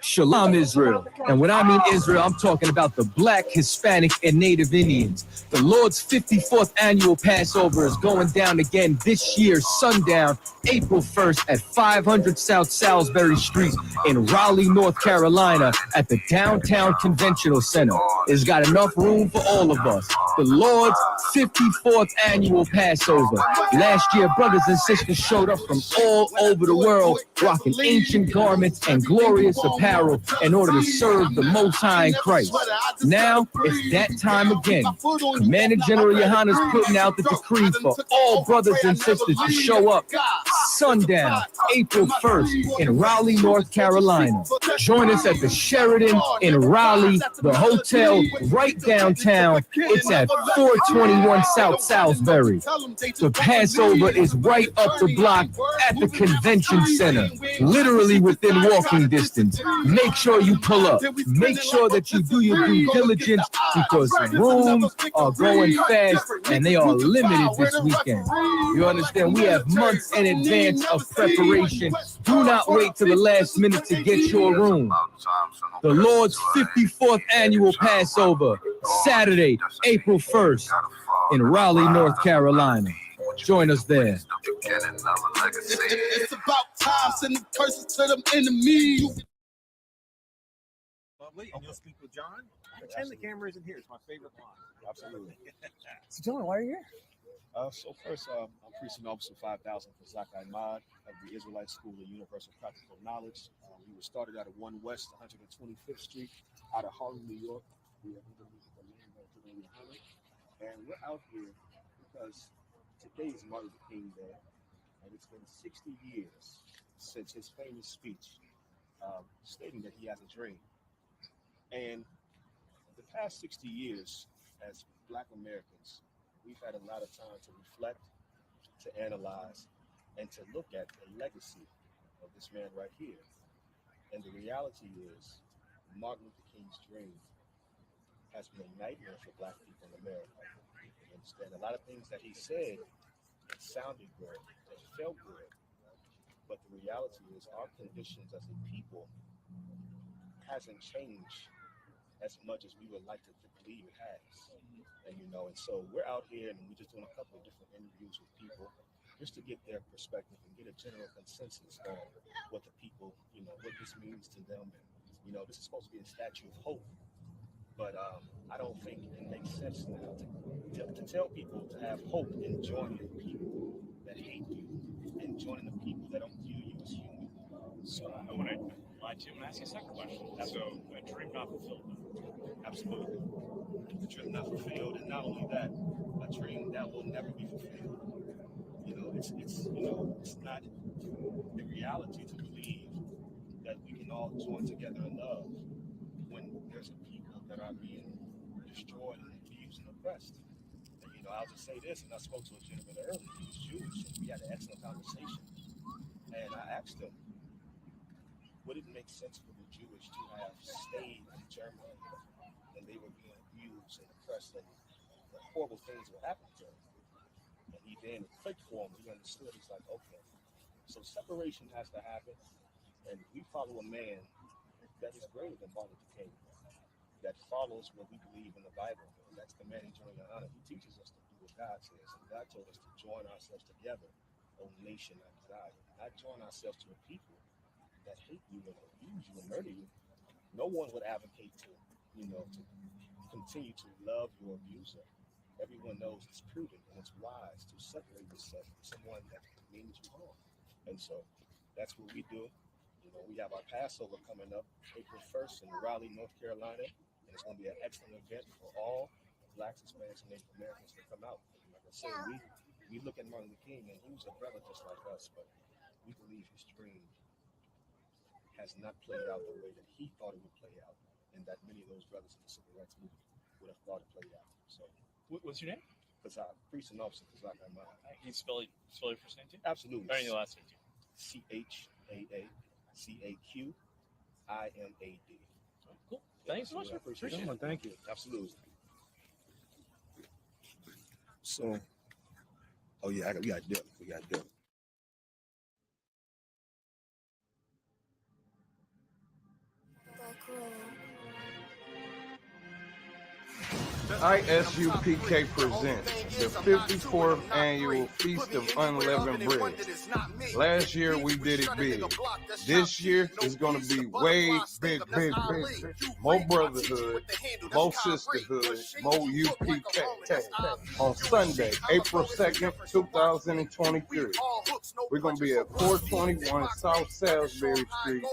Shalom, Israel. And when I mean Israel, I'm talking about the Black, Hispanic, and Native Indians. The Lord's 54th annual Passover is going down again this year, sundown, April 1st at 500 South Salisbury Street in Raleigh, North Carolina at the Downtown Conventional Center. It's got enough room for all of us. The Lord's 54th annual Passover. Last year, brothers and sisters showed up from all over the world, rocking ancient garments and glorious apparel in order to serve the Most High in Christ. Now, it's that time again. Commander General YAHANNA is putting out the decree for all brothers and sisters to show up sundown, April 1st in Raleigh, North Carolina. Join us at the Sheraton in Raleigh, the hotel right downtown. It's at 421 South Salisbury. The Passover is right up the block at the convention center, literally within walking distance. Make sure you pull up. Make sure that you do your due diligence because rooms are going fast and they are limited this weekend. You understand? We have months in advance of preparation. Do not wait till the last minute to get your room. The Lord's 54th annual Passover, Saturday, April 1st in Raleigh, North Carolina. Join us there. It's about time sending curses to them enemies. Lovely, and you'll speak with John. Pretend the camera isn't here. It's my favorite line. Absolutely. So, John, why are you here? So first, I'm Precinct Officer 5000 for I.S.U.P.K of the Israelite School of Universal Practical Knowledge. We were started out of 1 West 125th Street out of Harlem, New York. We are underneath the land of YAHANNA. And we're out here because today is Martin Luther King Day, and it's been 60 years since his famous speech stating that he has a dream. And the past 60 years, as Black Americans, we've had a lot of time to reflect, to analyze, and to look at the legacy of this man right here. And the reality is, Martin Luther King's dream has been a nightmare for Black people in America. You understand? A lot of things that he said, it sounded good, it felt good, but the reality is our conditions as a people hasn't changed as much as we would like to believe it has. And and so we're out here and we're just doing a couple of different interviews with people just to get their perspective and get a general consensus on what the people, what this means to them. And, this is supposed to be a statue of hope, but I don't think it makes sense now to tell people to have hope in joining the people that hate you and joining the people that don't view you as human. So I want to ask you a second question. So a dream not fulfilled. Absolutely. A dream not fulfilled, and not only that, a dream that will never be fulfilled. It's not the reality to believe that we can all join together in love when there's a people that are being destroyed and abused and oppressed. And, I'll just say this, and I spoke to a gentleman earlier, he was Jewish, and we had an excellent conversation. And I asked him, would it make sense for the Jewish to have stayed in Germany when they were being abused and oppressed and the horrible things were happening to them? And he then clicked for him. He understood. He's like, okay, so separation has to happen. And we follow a man that is greater than Martin Luther King, that follows what we believe in the Bible. And that's the man in YAHANNA. He teaches us to do what God says. And God told us to join ourselves together, O nation, I desire. Not join ourselves to a people that hate you and abuse you and murder you. No one would advocate to continue to love your abuser. Everyone knows it's prudent and it's wise to separate yourself from someone that means you harm. And so that's what we do. We have our Passover coming up April 1st in Raleigh, North Carolina, and it's going to be an excellent event for all Blacks, Hispanics, and Native Americans to come out. And like I said, we look at Martin Luther King, and he was a brother just like us, but we believe his dream has not played out the way that he thought it would play out, and that many of those brothers in the civil rights movement would have thought it played out. So, what's your name? Kazak, Precinct Officer Kazak Ahmad. Can you spell your first name too? Absolutely. Or your last name too? CHAACAQIMAD. Cool. Thanks so much. Appreciate it. Thank you. Absolutely. So, we got Dylan. I.S.U.P.K presents the 54th annual Feast of Unleavened Bread. Last year we did it big. This year is going to be way big. More brotherhood, more sisterhood, more UPK. On Sunday, April 2nd, 2023, we're going to be at 421 South Salisbury Street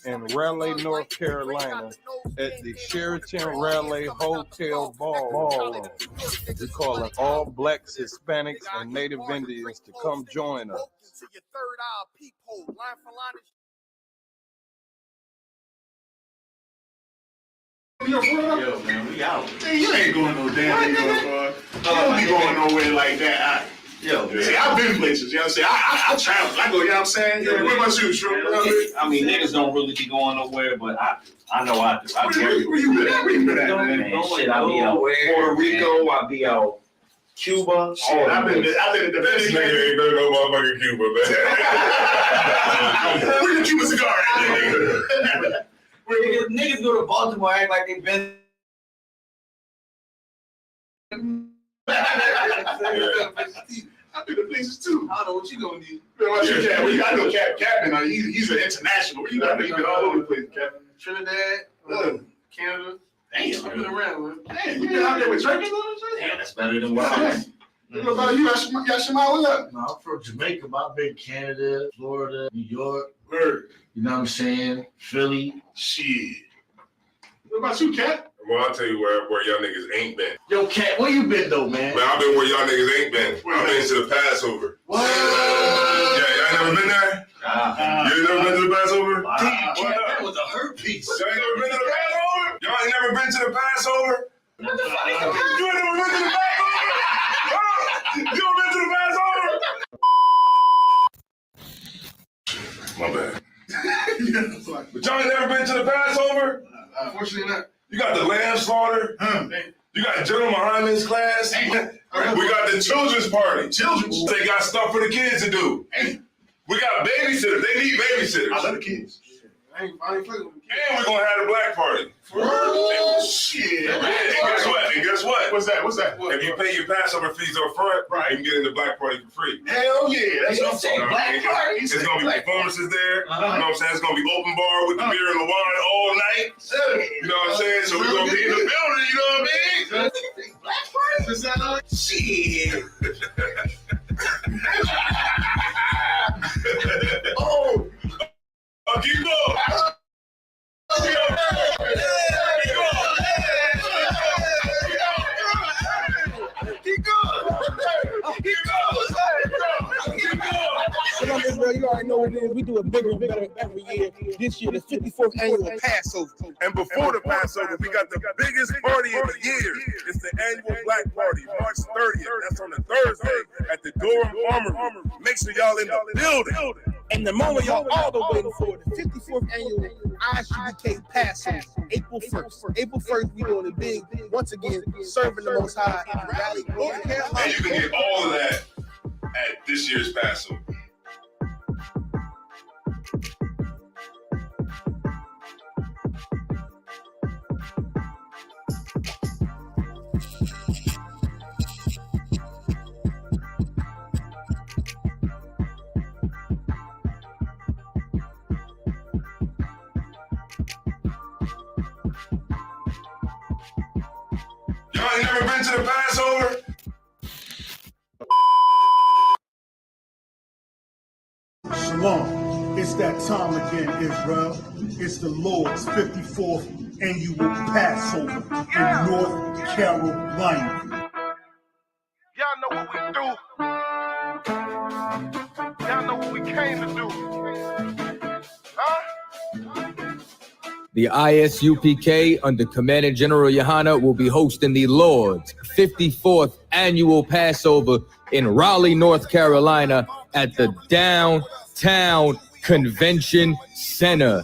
in Raleigh, North Carolina at the Sheraton Raleigh Hotel Ballroom. We're calling all blacks, Hispanics, and Native Indians to come join us. Yo, man, we out. Man, you ain't going no damn thing, bro. You don't be going nowhere like that. See, I've been places, you know what I'm saying? I travel. I go, you know what I'm saying? Yeah, what about you, Shrew? I mean, niggas don't really be going nowhere, but I know I do. Where you been at? Where you been at, man? Shit, I be out Puerto Rico, I be out Cuba. Shit, I've been at the best nigga ain't been no motherfucking Cuba, man. Where the Cuban cigar at, nigga? Niggas go to Baltimore act like they been. I've been to places too. I don't know what you gonna do. I know Captain. He's an international. He's been all over the place, Captain. Trinidad, Canada. Damn, I've been around, man. Damn, you been out there with turkeys on the Damn, that's better than what I was. What about you, Yashima? What up? No, I'm from Jamaica, but I've been Canada, Florida, New York. Word. You know what I'm saying? Philly. Shit. What about you, Cat? Well, I'll tell you where y'all niggas ain't been. Yo, Cat, where you been though, man? Man, I've been where y'all niggas ain't been. I've been to the Passover. What? Yeah, y'all never been there? You ain't never been to the Passover? Damn, Cat, that was a hurt piece. Y'all ain't never been to the Passover? Y'all ain't never been to the Passover? What the fuck? You ain't never been to the Passover? You never been to the Passover? My bad. But y'all ain't never been to the Passover? Unfortunately not. You got the lamb slaughter. You got General Muhammad's class. We got the children's party. They got stuff for the kids to do. We got babysitters. They need babysitters. I love the kids. I ain't playing with the kids. And we're gonna have the black party. Shit. And guess what? What's that? If you pay your Passover fees up front, you can get in the black party for free. Hell yeah. That's what I'm saying. Black party? It's gonna be performances there. You know what I'm saying? It's gonna be open bar with the beer and the wine all night. You know what I'm saying? So we're gonna be in the building, you know what I mean? Black party? Is that all? Shit. Keep going. Shalam, Israel, you already know what it is. We do it bigger and better every year. This year, the 54th annual Passover. And before the Passover, we got the biggest party of the year. It's the annual Black Party, March 30th. That's on a Thursday at the Durham Armory. Make sure y'all in the building. And the moment y'all all the waiting for, the 54th annual I.S.U.P.K Passover, April 1st. April 1st, we doing it big. Once again, serving the Most High in Raleigh, North Carolina. And you can get all of that at this year's Passover. Y'all ain't never been to the Passover? Shalom. It's that time again, Israel. It's the Lord's 54th annual Passover in North Carolina. Y'all know what we do. Y'all know what we came to do. Huh? The I.S.U.P.K under Commander General YAHANNA will be hosting the Lord's 54th annual Passover in Raleigh, North Carolina at the Downtown Convention Center.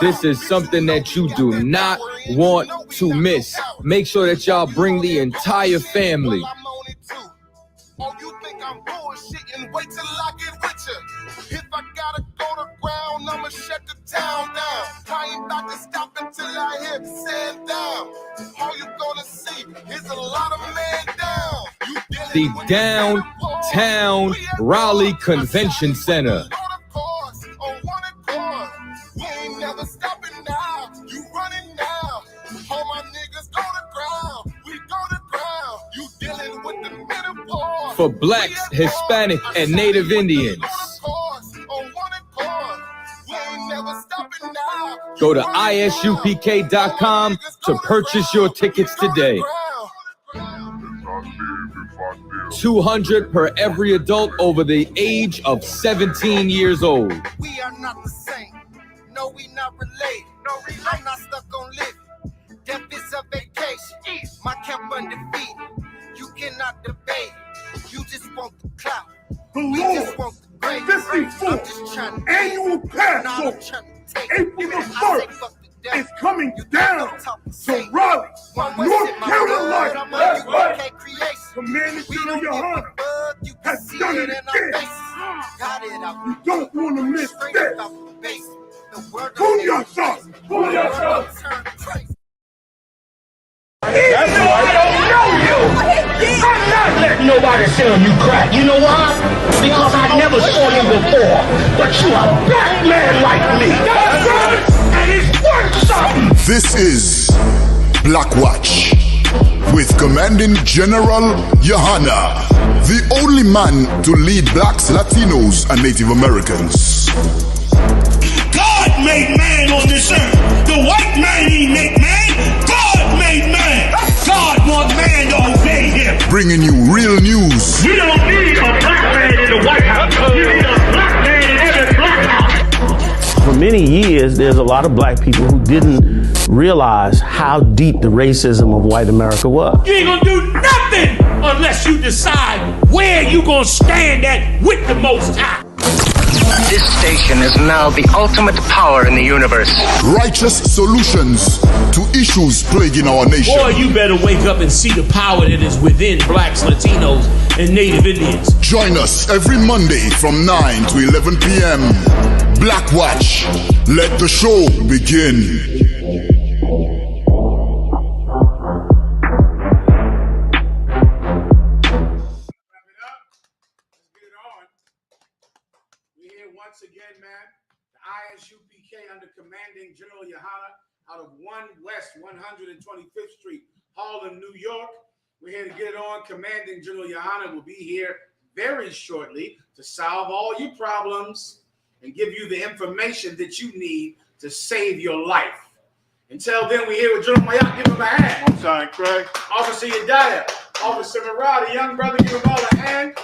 This is something that you do not want to miss. Make sure that y'all bring the entire family. Oh, you think I'm bullshitting? Wait till I get with you. If I gotta go to around, I'ma shut the town down. I ain't about to stop until I hear the sand down. All you gonna see is a lot of men down. The downtown Raleigh Convention Center. We ain't never stopping now. You running now. All my niggas go to ground. We go to ground. You dealing with the menopause. For blacks, Hispanic, and Native Indians. Go to ISUPK.com to purchase your tickets today. $200 per every adult over the age of 17 years old. We are not the same. No, we not related. I'm not stuck on living. Death is a vacation. My camp undefeated. You cannot debate. You just want the clout. The We just want Lord's the grade. 54th annual Passover, April the 1st, is coming down to Raleigh, North Carolina. Commander General YAHANNA has done it again. You don't want to miss this. Courtyard. That's why I don't know you. I'm not letting nobody sell you crack. You know why? Because I never saw you before. But you a black man like me. That's right. And it's worth something. This is BLACKWATCH with Commanding General YAHANNA, the only man to lead blacks, Latinos, and Native Americans. God made man on this earth. The white man he make man. God made man. God wants man to obey him. Bringing you real news. We don't need a black man in the White House. We need a black man in every black house. For many years, there's a lot of black people who didn't realize how deep the racism of white America was. You ain't gonna do nothing unless you decide where you gonna stand at with the Most High. This station is now the ultimate power in the universe. Righteous solutions to issues plaguing our nation. Boy, you better wake up and see the power that is within blacks, Latinos, and Native Indians. Join us every Monday from 9 to 11 p.m. BLACKWATCH. Let the show begin. Once again, man, the I.S.U.P.K under Commanding General YAHANNA out of 1 West 125th Street, Harlem, New York. We're here to get it on. Commanding General YAHANNA will be here very shortly to solve all your problems and give you the information that you need to save your life. Until then, we're here with General Marriott. Give him a hand. I'm sorry, Craig. Officer Yediah, Officer Marriott, the young brother, give him all a hand.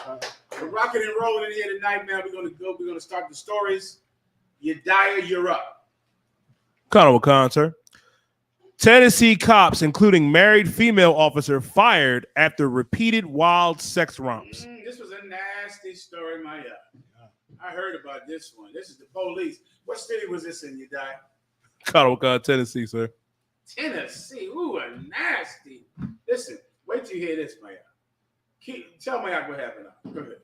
We're rocking and rolling in here tonight, man. We're gonna start the stories. Yediah, you're up. Colonel Khan, sir. Tennessee cops, including married female officer, fired after repeated wild sex romps. This was a nasty story, my I heard about this one. This is the police. What city was this in, Yediah? Colonel Khan, Tennessee, sir. Tennessee. Ooh, a nasty. Listen, wait till you hear this, Maya. Tell Maya what happened. Go ahead.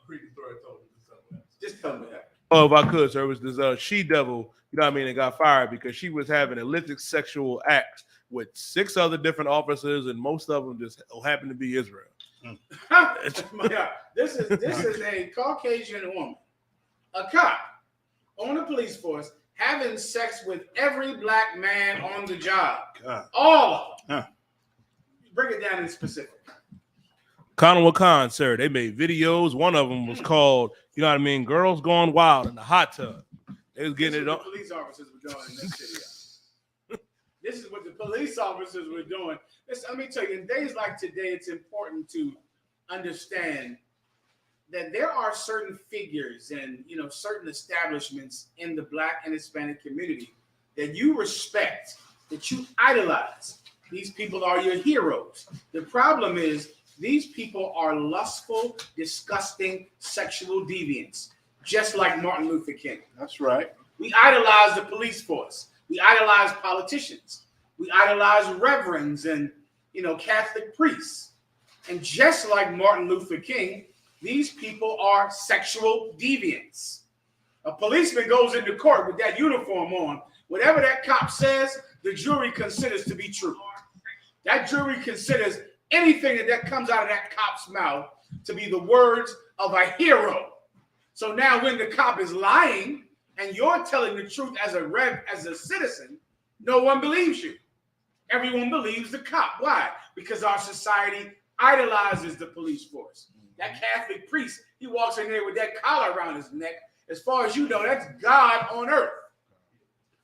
Previous story I told you. Just tell me what happened. Oh, if I could, sir, it was this she-devil, you know what I mean, that got fired because she was having illicit sexual acts with 6 other different officers, and most of them just happened to be Israel. This is a Caucasian woman, a cop on the police force, having sex with every black man on the job. All of them. Break it down in specific. Colonel Khan, sir, they made videos. One of them was called, you know what I mean, Girls Gone Wild in the Hot Tub. They was getting it on. Police officers were doing in this city. This is what the police officers were doing. Listen, let me tell you, in days like today, it's important to understand that there are certain figures and certain establishments in the black and Hispanic community that you respect, that you idolize. These people are your heroes. The problem is these people are lustful, disgusting, sexual deviants, just like Martin Luther King. That's right. We idolize the police force. We idolize politicians. We idolize reverends and, Catholic priests. And just like Martin Luther King, these people are sexual deviants. A policeman goes into court with that uniform on. Whatever that cop says, the jury considers to be true. That jury considers anything that comes out of that cop's mouth to be the words of a hero. So now when the cop is lying and you're telling the truth as a citizen, no one believes you. Everyone believes the cop. Why? Because our society idolizes the police force. That Catholic priest, he walks in there with that collar around his neck. As far as you know, that's God on earth.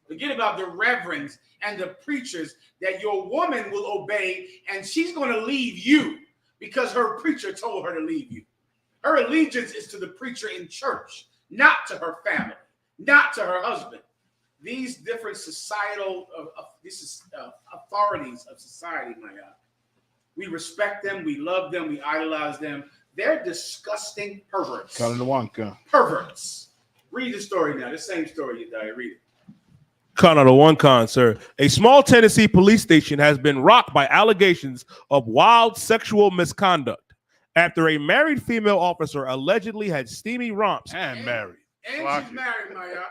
Forget about the reverends and the preachers that your woman will obey, and she's going to leave you because her preacher told her to leave you. Her allegiance is to the preacher in church, not to her family, not to her husband. These different societal authorities of society, my God, we respect them, we love them, we idolize them. They're disgusting perverts. Perverts. Read the story now. The same story, you die. Read it. Con one con, sir. A small Tennessee police station has been rocked by allegations of wild sexual misconduct after a married female officer allegedly had steamy romps And married. And she's married, Maya.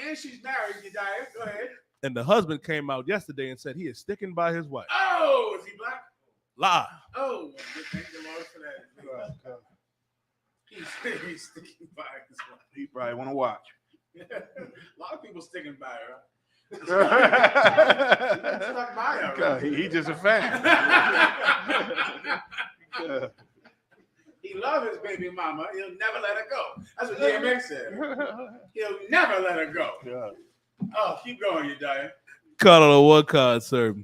And she's married, you die. Go ahead. And the husband came out yesterday and said he is sticking by his wife. Oh, is he black? Lie. Oh, thank the Lord for that. He's sticking by his wife. He probably want to watch. A lot of people sticking by her. Stuck by her. He just a fan. He loves his baby mama. He'll never let her go. That's what DMX said. He'll never let her go. Yeah. Oh, keep going, you die. Con one con, sir.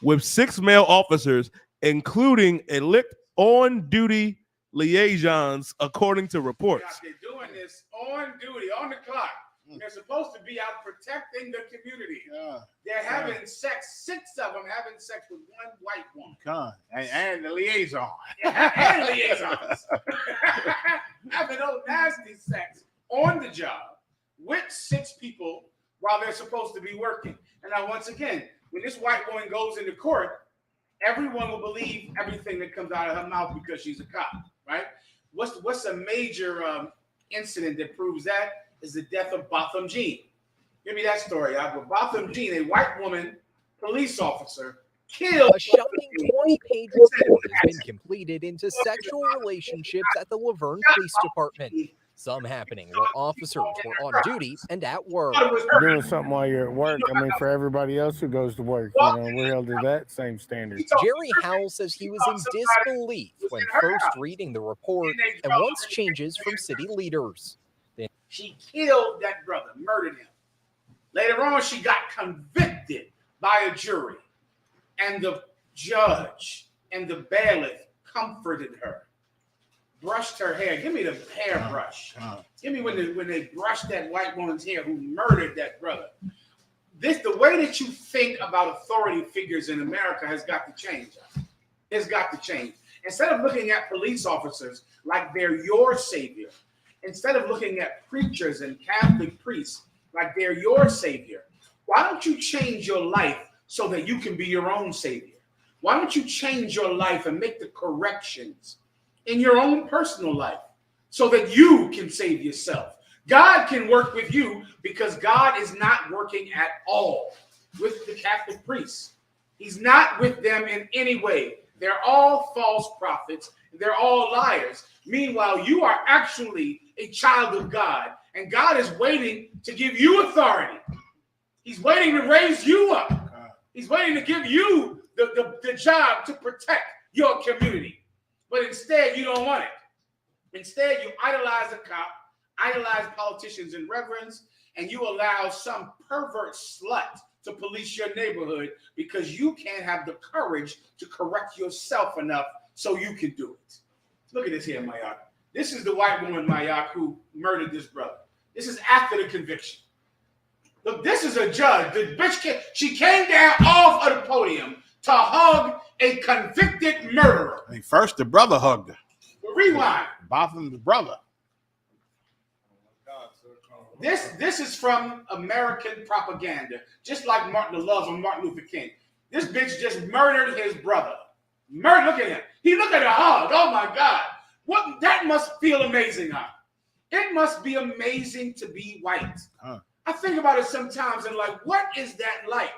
With 6 male officers, including elect on-duty liaisons, according to reports. They're doing this on duty, on the clock. They're supposed to be out protecting the community. They're having sex, 6 of them having sex with one white woman. And the liaison. And liaisons. Having those nasty sex on the job with 6 people while they're supposed to be working. And now, once again, when this white woman goes into court, everyone will believe everything that comes out of her mouth because she's a cop, right? What's a major incident that proves that? Is the death of Botham Jean. Give me that story. Botham Jean, a white woman police officer, killed. A shocking 20-page report has been completed into sexual relationships at the Laverne Police Department. Some happening while officers were on duty and at work. Doing something while you're at work. I mean, for everybody else who goes to work, we're held to that same standard. Jerry Howell says he was in disbelief when first reading the report and wants changes from city leaders. She killed that brother, murdered him. Later on, she got convicted by a jury. And the judge and the bailiff comforted her, brushed her hair. Give me the hairbrush. Give me when they brushed that white woman's hair who murdered that brother. The way that you think about authority figures in America has got to change. It's got to change. Instead of looking at police officers like they're your savior, instead of looking at preachers and Catholic priests like they're your savior, why don't you change your life so that you can be your own savior? Why don't you change your life and make the corrections in your own personal life so that you can save yourself? God can work with you because God is not working at all with the Catholic priests. He's not with them in any way. They're all false prophets. They're all liars. Meanwhile, you are actually a child of God, and God is waiting to give you authority. He's waiting to raise you up. He's waiting to give you the job to protect your community. But instead, you don't want it. Instead, you idolize a cop, idolize politicians and reverends, and you allow some pervert slut to police your neighborhood because you can't have the courage to correct yourself enough so you can do it. Look at this here, Mayak. This is the white woman, Mayak, who murdered this brother. This is after the conviction. Look, this is a judge. The bitch she came down off of the podium to hug a convicted murderer. I mean, first the brother hugged her. Well, rewind. Botham's brother. This is from American propaganda, just like the love of Martin Luther King. This bitch just murdered his brother. Look at him. He looked at her hug. Oh my God. That must feel amazing, huh? It must be amazing to be white. I think about it sometimes and like, what is that like?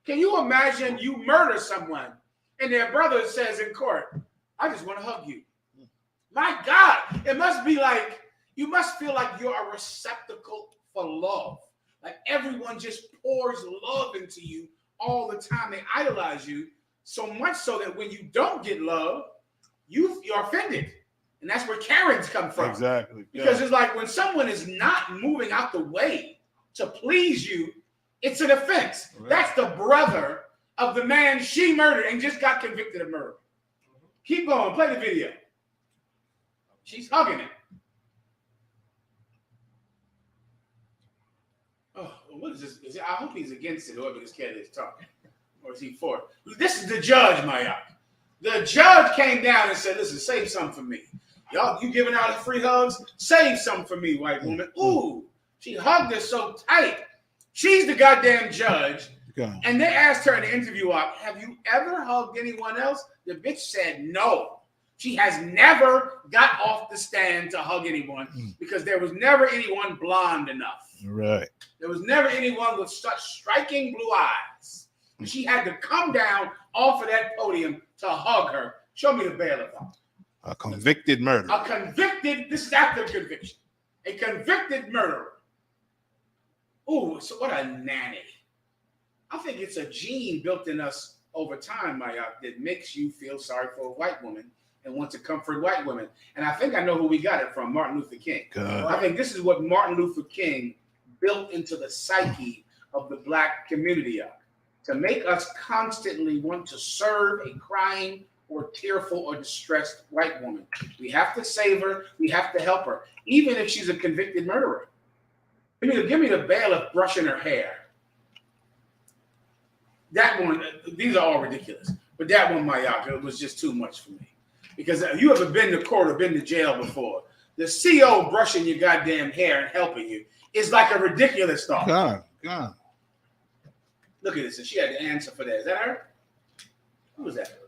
Can you imagine you murder someone and their brother says in court, I just want to hug you. My God, it must be like, you must feel like you're a receptacle for love. Like everyone just pours love into you all the time. They idolize you so much so that when you don't get love, you're offended. And that's where Karens come from. Exactly. Because it's like when someone is not moving out the way to please you, it's an offense. Right. That's the brother of the man she murdered and just got convicted of murder. Keep going. Play the video. She's hugging him. Oh, what is this? I hope he's against it, whoever this cat is talking. Or is he for it? This is the judge, Maya. The judge came down and said, listen, save some for me. Y'all, you giving out free hugs? Save some for me, white woman. Ooh, she hugged her so tight. She's the goddamn judge. Okay. And they asked her in the interview, have you ever hugged anyone else? The bitch said no. She has never got off the stand to hug anyone because there was never anyone blonde enough. Right. There was never anyone with such striking blue eyes. She had to come down off of that podium to hug her. Show me the bailiff. A convicted murderer. A convicted, this is after conviction. A convicted murderer. Ooh, so what a nanny. I think it's a gene built in us over time, Maya, that makes you feel sorry for a white woman and want to comfort white women. And I think I know who we got it from, Martin Luther King. God. I think this is what Martin Luther King built into the psyche of the black community to make us constantly want to serve a crying or tearful or distressed white woman. We have to save her. We have to help her, even if she's a convicted murderer. Give me the bailiff brushing her hair. That one, these are all ridiculous. But that one, Mayaka, was just too much for me. Because you ever been to court or been to jail before? The CO brushing your goddamn hair and helping you is like a ridiculous thought. God. Look at this. And she had to answer for that. Is that her? Who was that?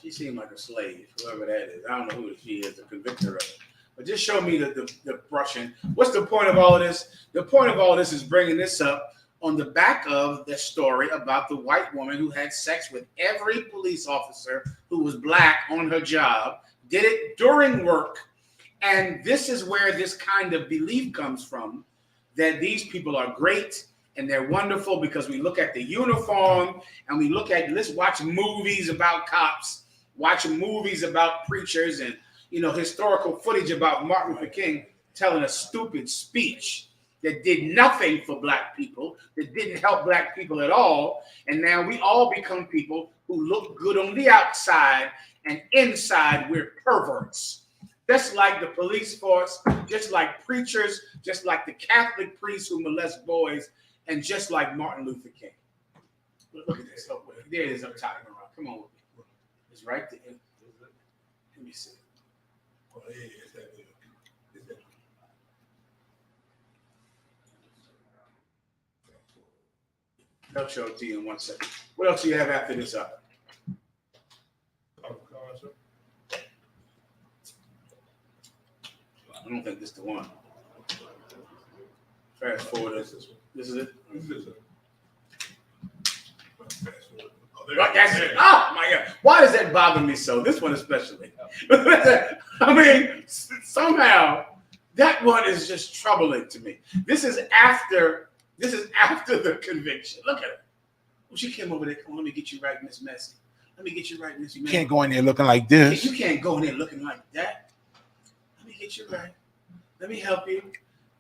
She seemed like a slave, whoever that is. I don't know who she is, the convictor of it. But just show me the brushing. What's the point of all of this? The point of all of this is bringing this up on the back of the story about the white woman who had sex with every police officer who was black on her job, did it during work. And this is where this kind of belief comes from, that these people are great and they're wonderful because we look at the uniform and we look at, let's watch movies about cops, watch movies about preachers and, historical footage about Martin Luther King telling a stupid speech that did nothing for black people, that didn't help black people at all. And now we all become people who look good on the outside and inside we're perverts. Just like the police force, just like preachers, just like the Catholic priests who molest boys, and just like Martin Luther King. Look at this. Oh, there it is up top. Come on with me. It's right there. Let me see. Oh, yeah, it's that big. I'll show it to you in 1 second. What else do you have after this up? I don't think this is the one. Fast forward. This is it. That's it. Oh my God! Why does that bother me so? This one especially. I mean, somehow that one is just troubling to me. This is after the conviction. Look at her. Well, she came over there. Come on, let me get you right, Miss Messy. Let me get you right, Miss Messy. You can't go in there looking like this. You can't go in there looking like that. Let me get you right. Let me help you.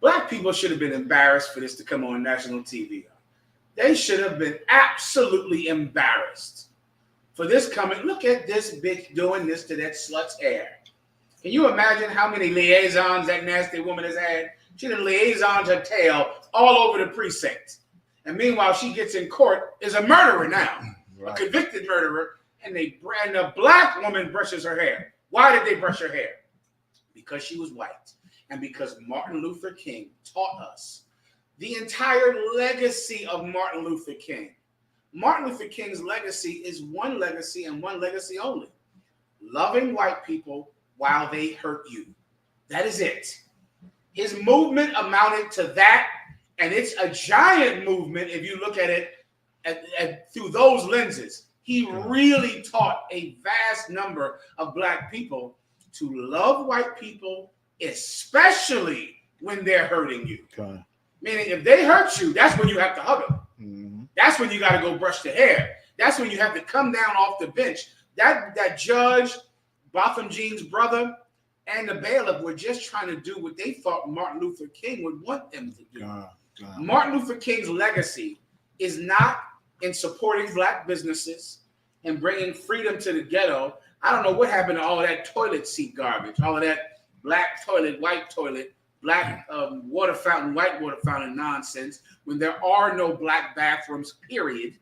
Black people should have been embarrassed for this to come on national TV. They should have been absolutely embarrassed for this coming. Look at this bitch doing this to that slut's hair. Can you imagine how many liaisons that nasty woman has had? She done liaisons her tail all over the precinct. And meanwhile, she gets in court, is a murderer now, right. A convicted murderer, and a black woman brushes her hair. Why did they brush her hair? Because she was white. And because Martin Luther King taught us the entire legacy of Martin Luther King. Martin Luther King's legacy is one legacy and one legacy only. Loving white people while they hurt you. That is it. His movement amounted to that, and it's a giant movement if you look at it through those lenses. He really taught a vast number of black people to love white people, especially when they're hurting you. Okay. Meaning, if they hurt you, that's when you have to hug them. Mm-hmm. That's when you got to go brush the hair. That's when you have to come down off the bench. That judge, Botham Jean's brother, and the bailiff were just trying to do what they thought Martin Luther King would want them to do. Martin Luther King's legacy is not in supporting black businesses and bringing freedom to the ghetto. I don't know what happened to all of that toilet seat garbage, all of that black toilet, white toilet, black water fountain, white water fountain nonsense, when there are no black bathrooms, period.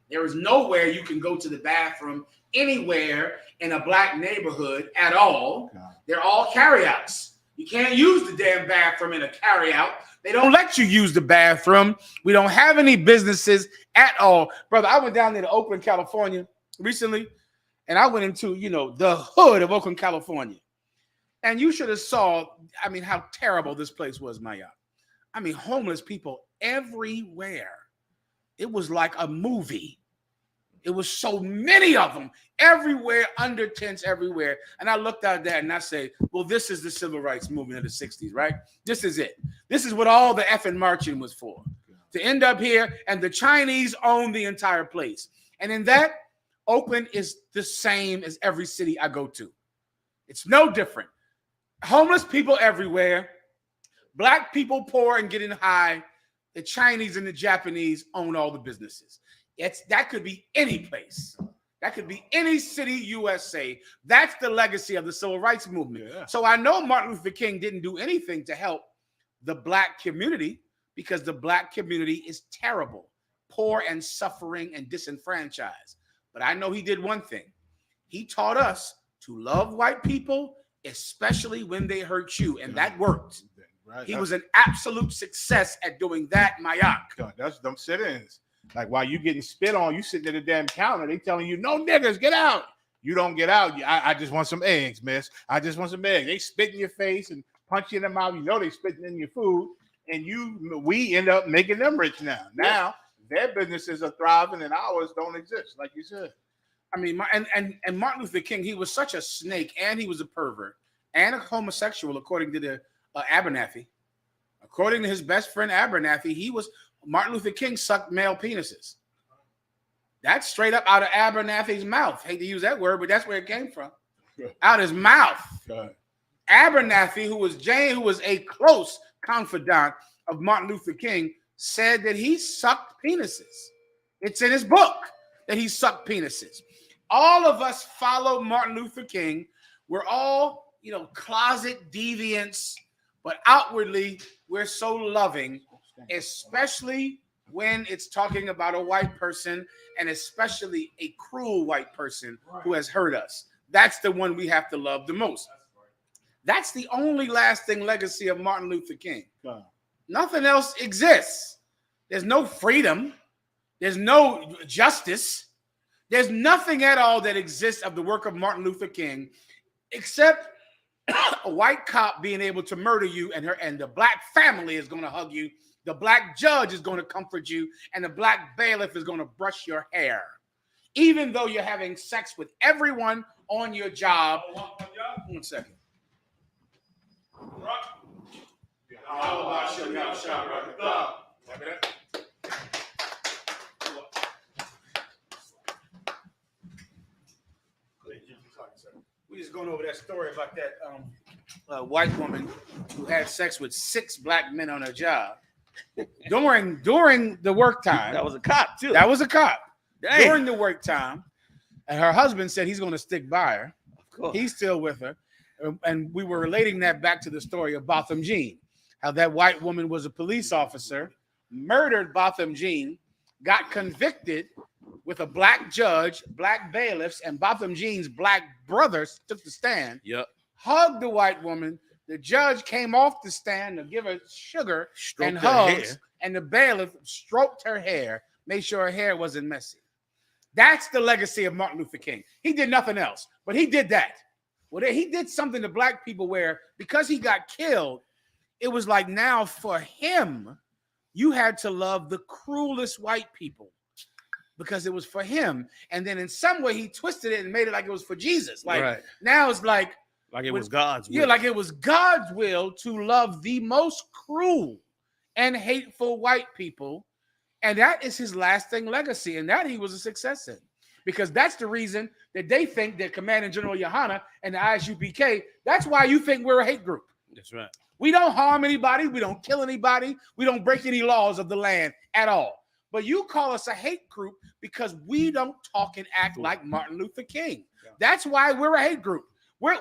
There is nowhere you can go to the bathroom anywhere in a black neighborhood at all. They're all carryouts. You can't use the damn bathroom in a carryout. They don't let you use the bathroom. We don't have any businesses at all. Brother, I went down there to Oakland, California recently, and I went into, the hood of Oakland, California. And you should have saw, how terrible this place was, Maya. Homeless people everywhere. It was like a movie. It was so many of them everywhere, under tents everywhere. And I looked out there and I said, well, this is the civil rights movement of the 60s, right? This is it. This is what all the effing marching was for. To end up here, and the Chinese own the entire place. And in that, Oakland is the same as every city I go to. It's no different. Homeless people everywhere. Black people poor and getting high. The Chinese and the Japanese own all the businesses. That could be any place. That could be any city, USA. That's the legacy of the civil rights movement. Yeah. So I know Martin Luther King didn't do anything to help the black community, because the black community is terrible, poor and suffering and disenfranchised. But I know he did one thing. He taught us to love white people, especially when they hurt you. And that worked. Right. He was an absolute success at doing that, Mayak. That's them sit-ins. Like, while you getting spit on, you sitting at the damn counter, they telling you, no niggas, get out. You don't get out. I just want some eggs, miss. I just want some eggs. They spit in your face and punch you in the mouth. You know they spitting in your food. And we end up making them rich now. Now, their businesses are thriving and ours don't exist, like you said. And Martin Luther King, he was such a snake, and he was a pervert and a homosexual, according to the Abernathy. According to his best friend Abernathy, Martin Luther King sucked male penises. That's straight up out of Abernathy's mouth. Hate to use that word, but that's where it came from. Out his mouth. God. Abernathy, who was a close confidant of Martin Luther King, said that he sucked penises. It's in his book that he sucked penises. All of us follow Martin Luther King. We're all, closet deviants, but outwardly we're so loving, especially when it's talking about a white person, and especially a cruel white person who has hurt us. That's the one we have to love the most. That's the only lasting legacy of Martin Luther King. Nothing else exists. There's no freedom. There's no justice. There's nothing at all that exists of the work of Martin Luther King, except a white cop being able to murder you, and the black family is going to hug you. The black judge is going to comfort you, and the black bailiff is going to brush your hair. Even though you're having sex with everyone on your job. 1 second. We're just going over that story about that white woman who had sex with 6 black men on her job during the work time. That was a cop too. That was a cop. Damn. During the work time, and her husband said he's going to stick by her. Of course. He's still with her. And we were relating that back to the story of Botham Jean, how that white woman was a police officer, murdered Botham Jean, got convicted with a black judge, black bailiffs, and Botham Jean's black brothers took the stand. Yep. Hugged the white woman. The judge came off the stand to give her sugar and hugs, and the bailiff stroked her hair, made sure her hair wasn't messy. That's the legacy of Martin Luther King. He did nothing else, but he did that. Well, he did something to black people where, because he got killed, it was like now for him, you had to love the cruelest white people because it was for him. And then in some way he twisted it and made it like it was for Jesus. Like now it's like it was God's will. Yeah, like it was God's will to love the most cruel and hateful white people. And that is his lasting legacy. And that he was a success in. Because that's the reason that they think that Commanding General YAHANNA and the I.S.U.P.K, that's why you think we're a hate group. That's right. We don't harm anybody. We don't kill anybody. We don't break any laws of the land at all. But you call us a hate group because we don't talk and act like Martin Luther King. That's why we're a hate group.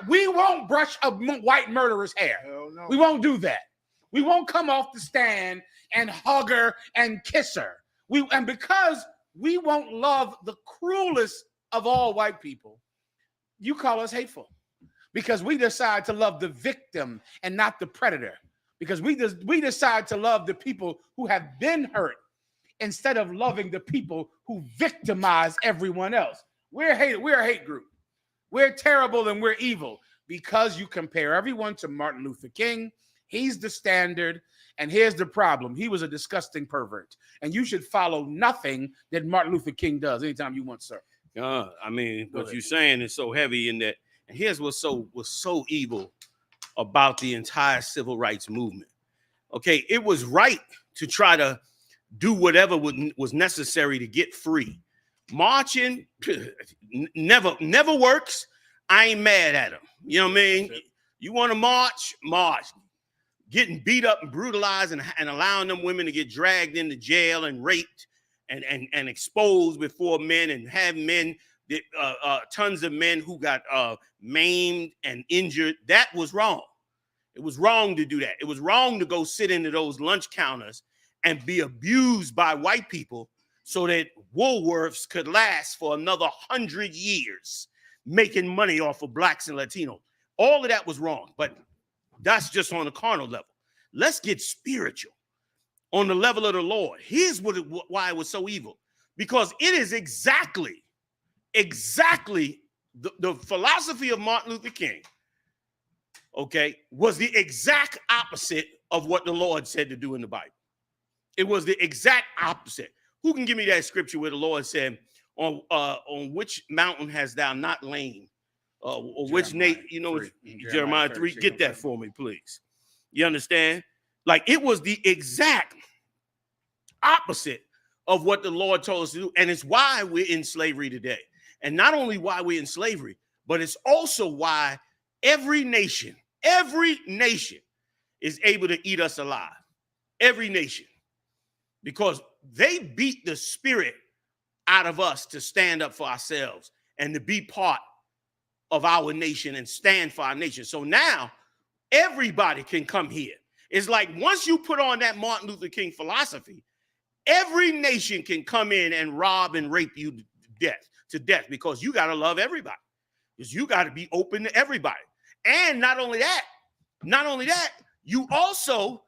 We won't brush a white murderer's hair. No. We won't do that. We won't come off the stand and hug her and kiss her. And because we won't love the cruelest of all white people, you call us hateful. Because we decide to love the victim and not the predator. Because we decide to love the people who have been hurt instead of loving the people who victimize everyone else. We're a hate group. We're terrible and we're evil because you compare everyone to Martin Luther King. He's the standard. And here's the problem. He was a disgusting pervert. And you should follow nothing that Martin Luther King does anytime you want, sir. I mean, what you're saying is so heavy in that. And here's what was so evil about the entire civil rights movement. Okay, it was right to try to do whatever was necessary to get free. Marching never works. I ain't mad at them. You know what I mean? You want to march? Getting beat up and brutalized and allowing them women to get dragged into jail and raped and exposed before men and have men, tons of men who got maimed and injured. That was wrong. It was wrong to do that. It was wrong to go sit into those lunch counters and be abused by white people so that Woolworths could last for another 100 years, making money off of blacks and Latinos. All of that was wrong, but that's just on the carnal level. Let's get spiritual on the level of the Lord. Here's why it was so evil. Because it is exactly the philosophy of Martin Luther King, okay, was the exact opposite of what the Lord said to do in the Bible. It was the exact opposite. Who can give me that scripture where the Lord said, on which mountain hast thou not lain? Or which Jeremiah 3, get that for me, please. You understand? Like it was the exact opposite of what the Lord told us to do. And it's why we're in slavery today. And not only why we're in slavery, but it's also why every nation is able to eat us alive. Every nation. Because they beat the spirit out of us to stand up for ourselves and to be part of our nation and stand for our nation. So now everybody can come here. It's like once you put on that Martin Luther King philosophy, every nation can come in and rob and rape you to death because you got to love everybody. Because you got to be open to everybody. And not only that, you also,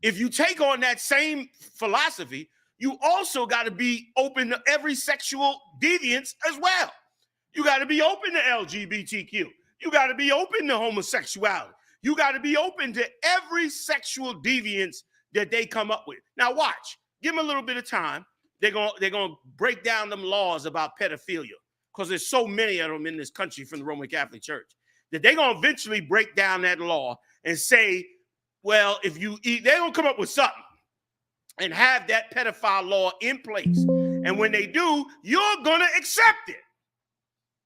if you take on that same philosophy, you also got to be open to every sexual deviance as well. You got to be open to LGBTQ. You got to be open to homosexuality. You got to be open to every sexual deviance that they come up with. Now watch, give them a little bit of time. They're gonna break down them laws about pedophilia because there's so many of them in this country from the Roman Catholic Church that they're gonna eventually break down that law and say, well, if you eat, they're gonna come up with something and have that pedophile law in place. And when they do, you're gonna accept it.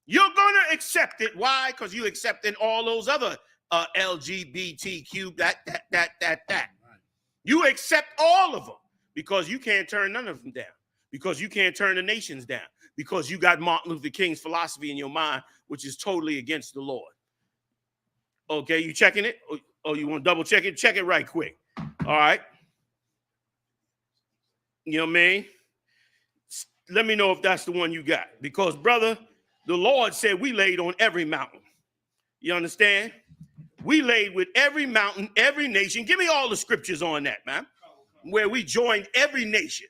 You're gonna accept it. Why? Because you accepted all those other LGBTQ, that. You accept all of them because you can't turn none of them down. Because you can't turn the nations down. Because you got Martin Luther King's philosophy in your mind, which is totally against the Lord. Okay, you checking it? Oh, you want to double check it? Check it right quick. All right. You know what I mean? Let me know if that's the one you got. Because, brother, the Lord said we laid on every mountain. You understand? We laid with every mountain, every nation. Give me all the scriptures on that, man. Where we joined every nation.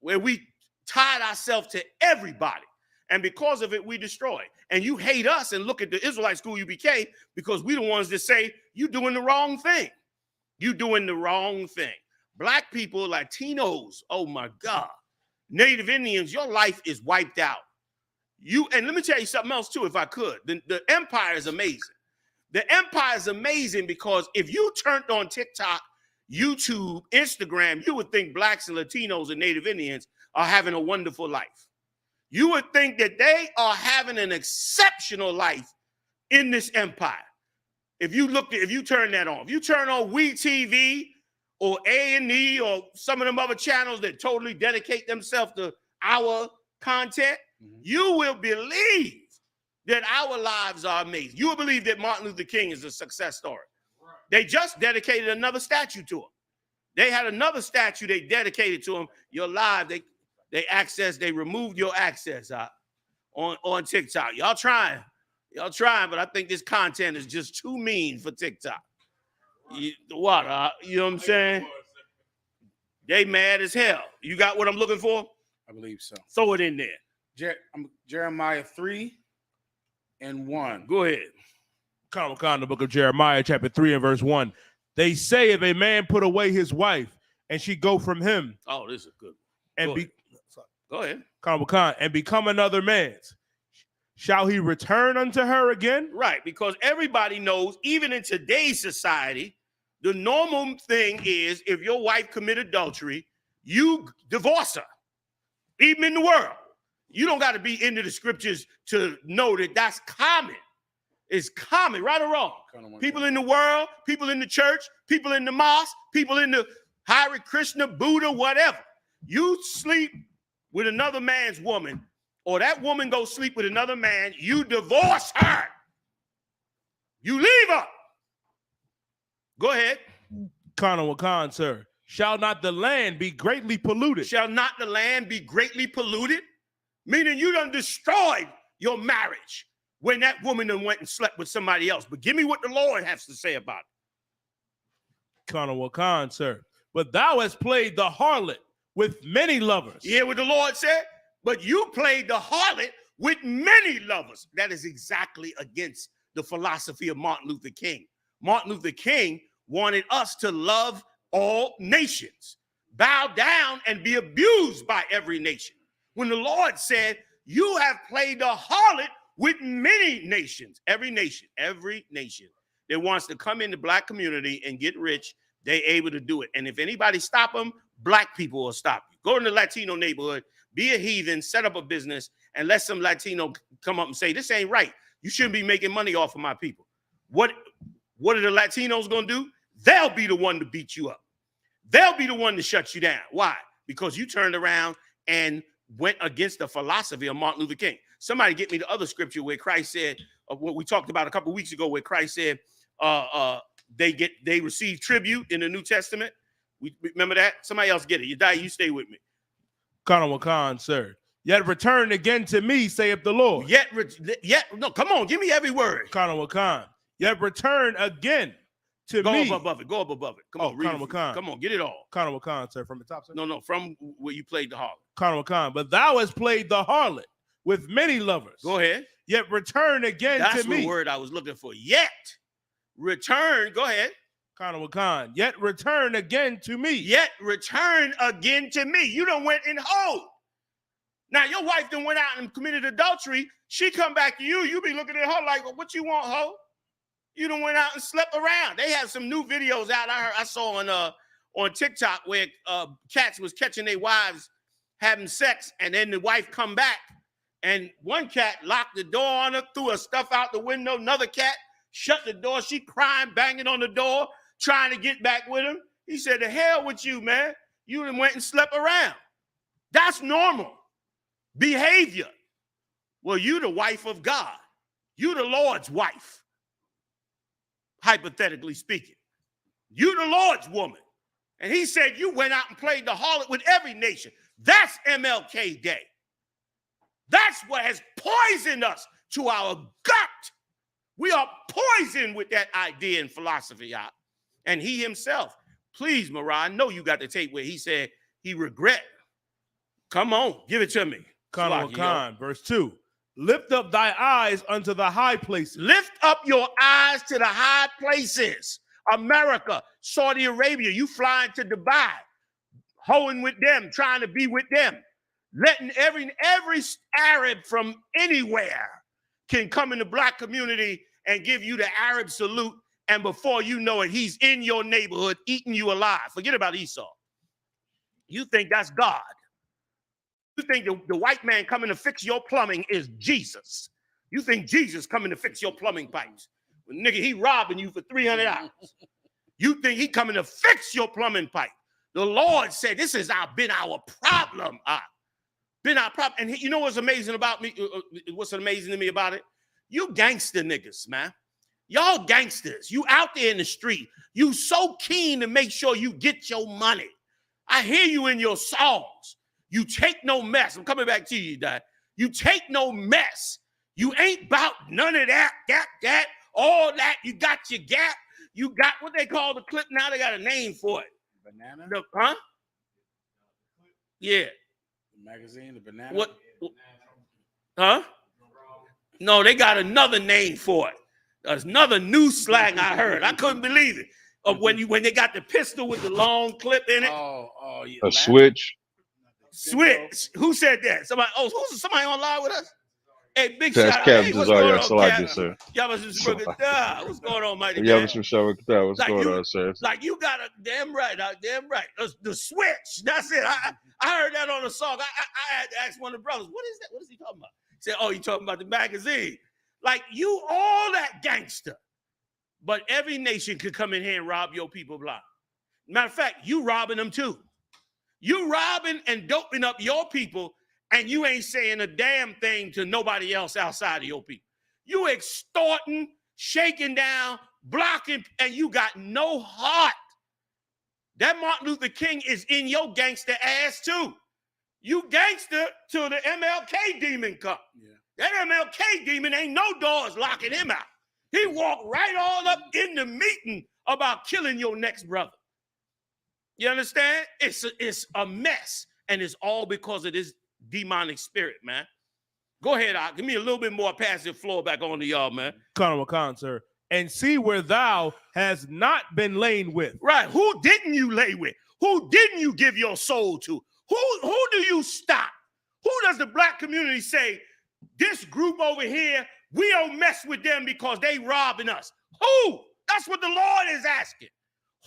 Where we tied ourselves to everybody. And because of it, we destroyed. And you hate us and look at the Israelite school, U.P.K, because we the ones that say you're doing the wrong thing. You doing the wrong thing. Black people, Latinos, oh my God. Native Indians, your life is wiped out. And let me tell you something else too, if I could. The empire is amazing. The empire is amazing because if you turned on TikTok, YouTube, Instagram, you would think blacks and Latinos and Native Indians are having a wonderful life. You would think that they are having an exceptional life in this empire. If you turn that on, if you turn on WeTV or A&E or some of them other channels that totally dedicate themselves to our content, you will believe that our lives are amazing. You will believe that Martin Luther King is a success story. They just dedicated another statue to him. They had another statue they dedicated to him. Your live, they removed your access on TikTok. Y'all trying, but I think this content is just too mean for TikTok. You know what I'm saying? They mad as hell. You got what I'm looking for? I believe so. Throw it in there. Jeremiah 3:1. Go ahead. Comic-Con, the book of Jeremiah, chapter 3 and verse 1. They say if a man put away his wife and she go from him. Oh, this is good. Go ahead. Comic-Con, and become another man's. Shall he return unto her again? Right, because everybody knows, even in today's society, the normal thing is if your wife commit adultery, you divorce her. Even in the world. You don't got to be into the scriptures to know that that's common. It's common, right or wrong. People in the world, people in the church, people in the mosque, people in the Hare Krishna, Buddha, whatever. You sleep with another man's woman, or that woman go sleep with another man, you divorce her. You leave her. Go ahead. Con, sir. Shall not the land be greatly polluted? Shall not the land be greatly polluted? Meaning you done destroyed your marriage when that woman done went and slept with somebody else. But give me what the Lord has to say about it. Con, sir. But thou hast played the harlot with many lovers. You hear what the Lord said? But you played the harlot with many lovers. That is exactly against the philosophy of Martin Luther King. Martin Luther King wanted us to love all nations, bow down and be abused by every nation. When the Lord said, you have played the harlot with many nations, every nation that wants to come in the black community and get rich, they're able to do it. And if anybody stop them, black people will stop you. Go in the Latino neighborhood, be a heathen, set up a business, and let some Latino come up and say, this ain't right. You shouldn't be making money off of my people. What are the Latinos going to do? They'll be the one to beat you up. They'll be the one to shut you down. Why? Because you turned around and went against the philosophy of Martin Luther King. Somebody get me the other scripture where Christ said, what we talked about a couple of weeks ago, where Christ said they receive tribute in the New Testament. We remember that? Somebody else get it. You stay with me. Con, sir. Yet return again to me, saith the Lord. No, come on, give me every word. Con. Yet return again to me. Go above it. Come on, come on, get it all. Con, sir, from the top, sir. No, from where you played the harlot. Con. But thou hast played the harlot with many lovers. Go ahead. Yet return again to me. That's the word I was looking for. Yet return. Go ahead. Con. Yet return again to me. Yet return again to me. You done went and hoed. Now your wife done went out and committed adultery. She come back to you. You be looking at her like, well, what you want, hoe? You done went out and slept around. They have some new videos out. I saw on TikTok where cats was catching their wives having sex, and then the wife come back, and one cat locked the door on her, threw her stuff out the window. Another cat shut the door. She crying, banging on the door, trying to get back with him. He said, "The hell with you, man. You done went and slept around." That's normal behavior. Well, you the wife of God. You the Lord's wife. Hypothetically speaking, you the Lord's woman. And he said you went out and played the harlot with every nation. That's MLK Day. That's what has poisoned us to our gut. We are poisoned with that idea and philosophy. And he himself, please, Mariah, I know you got the tape where he said he regret. Come on, give it to me. Con, verse 2. Lift up thy eyes unto the high places. Lift up your eyes to the high places. America, Saudi Arabia, you flying to Dubai, hoeing with them, trying to be with them, letting every Arab from anywhere can come in the black community and give you the Arab salute, and before you know it, he's in your neighborhood eating you alive. Forget about Esau. You think that's God. You think the white man coming to fix your plumbing is Jesus. You think Jesus coming to fix your plumbing pipes. Well, nigga, he robbing you for $300. You think he coming to fix your plumbing pipe. The Lord said, this has been our problem. Been our problem. And you know what's amazing about me? What's amazing to me about it? You gangster niggas, man. Y'all gangsters. You out there in the street. You so keen to make sure you get your money. I hear you in your songs. You take no mess. I'm coming back to you, Dad. You take no mess. You ain't about none of that, all that. You got your gap. You got what they call the clip now. They got a name for it. Banana? Huh? Yeah. The magazine, the banana? What? Huh? No, they got another name for it. There's another new slang I heard. I couldn't believe it. When they got the pistol with the long clip in it. Oh, yeah. A switch. Switch. Who said that? Somebody. Oh, who's somebody online with us? Hey, big That's shout out. Captain Hey, what's Desire. going on, Salaki, Captain? sir. What's going on, Mighty Yeah, Man? what's going on, sir? Like you got a damn right. The switch. That's it. I heard that on a song. I had to ask one of the brothers, what is that? What is he talking about? He said, oh, you talking about the magazine. Like you all that gangster. But every nation could come in here and rob your people blind. Matter of fact, you robbing them too. You robbing and doping up your people, and you ain't saying a damn thing to nobody else outside of your people. You extorting, shaking down, blocking, and you got no heart. That Martin Luther King is in your gangster ass too. You gangster till the MLK demon come. Yeah. That MLK demon ain't no doors locking him out. He walked right all up in the meeting about killing your next brother. You understand? It's a mess, and it's all because of this demonic spirit, man. Go ahead, give me a little bit more passive floor back on to y'all, man. Con, sir. And see where thou has not been lain with. Right. Who didn't you lay with? Who didn't you give your soul to? Who do you stop? Who does the black community say, this group over here, we don't mess with them because they robbing us? Who? That's what the Lord is asking.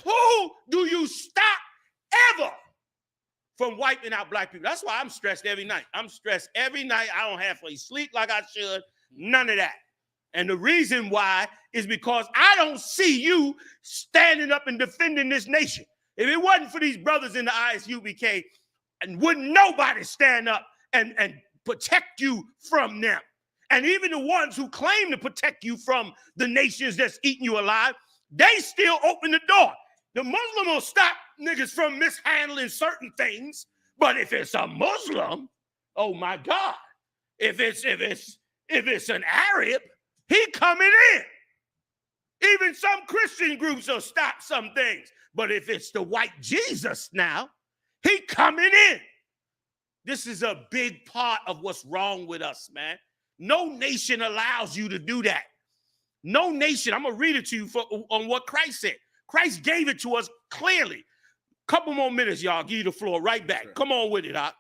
Who do you stop ever from wiping out black people? That's why I'm stressed every night. I'm stressed every night. I don't halfway sleep like I should. None of that. And the reason why is because I don't see you standing up and defending this nation. If it wasn't for these brothers in the I.S.U.P.K, and wouldn't nobody stand up and protect you from them. And even the ones who claim to protect you from the nations that's eating you alive, they still open the door. The Muslim will stop niggas from mishandling certain things, but if it's a Muslim, oh my God, if it's an Arab, he coming in. Even some Christian groups will stop some things, but if it's the white Jesus now, he coming in. This is a big part of what's wrong with us, man. No nation allows you to do that. No nation. I'm going to read it to you on what Christ said. Christ gave it to us clearly. Couple more minutes, y'all. Give you the floor right back. Sure. Come on with it, Doc.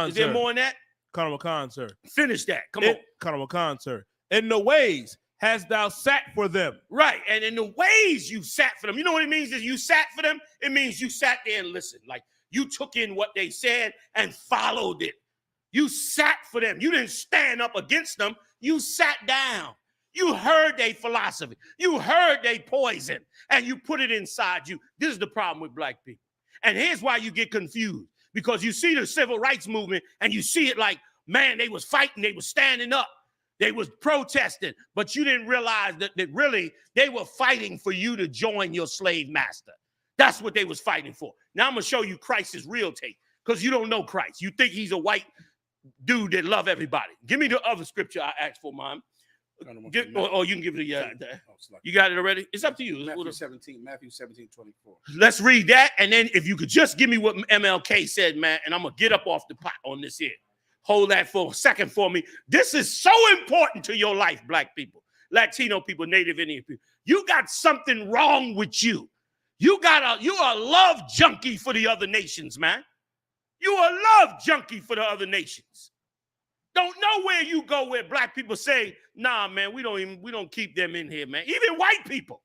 Is there more than that? Khan, sir. Finish that. Come on. Khan, sir. In the ways hast thou sat for them. Right. And in the ways you sat for them. You know what it means is you sat for them? It means you sat there and listened. Like you took in what they said and followed it. You sat for them. You didn't stand up against them. You sat down. You heard their philosophy. You heard their poison, and you put it inside you. This is the problem with black people. And here's why you get confused. Because you see the civil rights movement, and you see it like, man, they was fighting. They was standing up. They was protesting. But you didn't realize that really they were fighting for you to join your slave master. That's what they was fighting for. Now I'm going to show you Christ's real take, because you don't know Christ. You think he's a white dude that love everybody. Give me the other scripture I asked for, Mom. Or you can give it to you got it already? It's up to you. Matthew 17:24. Let's read that, and then if you could just give me what MLK said, man, and I'm going to get up off the pot on this here. Hold that for a second for me. This is so important to your life, black people. Latino people, Native Indian people. You got something wrong with you. You're a love junkie for the other nations, man. You're a love junkie for the other nations. Don't know where you go where black people say, nah, man, we don't keep them in here, man. Even white people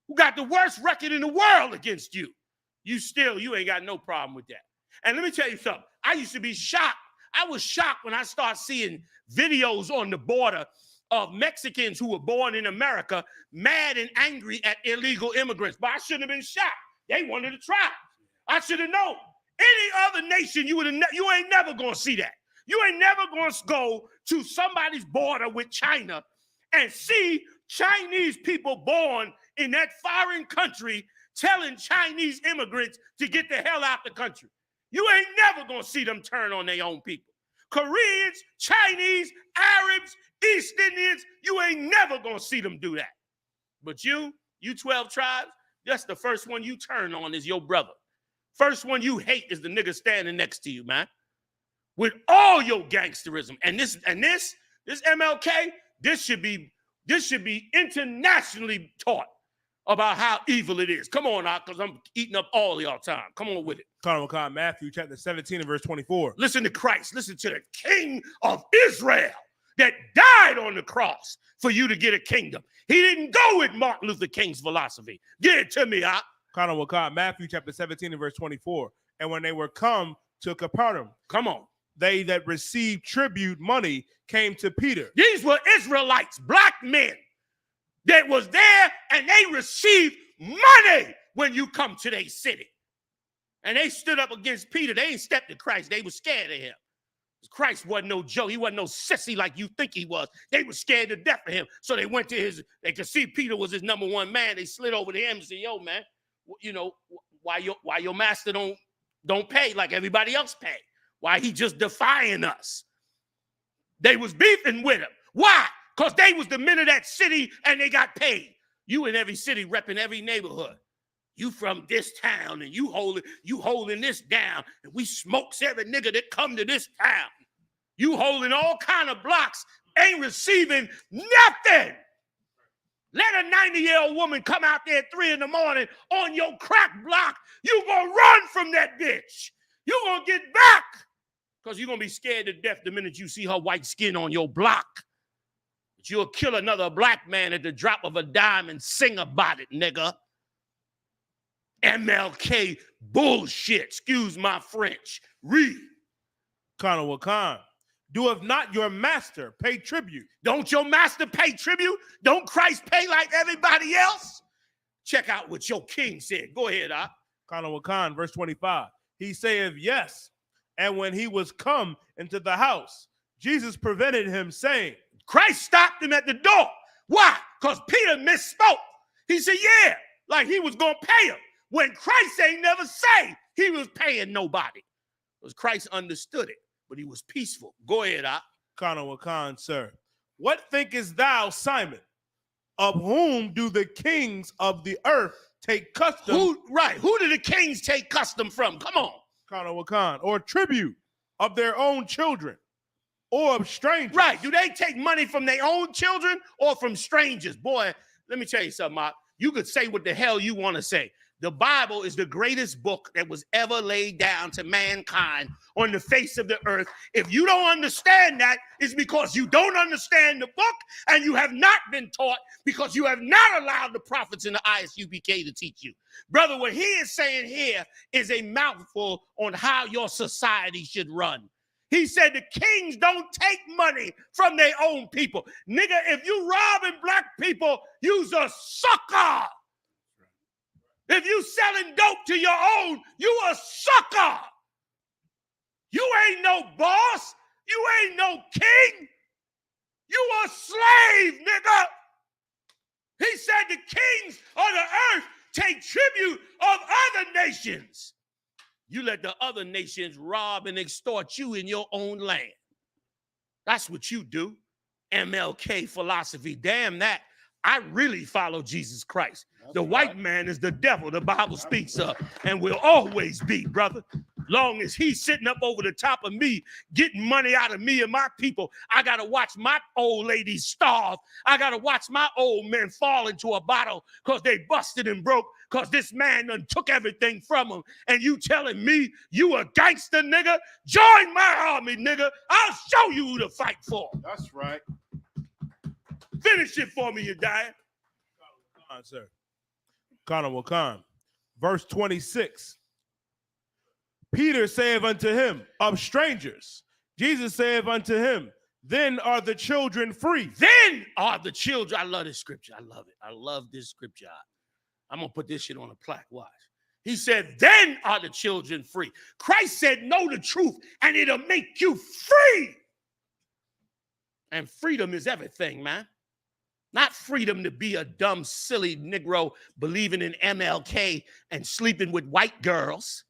who got the worst record in the world against you. You ain't got no problem with that. And let me tell you something. I used to be shocked. I was shocked when I started seeing videos on the border of Mexicans who were born in America mad and angry at illegal immigrants. But I shouldn't have been shocked. They wanted to try. I should have known. Any other nation, you ain't never going to see that. You ain't never going to go to somebody's border with China and see Chinese people born in that foreign country telling Chinese immigrants to get the hell out the country. You ain't never going to see them turn on their own people. Koreans, Chinese, Arabs, East Indians, you ain't never going to see them do that. But you 12 tribes, that's the first one you turn on is your brother. First one you hate is the nigga standing next to you, man. With all your gangsterism. And this MLK, this should be internationally taught about how evil it is. Come on now, because I'm eating up all y'all time. Come on with it. Matthew chapter 17 and verse 24. Listen to Christ. Listen to the King of Israel that died on the cross for you to get a kingdom. He didn't go with Martin Luther King's philosophy. Get it to me, Matthew chapter 17 and verse 24. And when they were come to Capernaum, come on, they that received tribute money came to Peter. These were Israelites, black men that was there, and they received money when you come to their city. And they stood up against Peter. They ain't stepped to Christ. They were scared of him. Christ wasn't no joke. He wasn't no sissy like you think he was. They were scared to death of him. So they went to they could see Peter was his number one man. They slid over to him and said, yo, man, you know, why your master don't pay like everybody else pay? Why he just defying us? They was beefing with him. Why? Because they was the men of that city and they got paid. You in every city repping every neighborhood. You from this town and you holding this down, and we smokes every nigga that come to this town. You holding all kind of blocks, ain't receiving nothing. Let a 90-year-old woman come out there at 3 in the morning on your crack block. You gonna run from that bitch. You gonna get back because you're gonna be scared to death the minute you see her white skin on your block. But you'll kill another black man at the drop of a dime and sing about it, nigga. MLK bullshit. Excuse my French. Read. Doeth not your master pay tribute? Don't your master pay tribute? Don't Christ pay like everybody else? Check out what your king said. Go ahead, verse 25. He saith, yes. And when he was come into the house, Jesus prevented him, saying, Christ stopped him at the door. Why? Because Peter misspoke. He said, yeah, like he was going to pay him. When Christ ain't never say he was paying nobody. Because Christ understood it, but he was peaceful. Go ahead, sir. What thinkest thou, Simon? Of whom do the kings of the earth take custom? Who do the kings take custom from? Come on. Or tribute of their own children or of strangers? Right. Do they take money from their own children or from strangers? Boy, let me tell you something, Mark. You could say what the hell you want to say. The Bible is the greatest book that was ever laid down to mankind on the face of the earth. If you don't understand that, it's because you don't understand the book and you have not been taught because you have not allowed the prophets in the I.S.U.P.K to teach you. Brother, what he is saying here is a mouthful on how your society should run. He said the kings don't take money from their own people. Nigga, if you robbing black people, you's a sucker. If you selling dope to your own, you a sucker. You ain't no boss. You ain't no king. You a slave, nigga. He said the kings of the earth take tribute of other nations. You let the other nations rob and extort you in your own land. That's what you do. MLK philosophy. Damn that. I really follow Jesus Christ. The white man is the devil, the Bible speaks of, and will always be, brother. Long as he's sitting up over the top of me, getting money out of me and my people, I got to watch my old ladies starve. I got to watch my old men fall into a bottle because they busted and broke because this man done took everything from them. And you telling me you a gangster, nigga? Join my army, nigga. I'll show you who to fight for. That's right. Finish it for me, you dying. Sir. Kana Wakan. Verse 26. Peter saith unto him, of strangers. Jesus saith unto him, then are the children free. Then are the children. I love this scripture. I love it. I love this scripture. I'm going to put this shit on a plaque. Watch. He said, then are the children free. Christ said, know the truth, and it'll make you free. And freedom is everything, man. Not freedom to be a dumb, silly Negro believing in MLK and sleeping with white girls.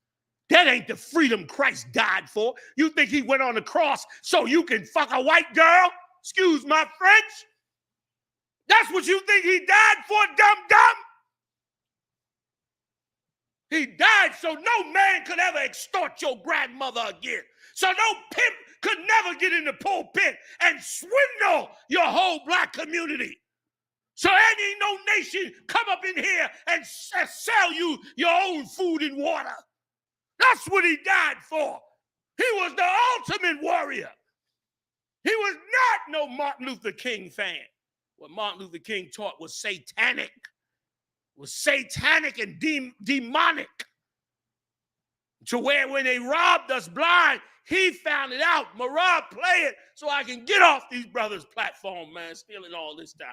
That ain't the freedom Christ died for. You think he went on the cross so you can fuck a white girl? Excuse my French. That's what you think he died for, dumb? He died so no man could ever extort your grandmother again. So no pimp could never get in the pulpit and swindle your whole black community. So ain't no nation come up in here and sell you your own food and water. That's what he died for. He was the ultimate warrior. He was not no Martin Luther King fan. What Martin Luther King taught was satanic. And demonic. To where when they robbed us blind, he found it out. Marab, play it so I can get off these brothers' platform, man, stealing all this time.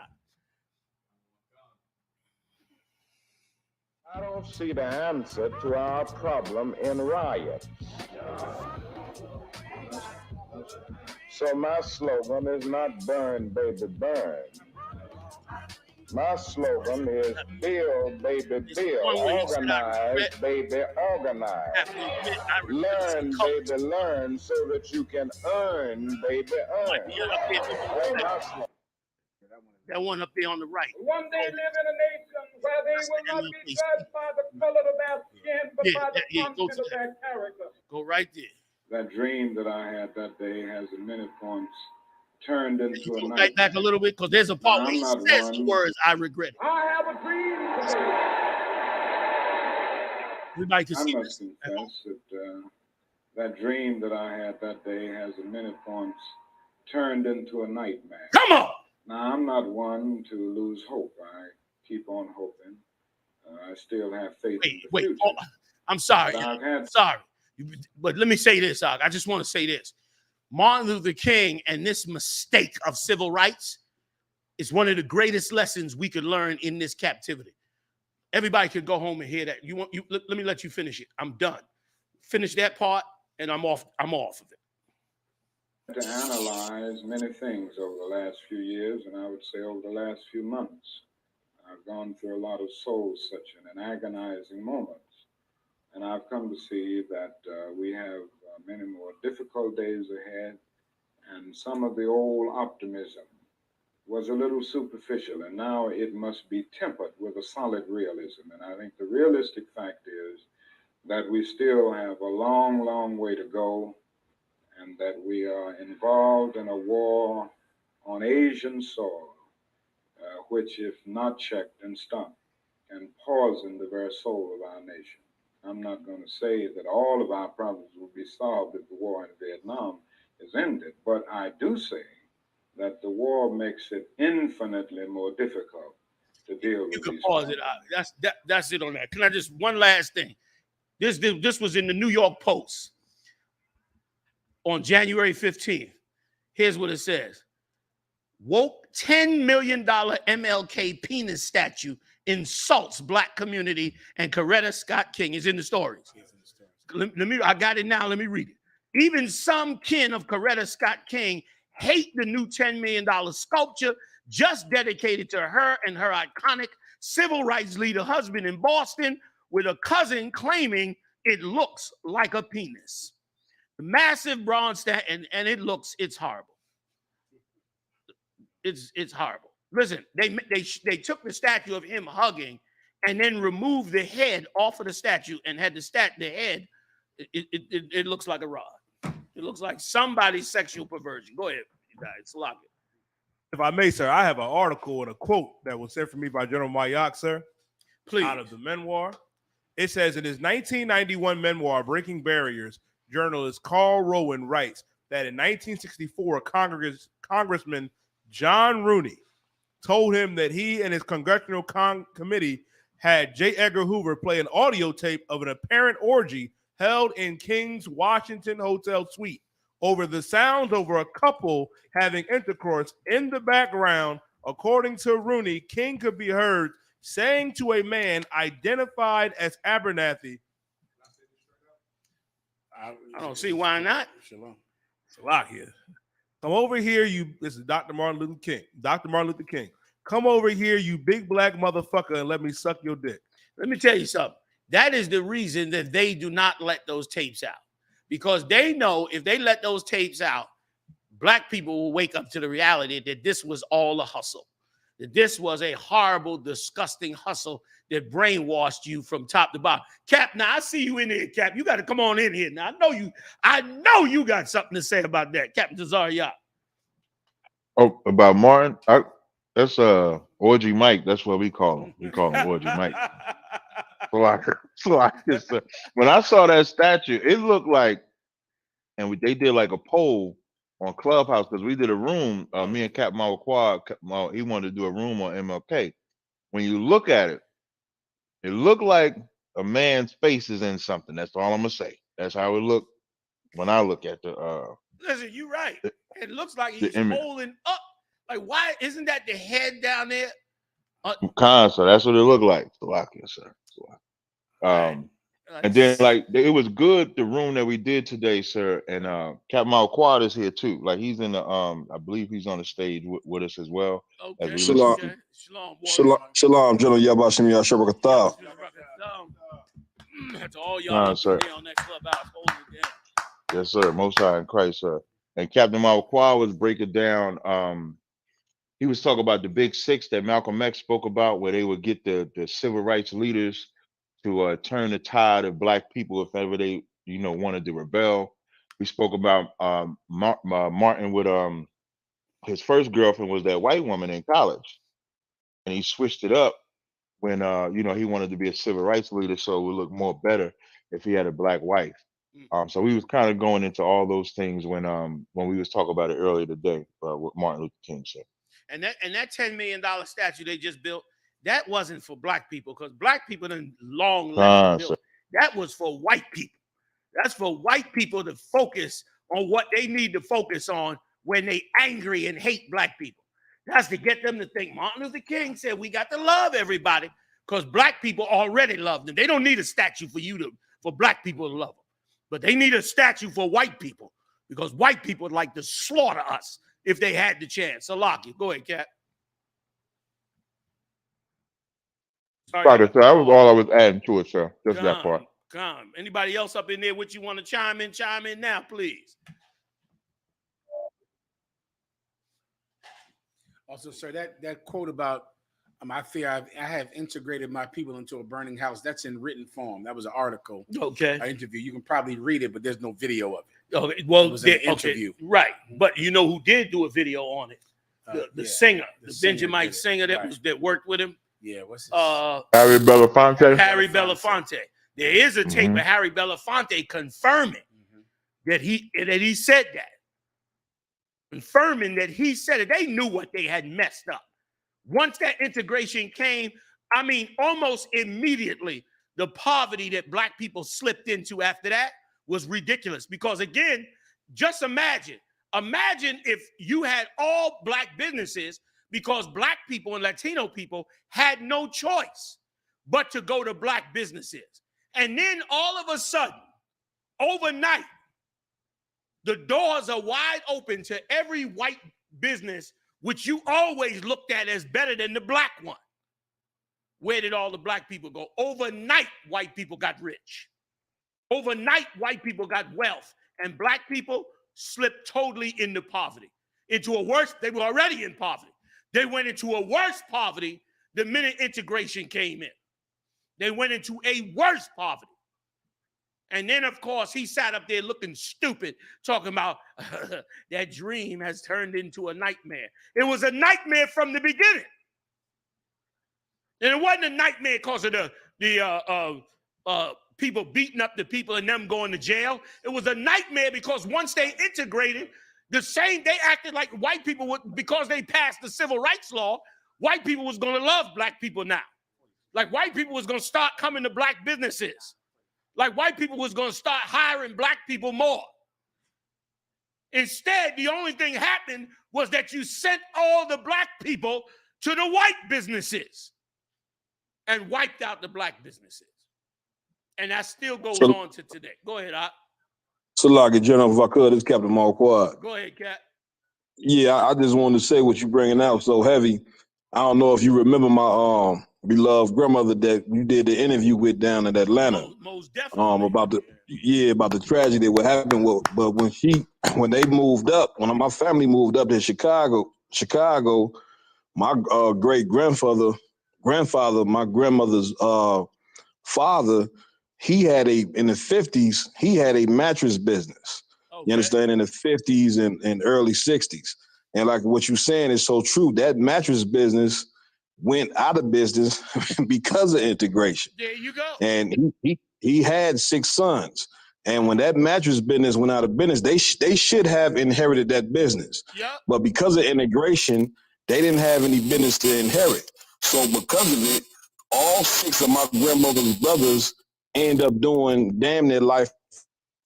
I don't see the answer to our problem in riots. So my slogan is not burn, baby, burn. My slogan is build, baby, build. Organize, baby, organize. Learn, baby, learn so that you can earn, baby, earn. That one up there on the right. One day live in a nation where they will not be judged by the color of their skin, but by the content of their character. Go right there. That dream that I had that day has in many points turned into a night. Right back a little bit, because there's a part where he says the words, I regret it. I have a dream today. Everybody can see I must confess that that dream that I had that day has in many points turned into a nightmare. Come on! Now, I'm not one to lose hope. I keep on hoping. I still have faith in the future. Oh, I'm sorry. Sorry. But let me say this, I just want to say this. Martin Luther King and this mistake of civil rights is one of the greatest lessons we could learn in this captivity. Everybody could go home and hear that. Let me let you finish it. I'm done. Finish that part, and I'm off of it. To analyze many things over the last few years, and I would say over the last few months. I've gone through a lot of soul-searching and agonizing moments, and I've come to see that we have many more difficult days ahead, and some of the old optimism was a little superficial, and now it must be tempered with a solid realism. And I think the realistic fact is that we still have a long, long way to go, and that we are involved in a war on Asian soil, which, if not checked and stopped, can poison the very soul of our nation. I'm not going to say that all of our problems will be solved if the war in Vietnam is ended, but I do say that the war makes it infinitely more difficult to deal with. You can pause it. That's it on that. Can I just, one last thing? This was in the New York Post on January 15th. Here's what it says. Woke $10 million MLK penis statue insults black community, and Coretta Scott King is in the stories. I got it now. Let me read it. Even some kin of Coretta Scott King hate the new $10 million sculpture just dedicated to her and her iconic civil rights leader husband in Boston, with a cousin claiming it looks like a penis. The massive bronze statue, and it's horrible. It's horrible. Listen, they took the statue of him hugging and then removed the head off of the statue and had the head. It looks like a rod. It looks like somebody's sexual perversion. Go ahead, you guys. Lock it. If I may, sir, I have an article and a quote that was sent for me by General Mayak, sir. Please. Out of the memoir. It says in his 1991 memoir, Breaking Barriers, journalist Carl Rowan writes that in 1964, Congressman John Rooney told him that he and his congressional committee had J. Edgar Hoover play an audio tape of an apparent orgy held in King's Washington Hotel suite. Over the sounds over a couple having intercourse in the background, according to Rooney, King could be heard saying to a man identified as Abernathy. I don't see why not. Shalom. It's a lot here. Come over here, you. This is Dr. Martin Luther King. Dr. Martin Luther King. Come over here, you big black motherfucker, and let me suck your dick. Let me tell you something. That is the reason that they do not let those tapes out. Because they know if they let those tapes out, black people will wake up to the reality that this was all a hustle. That this was a horrible, disgusting hustle that brainwashed you from top to bottom. Cap, now I see you in here, Cap. You got to come on in here. Now I know you got something to say about that, Captain Tazariak. Oh, about Martin? That's Orgy Mike. That's what we call him. We call him Orgy Mike. When I saw that statue, it looked like, and they did like a poll on Clubhouse because we did a room. Me and Cap Mawquad, he wanted to do a room on MLK. When you look at it, it looked like a man's face is in something. That's all I'm gonna say. That's how it looked when I look at the. Listen, you're right. It looks like he's holding up. Like, why isn't that the head down there? So that's what it looked like. Sir. And then like it was good the room that we did today, sir. And Captain Mawquad is here too. Like he's in the I believe he's on the stage with us as well. Okay. As Shalom. Shalom, General Yabashim Yashabakatah. To all y'all sir. On that clubhouse, hold it down. Yes, sir. Most High in Christ, sir. And Captain Mawquad was breaking down. He was talking about the Big Six that Malcolm X spoke about, where they would get the civil rights leaders to turn the tide of black people if ever they, wanted to rebel. We spoke about Martin with his first girlfriend was that white woman in college, and he switched it up when he wanted to be a civil rights leader, so it would look more better if he had a black wife. So we was kind of going into all those things when we was talking about it earlier today with Martin Luther King said. And that $10 million statue they just built, that wasn't for black people because black people didn't long left build. That was for white people. That's for white people to focus on what they need to focus on when they angry and hate black people. That's to get them to think Martin Luther King said we got to love everybody because black people already love them. They don't need a statue for black people to love them, but they need a statue for white people because white people like to slaughter us if they had the chance. So lock it. Go ahead, Cap. Sorry, sir. That was all I was adding to it, sir. Just that part. Come. Anybody else up in there which you want to chime in? Chime in now, please. Also, sir, that quote about I fear I have integrated my people into a burning house. That's in written form. That was an article. Okay. An interview. You can probably read it, but there's no video of it. Okay. Well, it was an interview. Right. But you know who did do a video on it? The singer, the Benjamin singer that worked with him. Yeah, what's his Harry Belafonte? Harry Belafonte. There is a tape of Harry Belafonte confirming that he said that. Confirming that he said it. They knew what they had messed up. Once that integration came, I mean, almost immediately, the poverty that black people slipped into after that was ridiculous. Because again, just imagine if you had all black businesses because black people and Latino people had no choice but to go to black businesses. And then all of a sudden, overnight, the doors are wide open to every white business, which you always looked at as better than the black one. Where did all the black people go? Overnight, white people got rich. Overnight, white people got wealth. And black people slipped totally into poverty. They were already in poverty. They went into a worse poverty the minute integration came in. They went into a worse poverty. And then, of course, he sat up there looking stupid, talking about that dream has turned into a nightmare. It was a nightmare from the beginning. And it wasn't a nightmare because of the people beating up the people and them going to jail. It was a nightmare because once they integrated, they acted like white people would, because they passed the civil rights law, white people was going to love black people now. Like white people was going to start coming to black businesses. Like white people was going to start hiring black people more. Instead, the only thing happened was that you sent all the black people to the white businesses and wiped out the black businesses. And that still goes on to today. Go ahead, Op. Salaki, General, if I could, it's Captain Marquardt. Go ahead, Cap. Yeah, I just wanted to say what you're bringing out so heavy. I don't know if you remember my beloved grandmother that you did the interview with down in Atlanta. Most definitely. About the tragedy what happened. But when they moved up, when my family moved up to Chicago, my great grandfather, my grandmother's father, he had in the 50s, he had a mattress business. Okay. You understand, in the 50s and early 60s. And like what you're saying is so true. That mattress business went out of business because of integration. There you go. And he had 6 sons. And when that mattress business went out of business, they should have inherited that business. Yep. But because of integration, they didn't have any business to inherit. So because of it, all 6 of my grandmother's brothers end up doing damn near life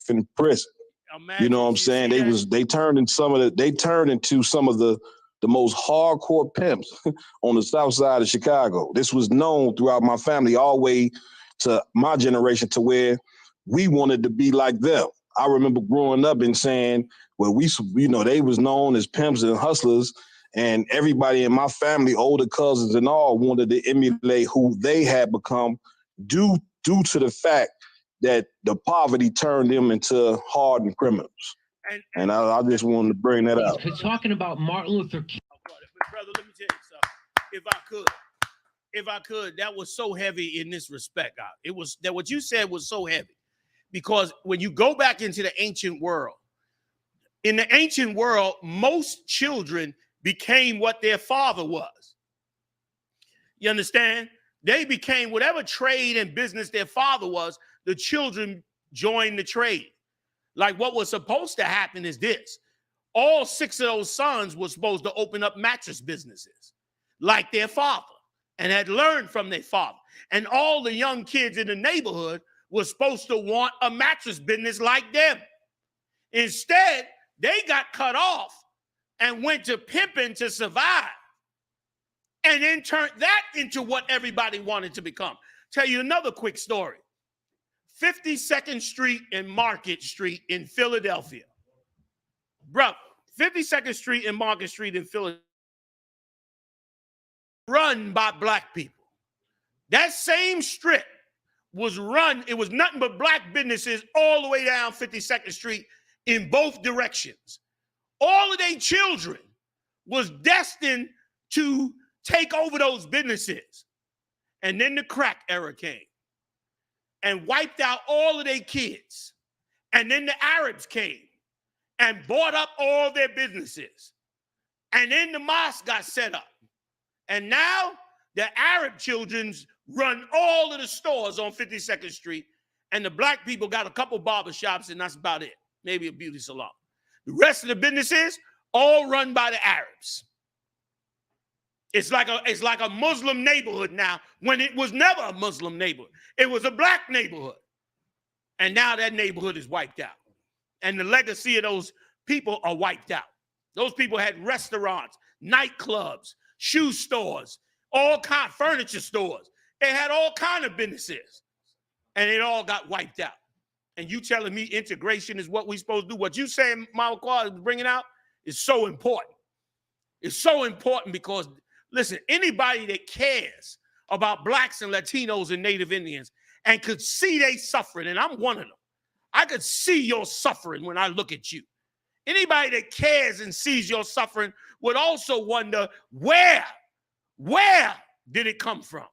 in prison. Imagine, you know what I'm saying? They turned into some of the most hardcore pimps on the south side of Chicago. This was known throughout my family all the way to my generation, to where we wanted to be like them. I remember growing up and saying, well, they was known as pimps and hustlers, and everybody in my family, older cousins and all, wanted to emulate who they had become due to the fact that the poverty turned them into hardened criminals. And I just wanted to bring that out. He's talking about Martin Luther King. Brother, let me tell you something. If I could, that was so heavy in this respect, God. It was that what you said was so heavy. Because when you go back into the ancient world, in the ancient world, most children became what their father was. You understand? They became whatever trade and business their father was, the children joined the trade. Like what was supposed to happen is this. All 6 of those sons were supposed to open up mattress businesses like their father and had learned from their father. And all the young kids in the neighborhood were supposed to want a mattress business like them. Instead, they got cut off and went to pimping to survive, and then turned that into what everybody wanted to become. Tell you another quick story. 52nd Street and Market Street in Philadelphia. Bro, 52nd Street and Market Street in Philadelphia, run by black people. That same strip was run, it was nothing but black businesses all the way down 52nd Street in both directions. All of their children was destined to take over those businesses. And then the crack era came and wiped out all of their kids. And then the Arabs came and bought up all their businesses. And then the mosque got set up. And now the Arab children's run all of the stores on 52nd Street, and the black people got a couple barbershops, and that's about it. Maybe a beauty salon. The rest of the businesses all run by the Arabs. It's like a Muslim neighborhood now, when it was never a Muslim neighborhood. It was a black neighborhood. And now that neighborhood is wiped out. And the legacy of those people are wiped out. Those people had restaurants, nightclubs, shoe stores, all kind of furniture stores. They had all kind of businesses. And it all got wiped out. And you telling me integration is what we're supposed to do? What you saying, Malquad, is bringing out is so important. It's so important because, listen, anybody that cares about blacks and Latinos and Native Indians and could see they suffering, and I'm one of them. I could see your suffering when I look at you. Anybody that cares and sees your suffering would also wonder, where did it come from?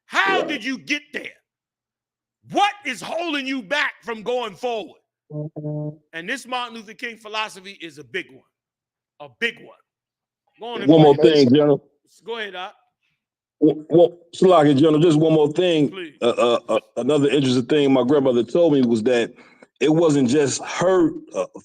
How did you get there? What is holding you back from going forward? And this Martin Luther King philosophy is a big one. A big one. Go on and One more play. thing, General. Go ahead, Doc. Well, Slaki, General, just one more thing. Another interesting thing my grandmother told me was that it wasn't just her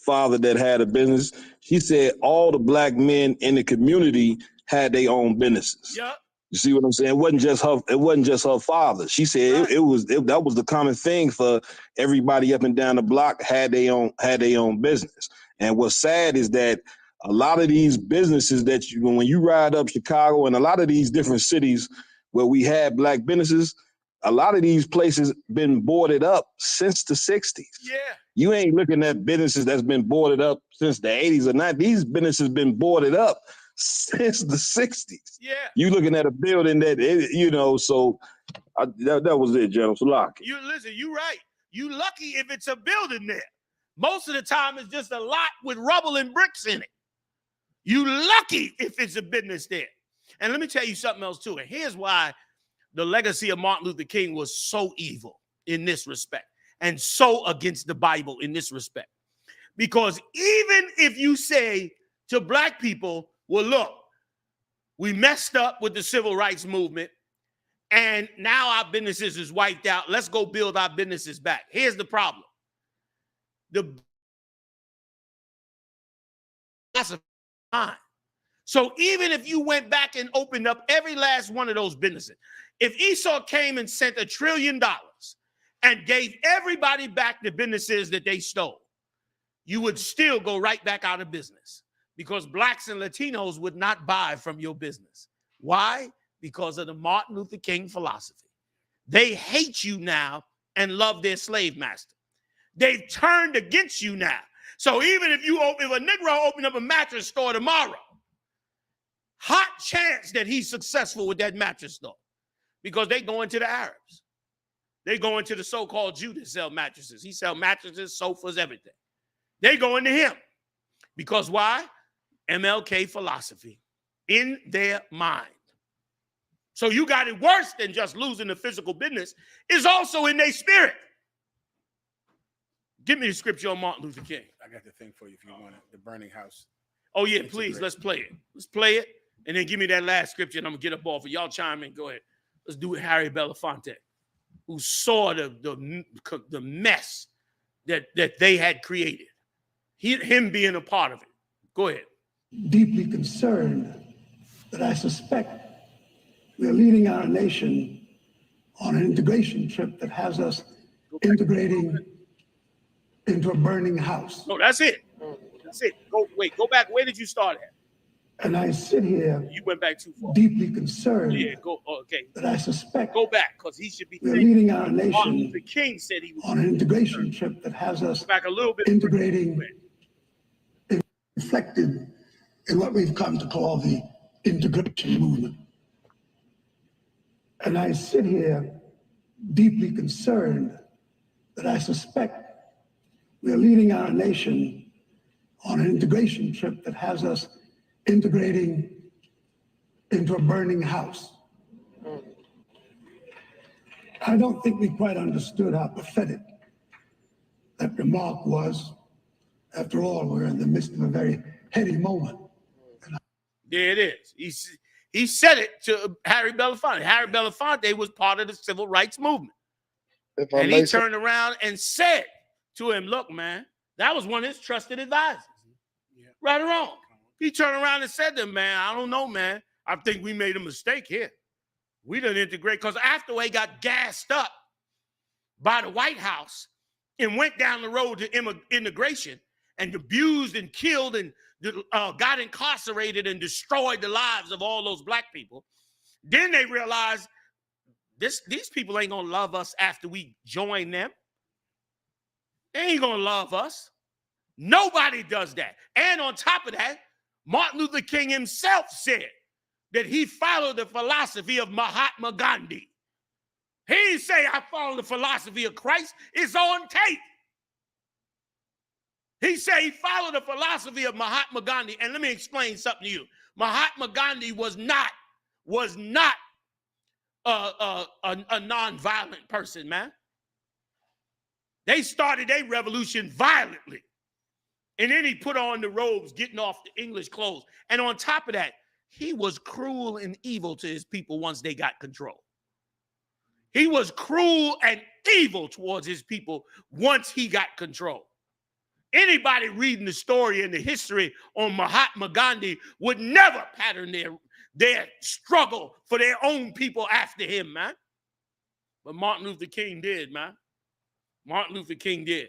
father that had a business. She said all the black men in the community had their own businesses. Yeah. You see what I'm saying? It wasn't just her father. She said that was the common thing for everybody up and down the block had their own business. And what's sad is that a lot of these businesses that when you ride up Chicago and a lot of these different cities where we had black businesses, a lot of these places been boarded up since the 60s. Yeah. You ain't looking at businesses that's been boarded up since the 80s or 90s. These businesses been boarded up since the 60s. Yeah. You looking at a building that, so that was it, General Salaki. You listen, you right. You lucky if it's a building there. Most of the time it's just a lot with rubble and bricks in it. You lucky if it's a business there. And let me tell you something else too. And here's why the legacy of Martin Luther King was so evil in this respect and so against the Bible in this respect. Because even if you say to black people, well, look, we messed up with the civil rights movement and now our businesses is wiped out. Let's go build our businesses back. Here's the problem. That's a fine. So even if you went back and opened up every last one of those businesses, if Esau came and sent $1 trillion and gave everybody back the businesses that they stole, you would still go right back out of business because blacks and Latinos would not buy from your business. Why? Because of the Martin Luther King philosophy. They hate you now and love their slave master. They've turned against you now. So even if a Negro opened up a mattress store tomorrow, hot chance that he's successful with that mattress store because they go into the Arabs. They go into the so-called Jew to sell mattresses. He sell mattresses, sofas, everything. They go into him because why? MLK philosophy in their mind. So you got it worse than just losing the physical business. It's also in their spirit. Give me the scripture on Martin Luther King. I got the thing for you if you want it. The burning house. Oh, yeah, please. Let's play it. Let's play it. And then give me that last scripture and I'm going to get up off of y'all chime in. Go ahead. Let's do it. Harry Belafonte, who saw the mess that they had created. Him being a part of it. Go ahead. Deeply concerned that I suspect we're leading our nation on an integration trip that has us integrating into a burning house. No, that's it. That's it. Go back. Where did you start at? And I sit here. You went back too far. Deeply concerned. Yeah, go. Okay. That I suspect. Go back because he should be. We're leading our nation. Martin Luther King said he was on an integration trip that has us back a little bit. Integrating, reflected in what we've come to call the integration movement. And I sit here deeply concerned that I suspect we're leading our nation on an integration trip that has us integrating into a burning house. I don't think we quite understood how pathetic that remark was. After all, we're in the midst of a very heady moment. There it is. He said it to Harry Belafonte. Harry Belafonte was part of the civil rights movement. And he turned around and said to him, look, man, that was one of his trusted advisors. Yeah. Right or wrong. He turned around and said to him, man, I don't know, man. I think we made a mistake here. We didn't integrate because after he got gassed up by the White House and went down the road to integration and abused and killed and got incarcerated and destroyed the lives of all those black people. Then they realized these people ain't gonna love us after we join them. They ain't gonna love us. Nobody does that. And on top of that, Martin Luther King himself said that he followed the philosophy of Mahatma Gandhi. He didn't say I follow the philosophy of Christ. It's on tape. He said he followed the philosophy of Mahatma Gandhi. And let me explain something to you. Mahatma Gandhi was not a non-violent person, man. They started a revolution violently. And then he put on the robes, getting off the English clothes. And on top of that, he was cruel and evil to his people once they got control. He was cruel and evil towards his people once he got control. Anybody reading the story and the history on Mahatma Gandhi would never pattern their struggle for their own people after him, man. But Martin Luther King did, man. Martin Luther King did.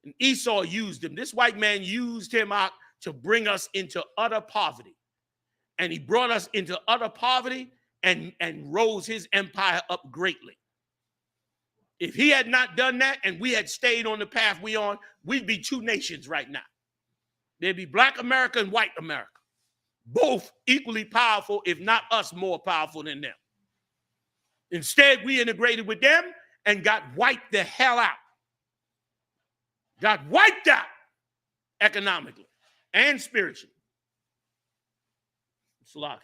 And Esau used him. This white man used him out to bring us into utter poverty. And he brought us into utter poverty and rose his empire up greatly. If he had not done that and we had stayed on the path we on, we'd be two nations right now. There'd be Black America and white America. Both equally powerful, if not us more powerful than them. Instead, we integrated with them and got wiped the hell out. Got wiped out economically and spiritually. Slocky.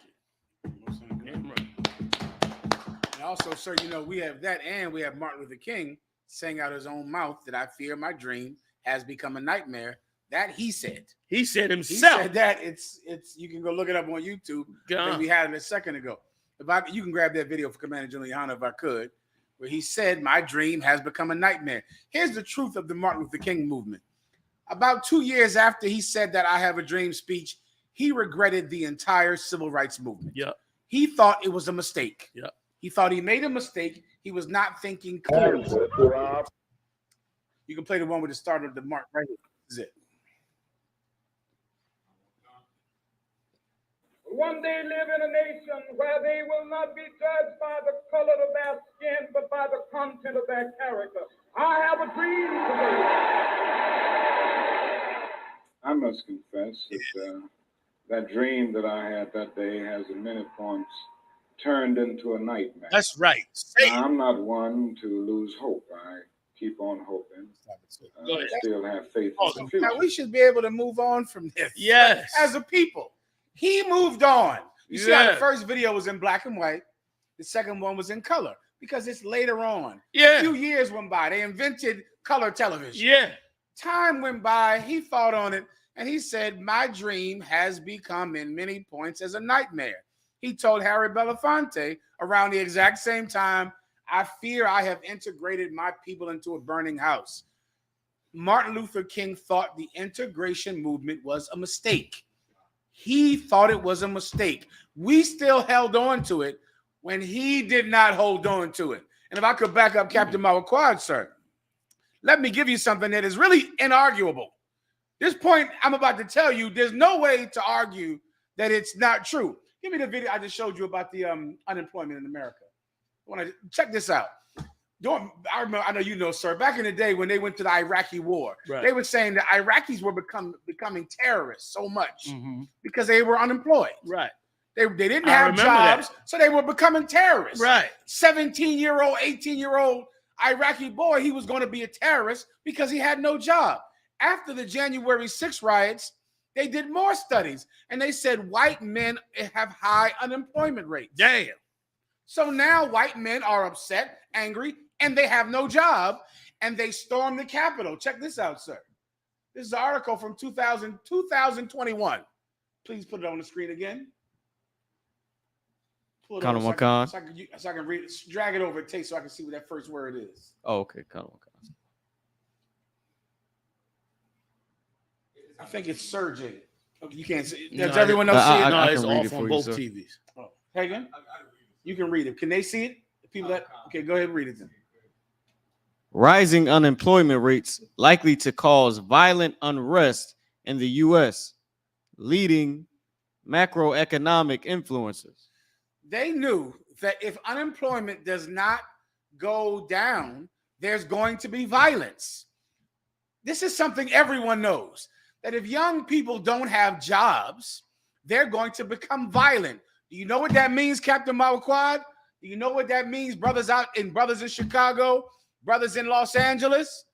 And also, sir, you know, we have that, and we have Martin Luther King saying out of his own mouth that I fear my dream has become a nightmare. That he said. He said himself. He said that. It's you can go look it up on YouTube. We had it a second ago. You can grab that video for Commander General YAHANNA if I could, where he said, my dream has become a nightmare. Here's the truth of the Martin Luther King movement. About 2 years after he said that I have a dream speech, he regretted the entire civil rights movement. Yeah. He thought it was a mistake. Yeah. He thought he made a mistake. He was not thinking clearly. You can play the one with the start of the mark right here. This is it. One day live in a nation where they will not be judged by the color of their skin, but by the content of their character. I have a dream today. I must confess that that dream that I had that day has in many points turned into a nightmare. That's right. Now, I'm not one to lose hope. I keep on hoping. I still have faith in the future. Now we should be able to move on from this. Yes. As a people. He moved on. You see how Yeah. the first video was in black and white. The second one was in color because it's later on. Yeah. A few years went by. They invented color television. Yeah. Time went by. He thought on it and he said, my dream has become in many points as a nightmare. He told Harry Belafonte around the exact same time, I fear I have integrated my people into a burning house. Martin Luther King thought the integration movement was a mistake. He thought it was a mistake. We still held on to it when he did not hold on to it. And if I could back up Captain YAHANNA, sir, let me give you something that is really inarguable. This point I'm about to tell you, there's no way to argue that it's not true. Give me the video I just showed you about the unemployment in America. I want to check this out. I remember, I know you know, sir, back in the day when they went to the Iraqi war, they were saying that Iraqis were becoming terrorists so much because they were unemployed. Right. They didn't have jobs, so they were becoming terrorists. Right. 17-year-old, 18-year-old Iraqi boy, he was going to be a terrorist because he had no job. After the January 6th riots, they did more studies, and they said white men have high unemployment rates. Damn. So now white men are upset, angry, and they have no job, and they storm the Capitol. Check this out, sir. This is an article from 2021. Please put it on the screen again. Pull it over so I can read it. Drag it over tape so I can see what that first word is. Oh, okay. I think it's surging. You can't see it. Does everyone else see it? No, it's off on both TVs. Oh, hey, again? You can read it. Can they see it? The people that okay, go ahead and read it then. Rising unemployment rates likely to cause violent unrest in the U.S., leading macroeconomic influences. They knew that if unemployment does not go down, there's going to be violence. This is something everyone knows, that if young people don't have jobs, they're going to become violent. Do you know what that means, Captain YAHANNA? Do you know what that means, brothers in Chicago, brothers in Los Angeles?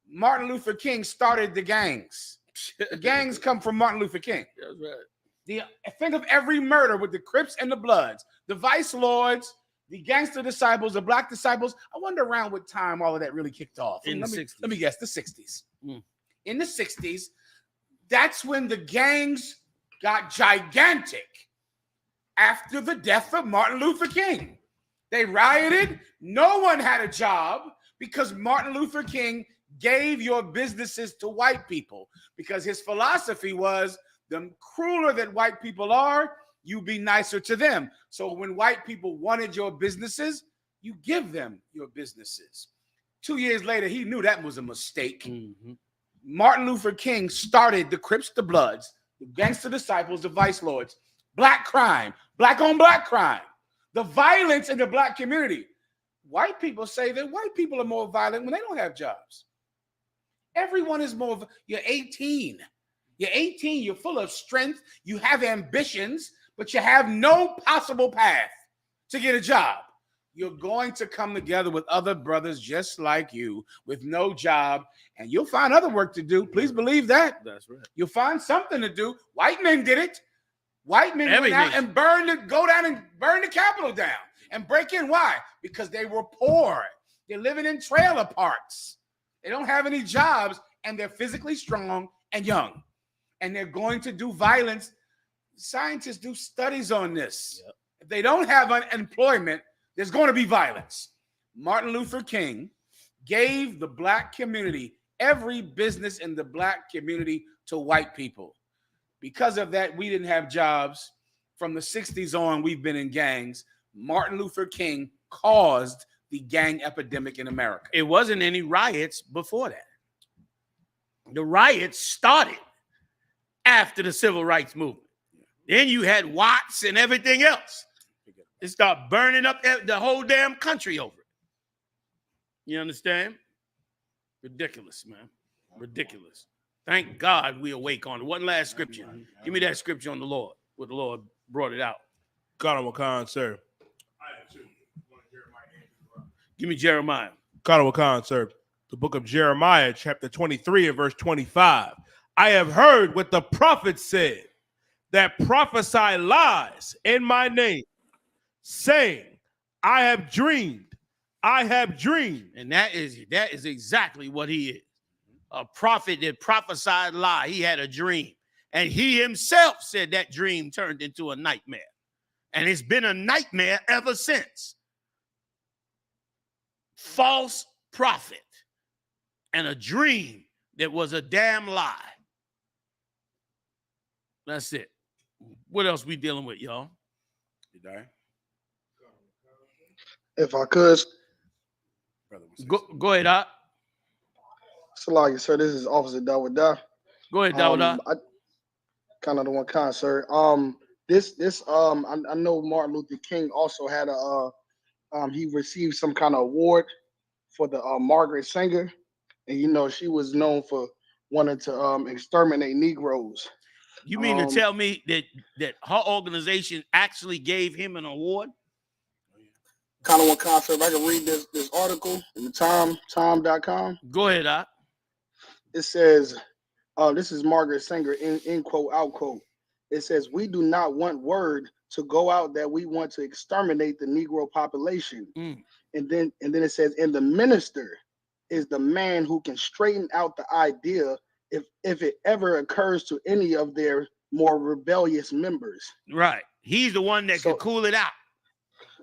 Martin Luther King started the gangs. The gangs come from Martin Luther King. That's right. Think of every murder with the Crips and the Bloods, the Vice Lords, the gangster disciples, the black disciples. I wonder around what time all of that really kicked off. In the 60s. Let me guess, the 60s. In the 60s, that's when the gangs got gigantic after the death of Martin Luther King. They rioted. No one had a job because Martin Luther King gave your businesses to white people, because his philosophy was the crueler that white people are, you be nicer to them. So when white people wanted your businesses, you give them your businesses. 2 years later, he knew that was a mistake. Martin Luther King started the Crips, the Bloods, the gangster disciples, the Vice Lords, black crime, black on black crime, the violence in the black community. White people say that white people are more violent when they don't have jobs. Everyone is more, you're 18. You're 18, you're full of strength, you have ambitions, but you have no possible path to get a job. You're going to come together with other brothers just like you with no job, and you'll find other work to do. Please believe that. That's right. You'll find something to do. White men did it. White men went out and go down and burn the Capitol down and break in. Why? Because they were poor. They're living in trailer parks. They don't have any jobs, and they're physically strong and young. And they're going to do violence. Scientists do studies on this. Yep. If they don't have unemployment, there's going to be violence. Martin Luther King gave the black community, every business in the black community, to white people. Because of that, we didn't have jobs. From the 60s on, we've been in gangs. Martin Luther King caused the gang epidemic in America. It wasn't any riots before that. The riots started after the civil rights movement. Then you had Watts and everything else. It started burning up the whole damn country over it. You understand? Ridiculous, man. Ridiculous. Thank God we awake on it. One last scripture. Give me that scripture on the Lord, where the Lord brought it out. God on Wakan, sir. Give me Jeremiah. God on Wakan, sir. The book of Jeremiah, chapter 23 and verse 25. I have heard what the prophet said, that prophesy lies in my name, saying, I have dreamed, I have dreamed. And that is exactly what he is. A prophet that prophesied lie. He had a dream. And he himself said that dream turned into a nightmare. And it's been a nightmare ever since. False prophet and a dream that was a damn lie. That's it. What else we dealing with, y'all? If I could. Go ahead, Doc. Salagi, sir, this is Officer Dawada. Go ahead, Dawada. I kind of the one kind, sir. I know Martin Luther King also had he received some kind of award for the Margaret Sanger, and you know she was known for wanting to exterminate Negroes. You mean to tell me that her organization actually gave him an award? Kind of one concept. I can read this article in the time.com. Go ahead, Doc. It says, this is Margaret Sanger, in quote, out quote. It says, we do not want word to go out that we want to exterminate the Negro population. And then it says, and the minister is the man who can straighten out the idea if it ever occurs to any of their more rebellious members. Right. He's the one that can cool it out.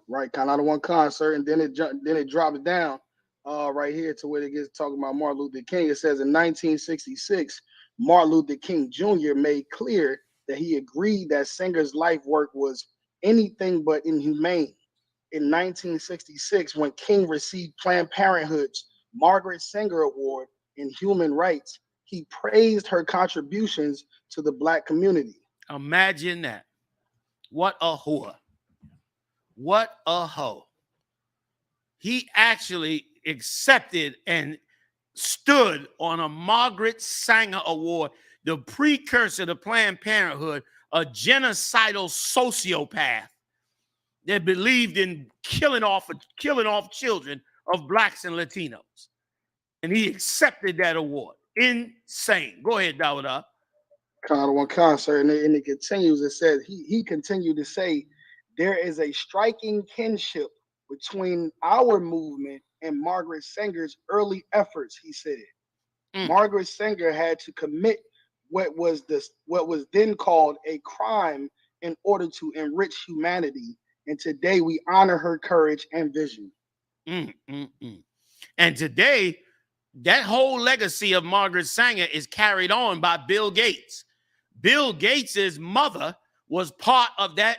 Right, kind of the one concert, and then it drops down right here to where it gets talking about Martin Luther King. It says in 1966, Martin Luther King Jr. made clear that he agreed that Sanger's life work was anything but inhumane. In 1966, when King received Planned Parenthood's Margaret Sanger Award in Human Rights, he praised her contributions to the Black community. Imagine that. What a whore. What a hoe. He actually accepted and stood on a Margaret Sanger Award, the precursor to Planned Parenthood, a genocidal sociopath that believed in killing off children of Blacks and Latinos. And he accepted that award. Insane. Go ahead, Dawada. Kind one concert, and it continues. It says he continued to say, there is a striking kinship between our movement and Margaret Sanger's early efforts. He said, Margaret Sanger had to commit what was then called a crime in order to enrich humanity, and today we honor her courage and vision. And today, that whole legacy of Margaret Sanger is carried on by Bill Gates. Bill Gates's mother was part of that,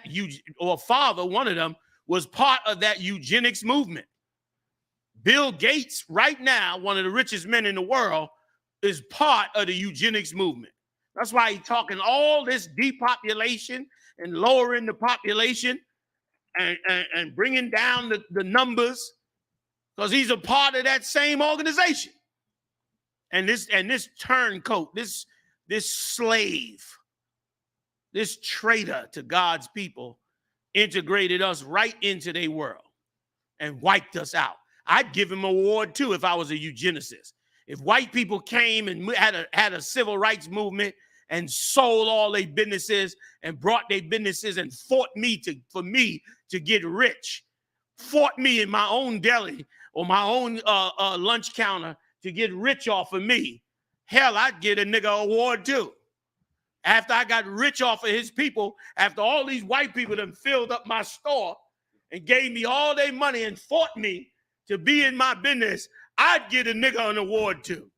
or father, one of them, was part of that eugenics movement. Bill Gates, right now, one of the richest men in the world, is part of the eugenics movement. That's why he's talking all this depopulation and lowering the population and bringing down the numbers, because he's a part of that same organization. And this turncoat, this slave, this traitor to God's people integrated us right into their world and wiped us out. I'd give him an award too if I was a eugenicist. If white people came and had a civil rights movement and sold all their businesses and brought their businesses and fought for me to get rich, fought me in my own deli or my own lunch counter to get rich off of me, hell, I'd get a nigga award too. After I got rich off of his people, after all these white people done filled up my store and gave me all their money and fought me to be in my business, I'd get a nigga an award too.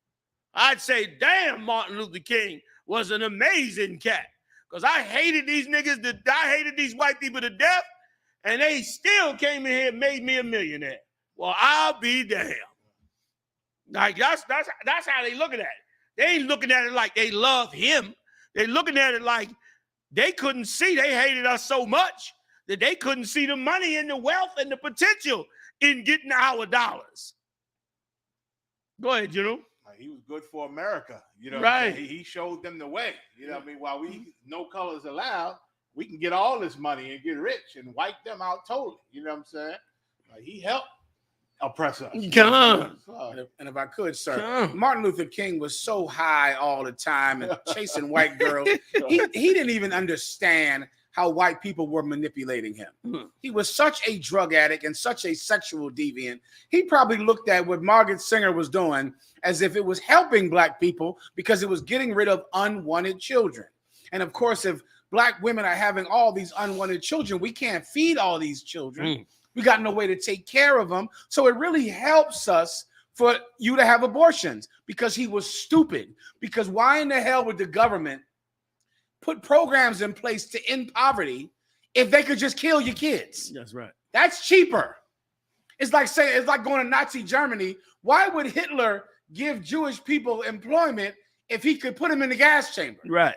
I'd say, damn, Martin Luther King was an amazing cat. Because I hated these niggas, I hated these white people to death, and they still came in here and made me a millionaire. Well, I'll be damned. Like that's how they looking at it. They ain't looking at it like they love him. They looking at it like they couldn't see. They hated us so much that they couldn't see the money and the wealth and the potential in getting our dollars. Go ahead, General. He was good for America. You know, right. He showed them the way. You know what I mean? While we no colors allowed, we can get all this money and get rich and wipe them out totally. You know what I'm saying? Like, he helped oppress us. Come on. And if I could, sir, Martin Luther King was so high all the time and chasing white girls. He didn't even understand how white people were manipulating him. He was such a drug addict and such a sexual deviant. He probably looked at what Margaret Sanger was doing as if it was helping black people because it was getting rid of unwanted children. And of course, if black women are having all these unwanted children, we can't feed all these children. We got no way to take care of them. So it really helps us for you to have abortions, because he was stupid. Because why in the hell would the government put programs in place to end poverty if they could just kill your kids? That's right. That's cheaper. It's like going to Nazi Germany. Why would Hitler give Jewish people employment if he could put them in the gas chamber? Right.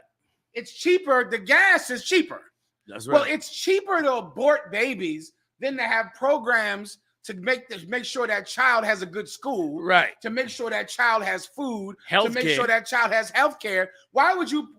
It's cheaper. The gas is cheaper. That's right. Well, it's cheaper to abort babies than to have programs to make sure that child has a good school, right? To make sure that child has food, health to make care. sure that child has health care. Why would you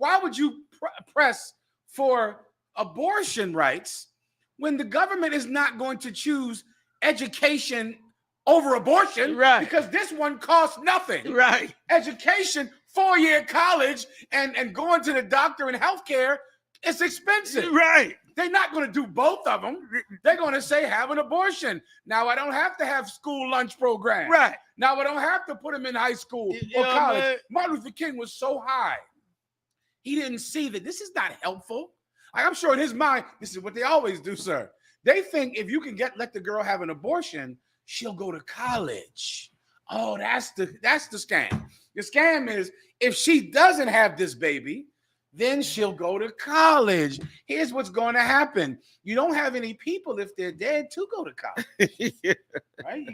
press for abortion rights when the government is not going to choose education over abortion? Right. Because this one costs nothing. Right. Education, 4-year college, and going to the doctor and health care, it's expensive. Right. They're not going to do both of them. They're going to say, have an abortion. Now I don't have to have school lunch program. Right. Now I don't have to put them in high school or college. Man. Martin Luther King was so high. He didn't see that this is not helpful. I'm sure in his mind, this is what they always do, sir. They think if you can let the girl have an abortion, she'll go to college. Oh, that's the scam. The scam is if she doesn't have this baby, then she'll go to college. Here's what's going to happen. You don't have any people if they're dead to go to college. Right?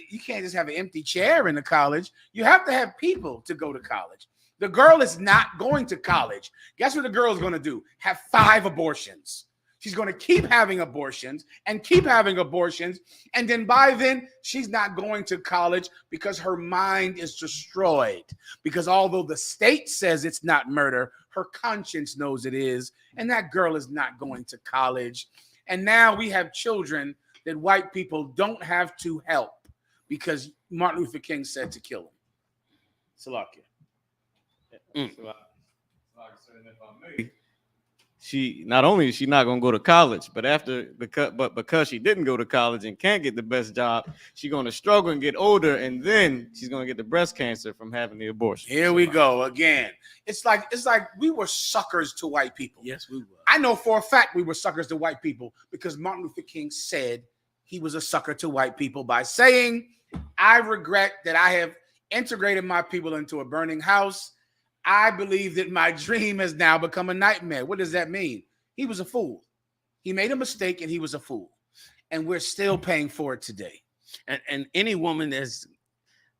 You can't just have an empty chair in the college. You have to have people to go to college. The girl is not going to college. Guess what the girl is going to do? Have 5 abortions. She's going to keep having abortions and keep having abortions. And then by then, she's not going to college because her mind is destroyed. Because although the state says it's not murder, her conscience knows it is. And that girl is not going to college. And now we have children that white people don't have to help because Martin Luther King said to kill them. Salakia. She not only is she not gonna go to college, but because she didn't go to college and can't get the best job, she's gonna struggle and get older, and then she's gonna get the breast cancer from having the abortion. Here we go again. It's like we were suckers to white people. Yes, we were. I know for a fact we were suckers to white people because Martin Luther King said he was a sucker to white people by saying, "I regret that I have integrated my people into a burning house. I believe that my dream has now become a nightmare." What does that mean? He was a fool. He made a mistake and he was a fool. And we're still paying for it today. And any woman that's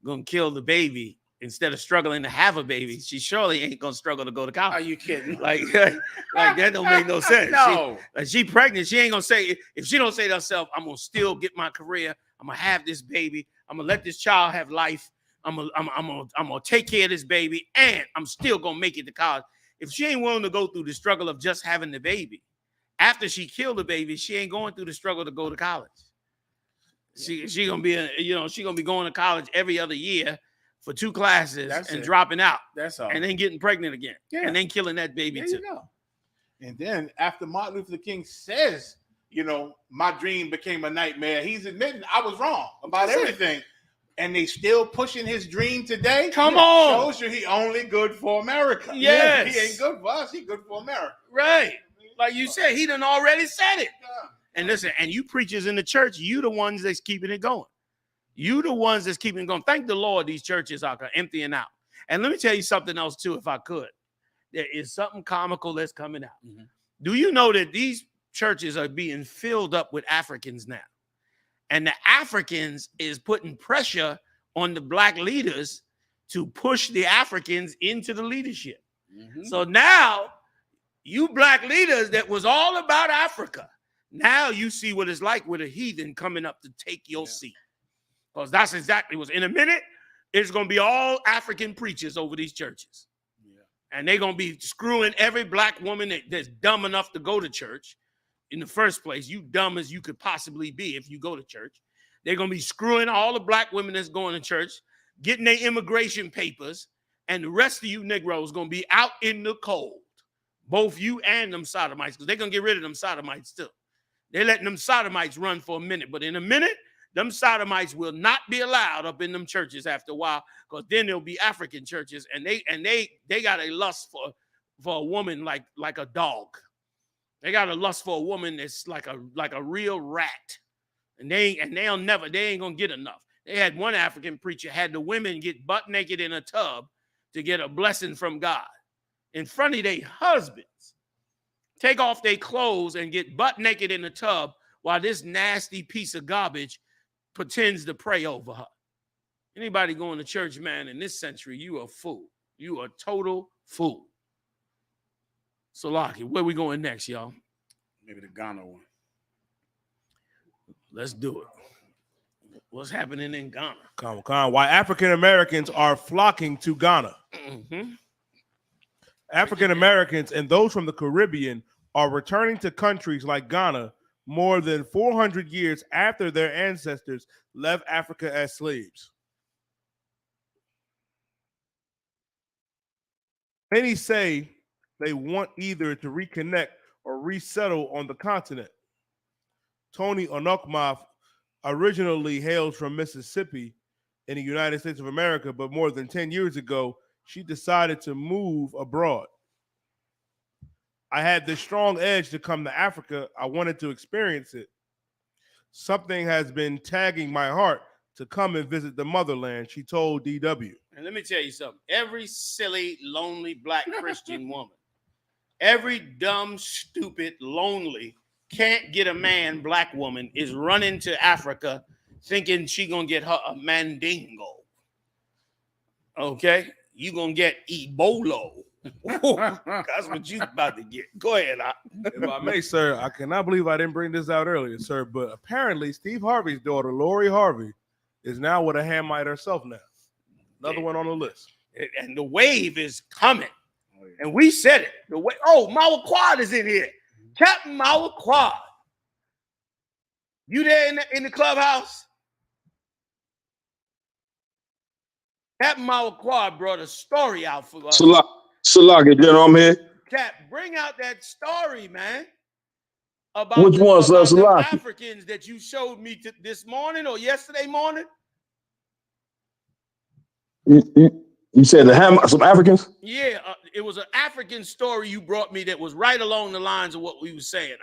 going to kill the baby instead of struggling to have a baby, she surely ain't going to struggle to go to college. Are you kidding? Like that don't make no sense. No. She pregnant. She ain't going to say, if she don't say to herself, I'm going to still get my career. I'm going to have this baby. I'm going to let this child have life. I'm gonna take care of this baby, and I'm still gonna make it to college. If she ain't willing to go through the struggle of just having the baby, after she killed the baby, she ain't going through the struggle to go to college. She gonna be she gonna be going to college every other year for 2 classes and dropping out. That's all. And then getting pregnant again. Yeah. And then killing that baby There too. you go. And then after Martin Luther King says, my dream became a nightmare, he's admitting I was wrong about everything. And they still pushing his dream today. Come on. Shows you he only good for America. Yes. He ain't good for us. He good for America. Right. Like you said, he done already said it. And listen, and you preachers in the church, you the ones that's keeping it going. You the ones that's keeping it going. Thank the Lord these churches are emptying out. And let me tell you something else too, if I could. There is something comical that's coming out. Mm-hmm. Do you know that these churches are being filled up with Africans now? And the Africans is putting pressure on the black leaders to push the Africans into the leadership. Mm-hmm. So now you black leaders that was all about Africa, now you see what it's like with a heathen coming up to take your seat. Because that's exactly what's in a minute. It's going to be all African preachers over these churches. Yeah. And they're going to be screwing every black woman that's dumb enough to go to church. In the first place, you dumb as you could possibly be if you go to church. They're going to be screwing all the black women that's going to church, getting their immigration papers, and the rest of you Negroes going to be out in the cold. Both you and them sodomites, because they're going to get rid of them sodomites too. They're letting them sodomites run for a minute, but in a minute, them sodomites will not be allowed up in them churches after a while, because then there'll be African churches, and they got a lust for a woman like a dog. They got a lust for a woman that's like a real rat. And they ain't gonna get enough. They had one African preacher had the women get butt naked in a tub to get a blessing from God in front of their husbands. Take off their clothes and get butt naked in the tub while this nasty piece of garbage pretends to pray over her. Anybody going to church, man, in this century, you a fool. You a total fool. So, Lockie, where we going next, y'all? Maybe the Ghana one. Let's do it. What's happening in Ghana? Why African Americans are flocking to Ghana. Mm-hmm. African Americans and those from the Caribbean are returning to countries like Ghana more than 400 years after their ancestors left Africa as slaves. Many say they want either to reconnect or resettle on the continent. Tony Onokma originally hails from Mississippi in the United States of America, but more than 10 years ago, she decided to move abroad. I had this strong edge to come to Africa. I wanted to experience it. Something has been tagging my heart to come and visit the motherland, she told DW. And let me tell you something. Every silly, lonely black Christian woman, every dumb, stupid, lonely, can't get a man black woman is running to Africa thinking she gonna get her a mandingo. Okay? You gonna get Ebola. That's what you about to get. Go ahead. If I may, sir, I cannot believe I didn't bring this out earlier, sir, but apparently Steve Harvey's daughter, Lori Harvey, is now with a Hamite herself now. Another one on the list. And the wave is coming. And we said it. The way. Oh, Mawa Quad is in here. Captain Mawa Quad. You there in the clubhouse? Captain Malquad brought a story out for us. Salaka, General, I'm here. Cap, bring out that story, man. About Which one, sir? the Salaki? Africans that you showed me this morning or yesterday morning. You said some Africans? Yeah, it was an African story you brought me that was right along the lines of what we were saying.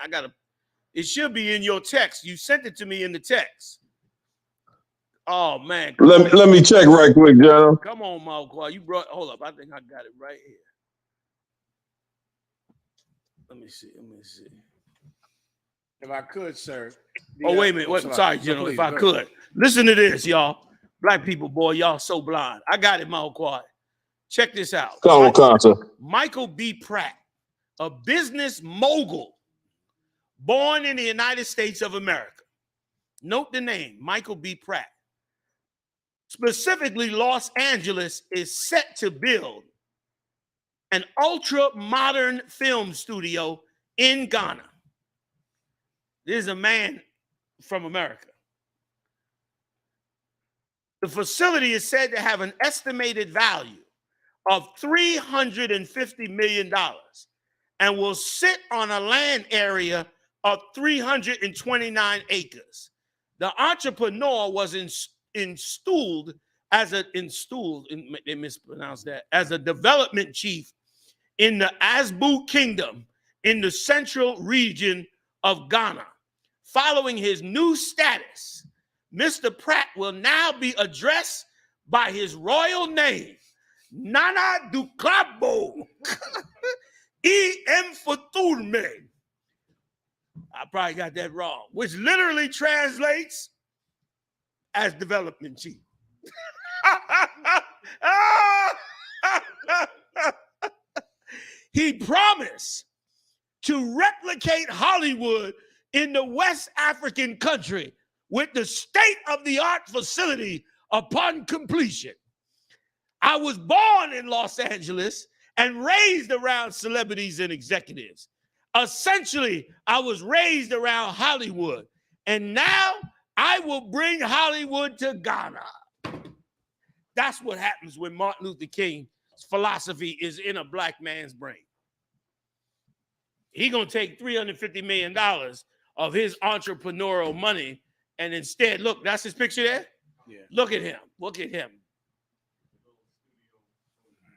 It should be in your text. You sent it to me in the text. Oh man. Let me check right quick, General. Come on, Malquad. Hold up. I think I got it right here. Let me see. If I could, sir. Wait a minute. Sorry, General. If I could. Listen to this, y'all. Black people, boy, y'all so blind. I got it, Malquad. Check this out. Come on, sir. Michael B. Pratt, a business mogul born in the United States of America. Note the name, Michael B. Pratt. Specifically, Los Angeles is set to build an ultra-modern film studio in Ghana. This is a man from America. The facility is said to have an estimated value of $350 million and will sit on a land area of 329 acres. The entrepreneur was installed as a development chief in the I.S.U.P. Kingdom in the central region of Ghana. Following his new status, Mr. Pratt will now be addressed by his royal name, Nana Duklabo E.M. Faturme. I probably got that wrong, which literally translates as development chief. He promised to replicate Hollywood in the West African country with the state-of-the-art facility upon completion. I was born in Los Angeles and raised around celebrities and executives. Essentially, I was raised around Hollywood, and now I will bring Hollywood to Ghana. That's what happens when Martin Luther King's philosophy is in a black man's brain. He's going to take $350 million of his entrepreneurial money and instead, look, that's his picture there? Yeah. Look at him. Look at him.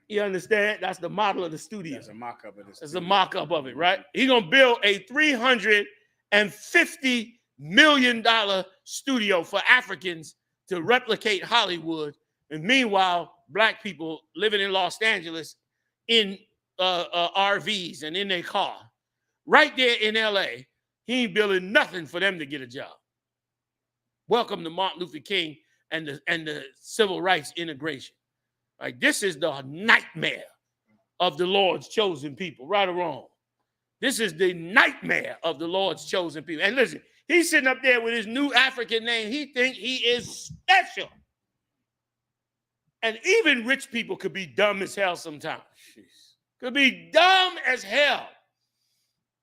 You understand? That's the model of the studio. That's a mock-up of this. That's a mock-up of it, right? He's going to build a $350 million studio for Africans to replicate Hollywood. And meanwhile, black people living in Los Angeles in RVs and in their car. Right there in LA, he ain't building nothing for them to get a job. Welcome to Martin Luther King and the civil rights integration. Like, this is the nightmare of the Lord's chosen people, right or wrong. This is the nightmare of the Lord's chosen people. And listen, he's sitting up there with his new African name. He thinks he is special. And even rich people could be dumb as hell sometimes. Could be dumb as hell.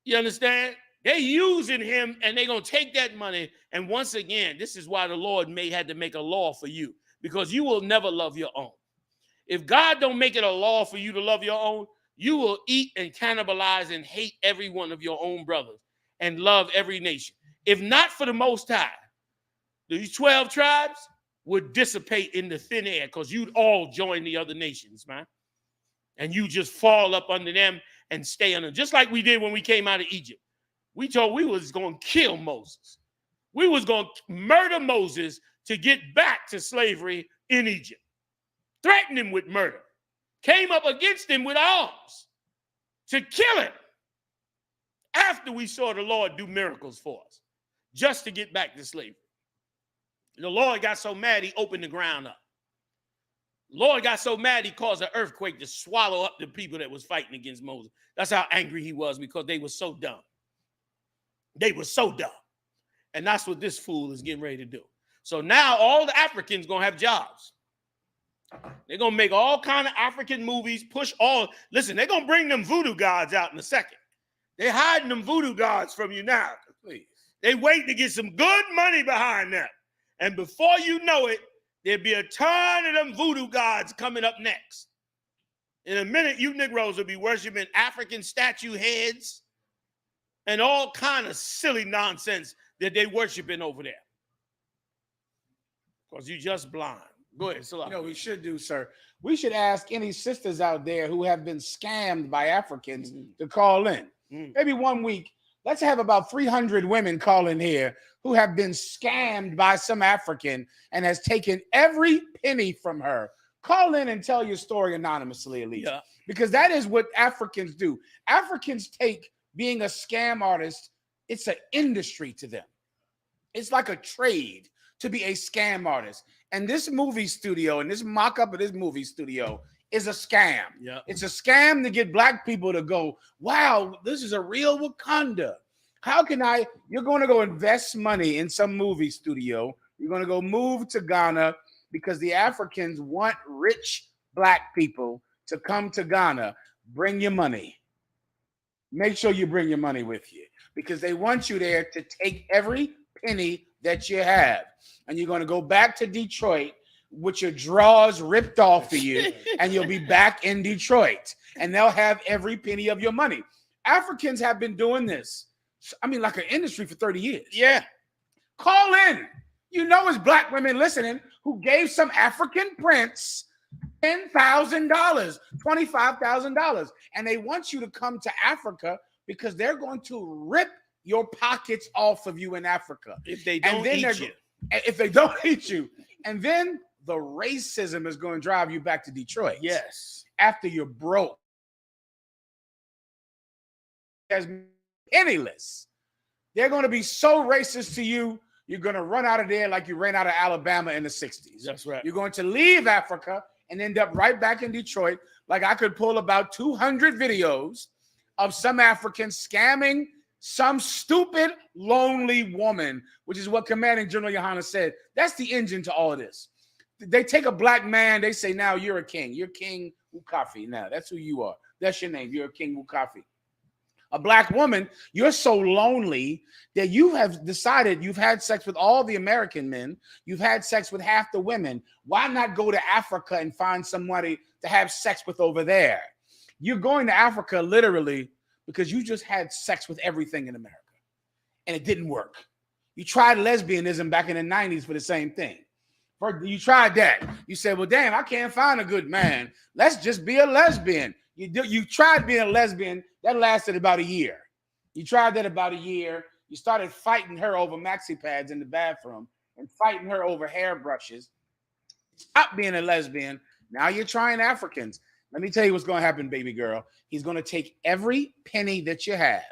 You understand? They using him, and they're going to take that money. And once again, this is why the Lord had to make a law for you, because you will never love your own. If God don't make it a law for you to love your own, you will eat and cannibalize and hate every one of your own brothers and love every nation. If not for the Most High, these 12 tribes would dissipate in the thin air because you'd all join the other nations, man. And you just fall up under them and stay under them. Just like we did when we came out of Egypt. We told we was going to kill Moses. We was going to murder Moses to get back to slavery in Egypt. Threatened him with murder. Came up against him with arms to kill him. After we saw the Lord do miracles for us. Just to get back to slavery. The Lord got so mad, he opened the ground up. The Lord got so mad, he caused an earthquake to swallow up the people that was fighting against Moses. That's how angry he was, because they were so dumb. They were so dumb. And that's what this fool is getting ready to do. So now all the Africans going to have jobs. They're going to make all kind of African movies, listen, they're going to bring them voodoo gods out in a second. They're hiding them voodoo gods from you now. Please. They waiting to get some good money behind them. And before you know it, There'll be a ton of them voodoo gods coming up next. In a minute, you Negroes will be worshiping African statue heads and all kind of silly nonsense that they worshiping over there. Because you just blind. Go ahead, Salah. You know, we should do, sir. We should ask any sisters out there who have been scammed by Africans to call in. Maybe 1 week. Let's have about 300 women call in here who have been scammed by some African and has taken every penny from her. Call in and tell your story anonymously, at least. Yeah. Because that is what Africans do. Africans take being a scam artist, it's an industry to them. It's like a trade to be a scam artist. And this movie studio and this mock-up of this movie studio is a scam. Yeah. It's a scam to get black people to go, wow, this is a real Wakanda. How can you're going to go invest money in some movie studio. You're going to go move to Ghana because the Africans want rich black people to come to Ghana. Bring your money. Make sure you bring your money with you because they want you there to take every penny that you have. And you're going to go back to Detroit with your drawers ripped off of you, and you'll be back in Detroit, and they'll have every penny of your money. Africans have been doing this, I mean, like an industry for 30 years. Yeah. Call in. You know, it's black women listening who gave some African prince $10,000, $25,000, and they want you to come to Africa because they're going to rip your pockets off of you in Africa. If they don't eat you. If they don't eat you. And then the racism is going to drive you back to Detroit. Yes. After you're broke. As penniless. They're going to be so racist to you, you're going to run out of there like you ran out of Alabama in the 60s. That's right. You're going to leave Africa and end up right back in Detroit. Like I could pull about 200 videos of some Africans scamming some stupid, lonely woman, which is what Commanding General YAHANNA said. That's the engine to all of this. They take a black man, they say, now you're a king. You're King Wukafi. Now, that's who you are. That's your name. You're a King Wukafi. A black woman, you're so lonely that you have decided you've had sex with all the American men. You've had sex with half the women. Why not go to Africa and find somebody to have sex with over there? You're going to Africa literally because you just had sex with everything in America and it didn't work. You tried lesbianism back in the 90s for the same thing. You tried that. You said, well, damn, I can't find a good man. Let's just be a lesbian. You tried being a lesbian. That lasted about a year. You tried that about a year. You started fighting her over maxi pads in the bathroom and fighting her over hairbrushes. Stop being a lesbian. Now you're trying Africans. Let me tell you what's going to happen, baby girl. He's going to take every penny that you have,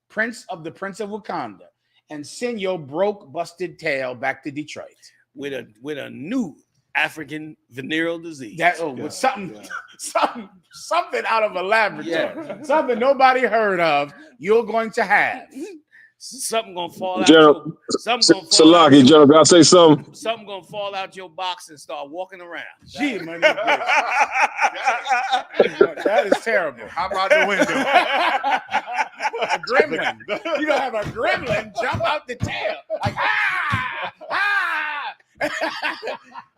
Prince of Wakanda, and send your broke, busted tail back to Detroit with a new African venereal disease. With something out of a laboratory, something nobody heard of. You're going to have something gonna fall out. General, Salaki, General, can I say something? Something gonna fall out your box and start walking around. Gee, man, that is terrible. How about the window? A gremlin. You don't have a gremlin jump out the tail like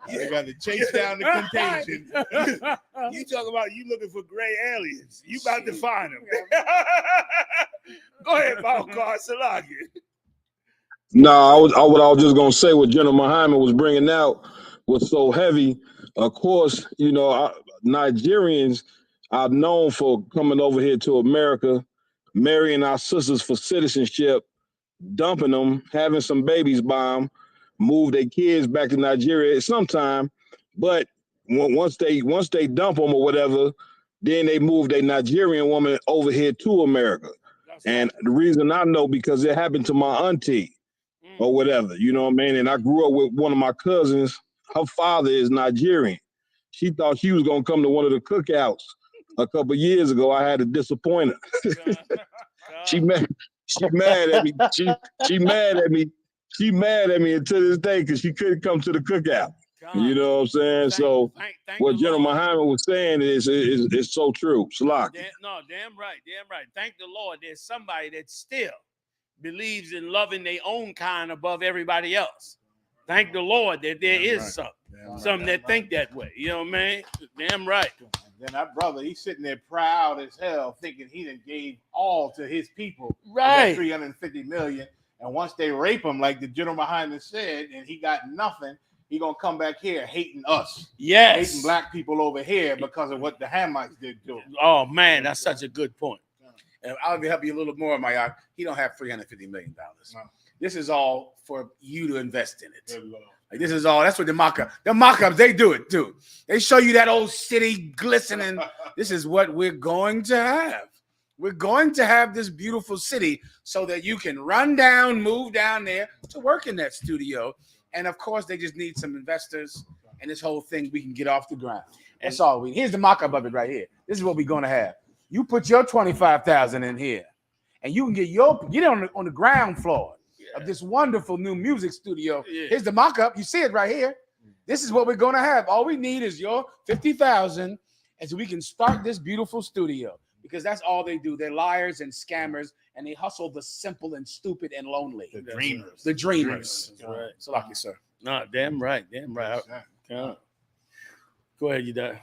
They got to chase down the contagion. You talk about you looking for gray aliens. You about to find them. Go ahead, Balkar Salaki. No, what I was just gonna say, what General Muhammad was bringing out was so heavy. Of course, you know, Nigerians are known for coming over here to America, marrying our sisters for citizenship, dumping them, having some babies by them, move their kids back to Nigeria at some time. But once they dump them or whatever, then they move their Nigerian woman over here to America. And the reason I know, because it happened to my auntie or whatever, you know what I mean? And I grew up with one of my cousins. Her father is Nigerian. She thought she was gonna come to one of the cookouts a couple years ago. I had to disappoint her. She mad at me. She mad at me. She mad at me until this day because she couldn't come to the cookout. You know what I'm saying? So what General Muhammad was saying is so true. Salak. Damn right. Thank the Lord. There's somebody that still believes in loving their own kind above everybody else. Thank the Lord that there is something. Some that think that way. You know what I mean? Damn right. Then that brother, he's sitting there proud as hell, thinking he done gave all to his people. Right. 350 million. And once they rape him, like the General Mahanna said, and he got nothing, he gonna come back here hating us. Yes. Hating black people over here because of what the Hamites did to him. Oh man, that's such a good point. And I'll help you a little more, Maya. He don't have $350 million. No. This is all for you to invest in it. Like, this is all. That's what the mock-ups, they do it too. They show you that old city glistening. This is what we're going to have. We're going to have this beautiful city so that you can run down, move down there to work in that studio. And of course, they just need some investors, and this whole thing we can get off the ground. That's all we. Here's the mock-up of it right here. This is what we're going to have. You put your 25,000 in here, and you can get on the ground floor of this wonderful new music studio. Yeah. Here's the mock-up. You see it right here. This is what we're going to have. All we need is your 50,000, and so we can start this beautiful studio, because that's all they do. They're liars and scammers, and they hustle the simple and stupid and lonely. The dreamers. The dreamers. Right. So lucky, sir. No, damn right. Damn right. Go ahead, you die.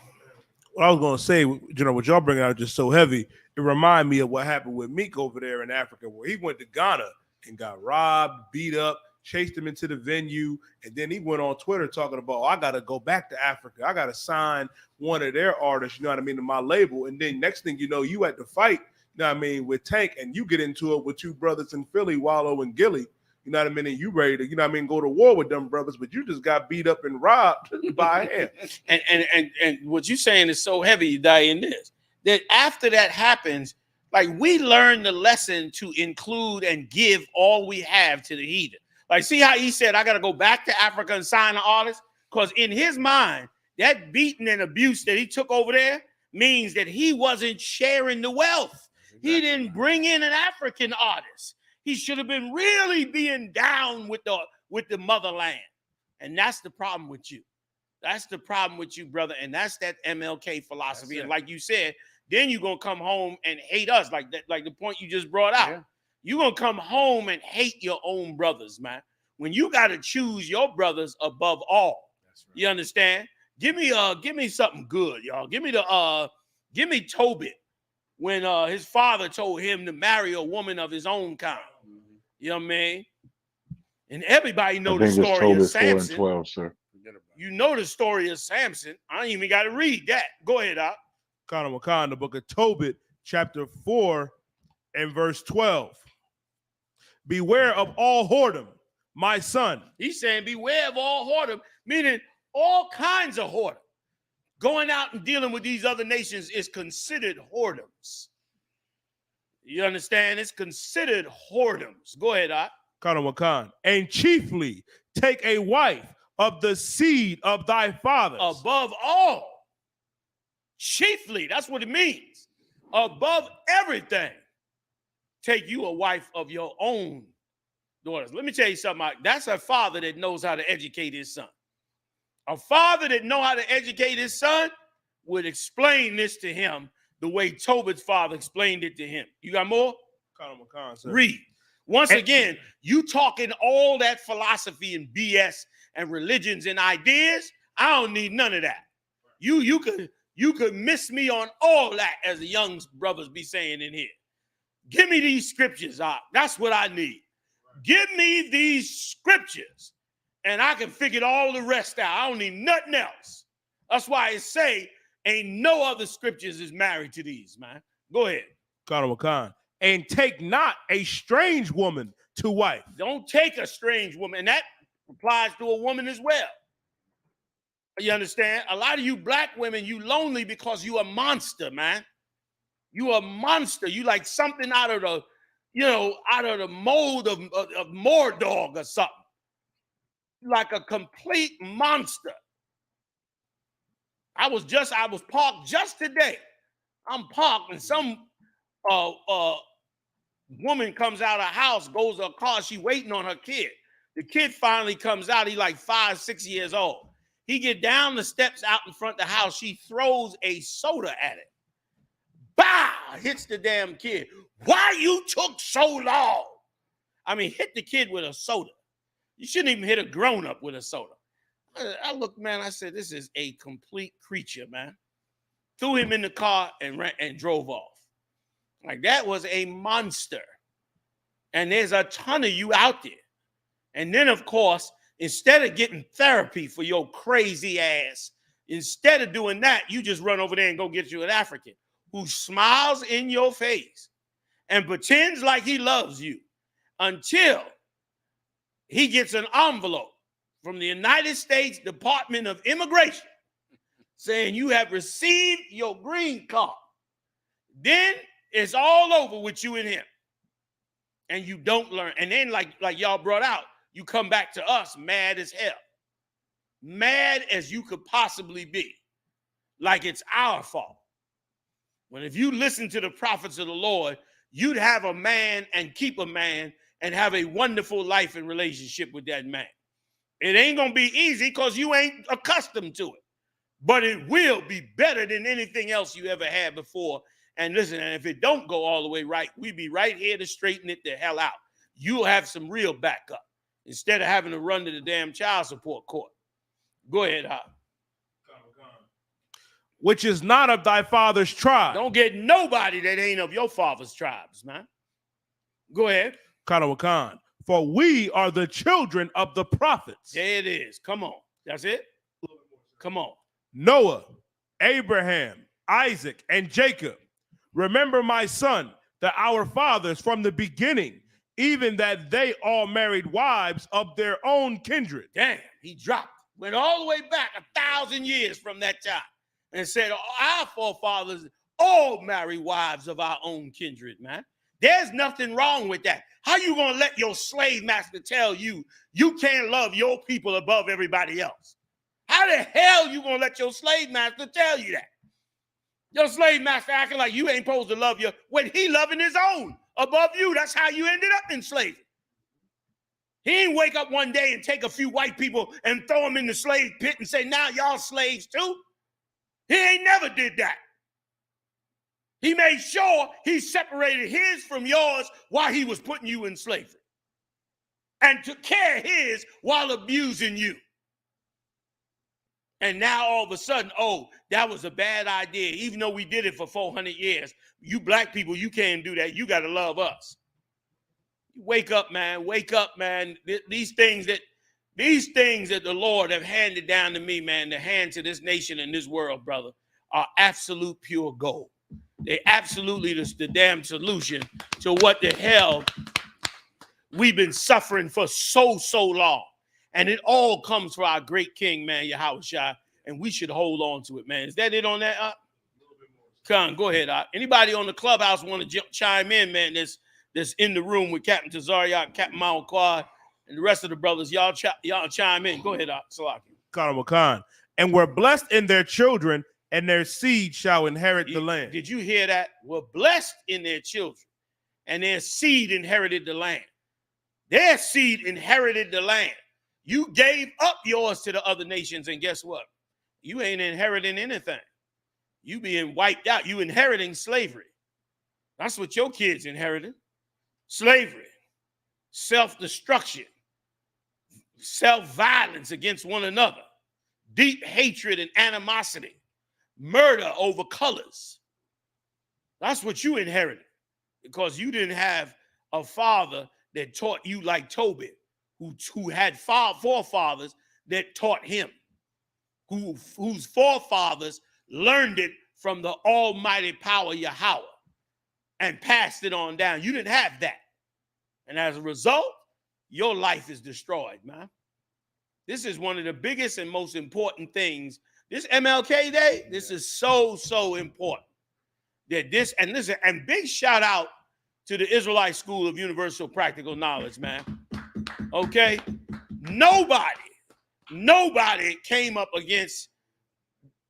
What I was gonna say, what y'all bringing out is just so heavy. It reminded me of what happened with Meek over there in Africa, where he went to Ghana and got robbed, beat up, chased him into the venue, and then he went on Twitter talking about, I gotta go back to Africa. I gotta sign one of their artists, you know what I mean, to my label. And then next thing you know, you at the fight, you know what I mean, with Tank, and you get into it with two brothers in Philly, Wallow and Gilly. You know what I mean? And you ready to, you know what I mean, go to war with them brothers, but you just got beat up and robbed by him. And what you're saying is so heavy, you die in this. That after that happens, like, we learn the lesson to include and give all we have to the heathen. Like, see how he said, I got to go back to Africa and sign an artist? Because in his mind, that beating and abuse that he took over there means that he wasn't sharing the wealth. He didn't bring in an African artist. He should have been really being down with the motherland. And that's the problem with you. That's the problem with you, brother. And that's that MLK philosophy. And like you said, then you're going to come home and hate us, like that, like the point you just brought out. Yeah. You're going to come home and hate your own brothers, man. When you got to choose your brothers above all. Right. You understand? Give me something good, y'all. Give me Tobit, when his father told him to marry a woman of his own kind. You know what I mean? And everybody know the story of Samson. 12, sir. You know the story of Samson. I ain't even got to read that. Go ahead, Doc. The book of Tobit, chapter 4 and verse 12. Beware of all whoredom, my son. He's saying beware of all whoredom, meaning all kinds of whoredom. Going out and dealing with these other nations is considered whoredoms. You understand? It's considered whoredoms. Go ahead, Doc. And chiefly take a wife of the seed of thy fathers. Above all. Chiefly, that's what it means. Above everything, take you a wife of your own daughters. Let me tell you something. That's a father that knows how to educate his son. A father that knows how to educate his son would explain this to him the way Tobit's father explained it to him. You got more? Read. Once again, you talking all that philosophy and BS and religions and ideas. I don't need none of that. You could miss me on all that, as the young brothers be saying in here. Give me these scriptures, that's what I need. Give me these scriptures, and I can figure all the rest out. I don't need nothing else. That's why I say ain't no other scriptures is married to these, man. Go ahead. And take not a strange woman to wife. Don't take a strange woman. And that applies to a woman as well. You understand? A lot of you black women, you lonely because you a monster, man. You a monster. You like something out of the, out of the mold of Mordog or something. Like a complete monster. I was parked just today. I'm parked and some woman comes out of her house, goes to her car, she waiting on her kid. The kid finally comes out, he like 5, 6 years old. He get down the steps out in front of the house, she throws a soda at it. Bah! Hits the damn kid. Why you took so long? I mean, hit the kid with a soda. You shouldn't even hit a grown-up with a soda. I looked, man, I said, this is a complete creature, man. Threw him in the car and drove off. Like, that was a monster. And there's a ton of you out there. And then, of course, instead of getting therapy for your crazy ass, instead of doing that, you just run over there and go get you an African who smiles in your face and pretends like he loves you until he gets an envelope from the United States Department of Immigration saying you have received your green card. Then it's all over with you and him. And you don't learn. And then, like y'all brought out, you come back to us mad as hell. Mad as you could possibly be. Like it's our fault. When if you listen to the prophets of the Lord, you'd have a man and keep a man and have a wonderful life and relationship with that man. It ain't going to be easy because you ain't accustomed to it. But it will be better than anything else you ever had before. And listen, and if it don't go all the way right, we be right here to straighten it the hell out. You'll have some real backup instead of having to run to the damn child support court. Go ahead, Hop. Which is not of thy father's tribe. Don't get nobody that ain't of your father's tribes, man. Go ahead. Khan. For we are the children of the prophets. There it is. Come on. That's it? Come on. Noah, Abraham, Isaac, and Jacob. Remember, my son, that our fathers from the beginning, even that they all married wives of their own kindred. Damn, he dropped. Went all the way back 1,000 years from that time and said our forefathers all marry wives of our own kindred, man. There's nothing wrong with that. How you going to let your slave master tell you you can't love your people above everybody else? How the hell you going to let your slave master tell you that? Your slave master acting like you ain't supposed to love you when he loving his own above you. That's how you ended up in slavery. He ain't wake up one day and take a few white people and throw them in the slave pit and say, now y'all slaves too. He ain't never did that. He made sure he separated his from yours while he was putting you in slavery and took care of his while abusing you. And now all of a sudden, oh, that was a bad idea. Even though we did it for 400 years, you black people, you can't do that. You got to love us. Wake up, man. Wake up, man. These things that the Lord have handed down to me, man, to hand to this nation and this world, brother, are absolute pure gold. They absolutely the damn solution to what the hell we've been suffering for so long. And it all comes from our great king, man, Yahawashi, and we should hold on to it, man. Is that it on that? Con, go ahead. Anybody on the clubhouse want to chime in, man, that's in the room with Captain Tazariak, Captain Mount Quad, and the rest of the brothers? Y'all chime in. Go ahead, Salaki. Khan. And we're blessed in their children, and their seed shall inherit the land. Did you hear that? We're blessed in their children, and their seed inherited the land. Their seed inherited the land. You gave up yours to the other nations, and guess what? You ain't inheriting anything. You being wiped out. You inheriting slavery. That's what your kids inherited. Slavery, self-destruction, self-violence against one another, deep hatred and animosity, murder over colors. That's what you inherited because you didn't have a father that taught you like Tobit, who had forefathers that taught him, whose forefathers learned it from the almighty power Yahweh and passed it on down. You didn't have that. And as a result, your life is destroyed, man. This is one of the biggest and most important things. This MLK Day, this is so important. That this, and listen, and big shout out to the Israelite School of Universal Practical Knowledge, man. Okay? Nobody came up against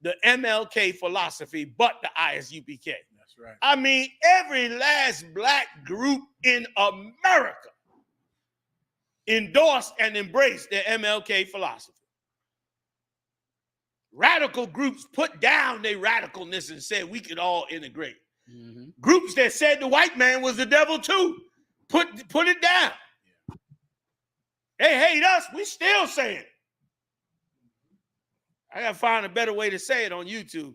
the MLK philosophy but the I.S.U.P.K. That's right. I mean, every last black group in America endorsed and embraced the MLK philosophy. Radical groups put down their radicalness and said we could all integrate. Mm-hmm. Groups that said the white man was the devil too, put it down. They hate us, we still saying it. I gotta find a better way to say it on YouTube.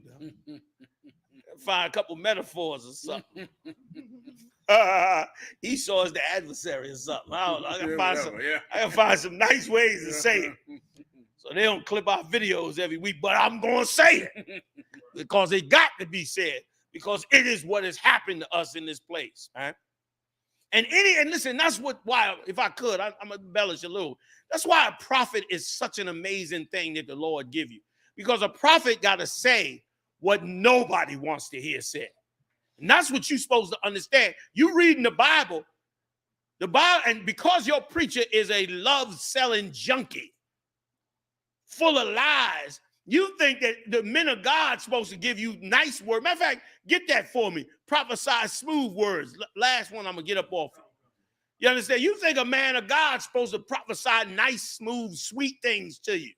Find a couple metaphors or something. Esau is the adversary or something. I don't know. I gotta find some nice ways to say it. So they don't clip our videos every week, but I'm gonna say it because it got to be said, because it is what has happened to us in this place, right? And listen, that's why, if I could, I'm gonna embellish a little. That's why a prophet is such an amazing thing that the Lord give you, because a prophet got to say what nobody wants to hear said. And that's what you're supposed to understand. You reading the Bible, and because your preacher is a love-selling junkie, full of lies, you think that the men of God supposed to give you nice words. Matter of fact, get that for me. Prophesy smooth words. Last one I'm going to get up off. You understand? You think a man of God's supposed to prophesy nice, smooth, sweet things to you.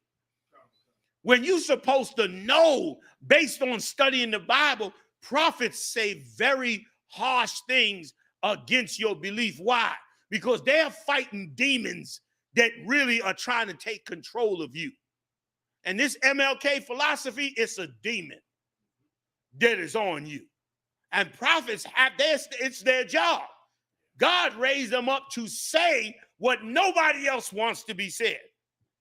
When you're supposed to know, based on studying the Bible, prophets say very harsh things against your belief. Why? Because they're fighting demons that really are trying to take control of you. And this MLK philosophy, it's a demon that is on you. And prophets have it's their job. God raised them up to say what nobody else wants to be said.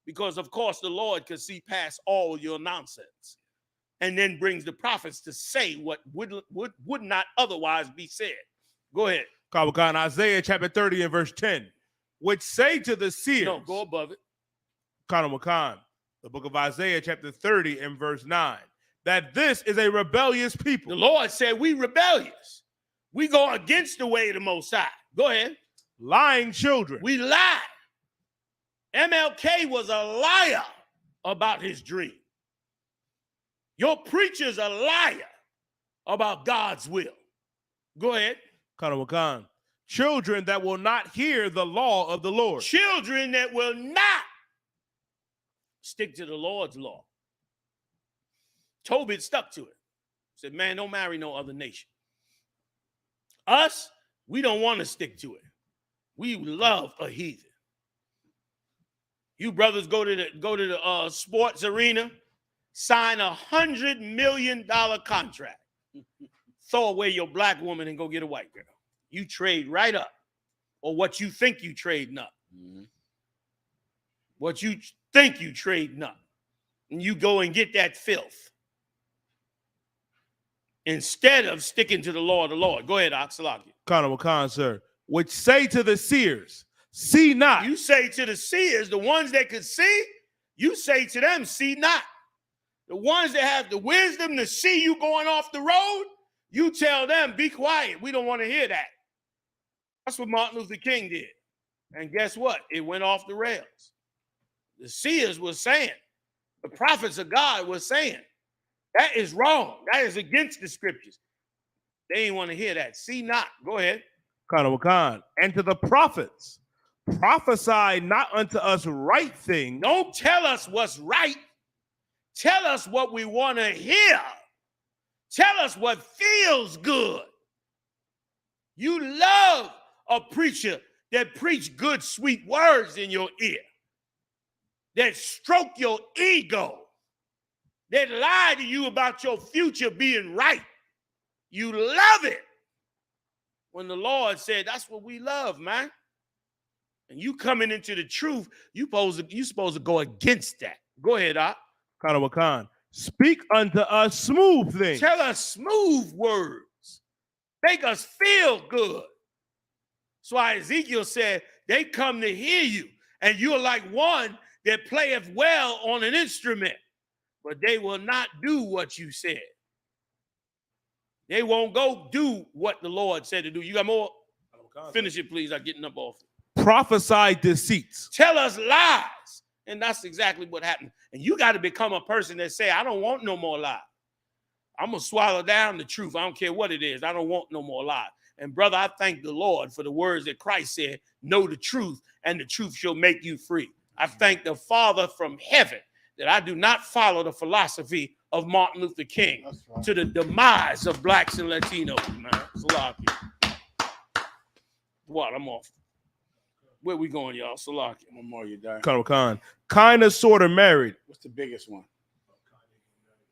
Because, of course, the Lord can see past all your nonsense and then brings the prophets to say what would not otherwise be said. Go ahead. Kawakan, Isaiah chapter 30 and verse 10, which say to the seers. No, go above it. Kawakan, the book of Isaiah chapter 30 and verse 9, that this is a rebellious people. The Lord said we rebellious. We go against the way of the Most High. Go ahead. Lying children. We lie. MLK was a liar about his dream. Your preacher's a liar about God's will. Go ahead. Kawakan, children that will not hear the law of the Lord. Children that will not stick to the Lord's law. Tobit stuck to it. Said, man, don't marry no other nation. Us, we don't want to stick to it. We love a heathen. You brothers go to the sports arena, sign $100 million contract. Throw away your black woman and go get a white girl. You trade right up, or what you think you trading up. What you think you trading up. And you go and get that filth instead of sticking to the law of the Lord. Go ahead, Oxalaki. Khan, sir. Which say to the seers, see not. You say to the seers, the ones that could see, you say to them, see not. The ones that have the wisdom to see you going off the road, you tell them, be quiet. We don't want to hear that. That's what Martin Luther King did. And guess what? It went off the rails. The seers were saying, the prophets of God were saying, that is wrong. That is against the scriptures. They didn't want to hear that. See not. Go ahead. Khan, and to the prophets, prophesy not unto us right things. Don't tell us what's right. Tell us what we want to hear. Tell us what feels good. You love a preacher that preach good, sweet words in your ear, that stroke your ego, that lie to you about your future being right. You love it. When the Lord said, that's what we love, man. And you coming into the truth, you supposed to go against that. Go ahead, Doc. Khan. Speak unto us smooth things. Tell us smooth words. Make us feel good. That's why Ezekiel said, they come to hear you, and you're like one that playeth well on an instrument, but they will not do what you said. They won't go do what the Lord said to do. You got more? Finish it, please. I'm getting up off it. Prophesy deceits. Tell us lies. And that's exactly what happened. And you got to become a person that say, I don't want no more lies. I'm going to swallow down the truth. I don't care what it is. I don't want no more lies. And brother, I thank the Lord for the words that Christ said, know the truth, and the truth shall make you free. I thank the Father from heaven that I do not follow the philosophy of Martin Luther King to the demise of blacks and Latinos, man. Salaki. What? I'm off. Where we going, y'all? Salaki. One more, you die. Khan. Kind of, sort of married. What's the biggest one?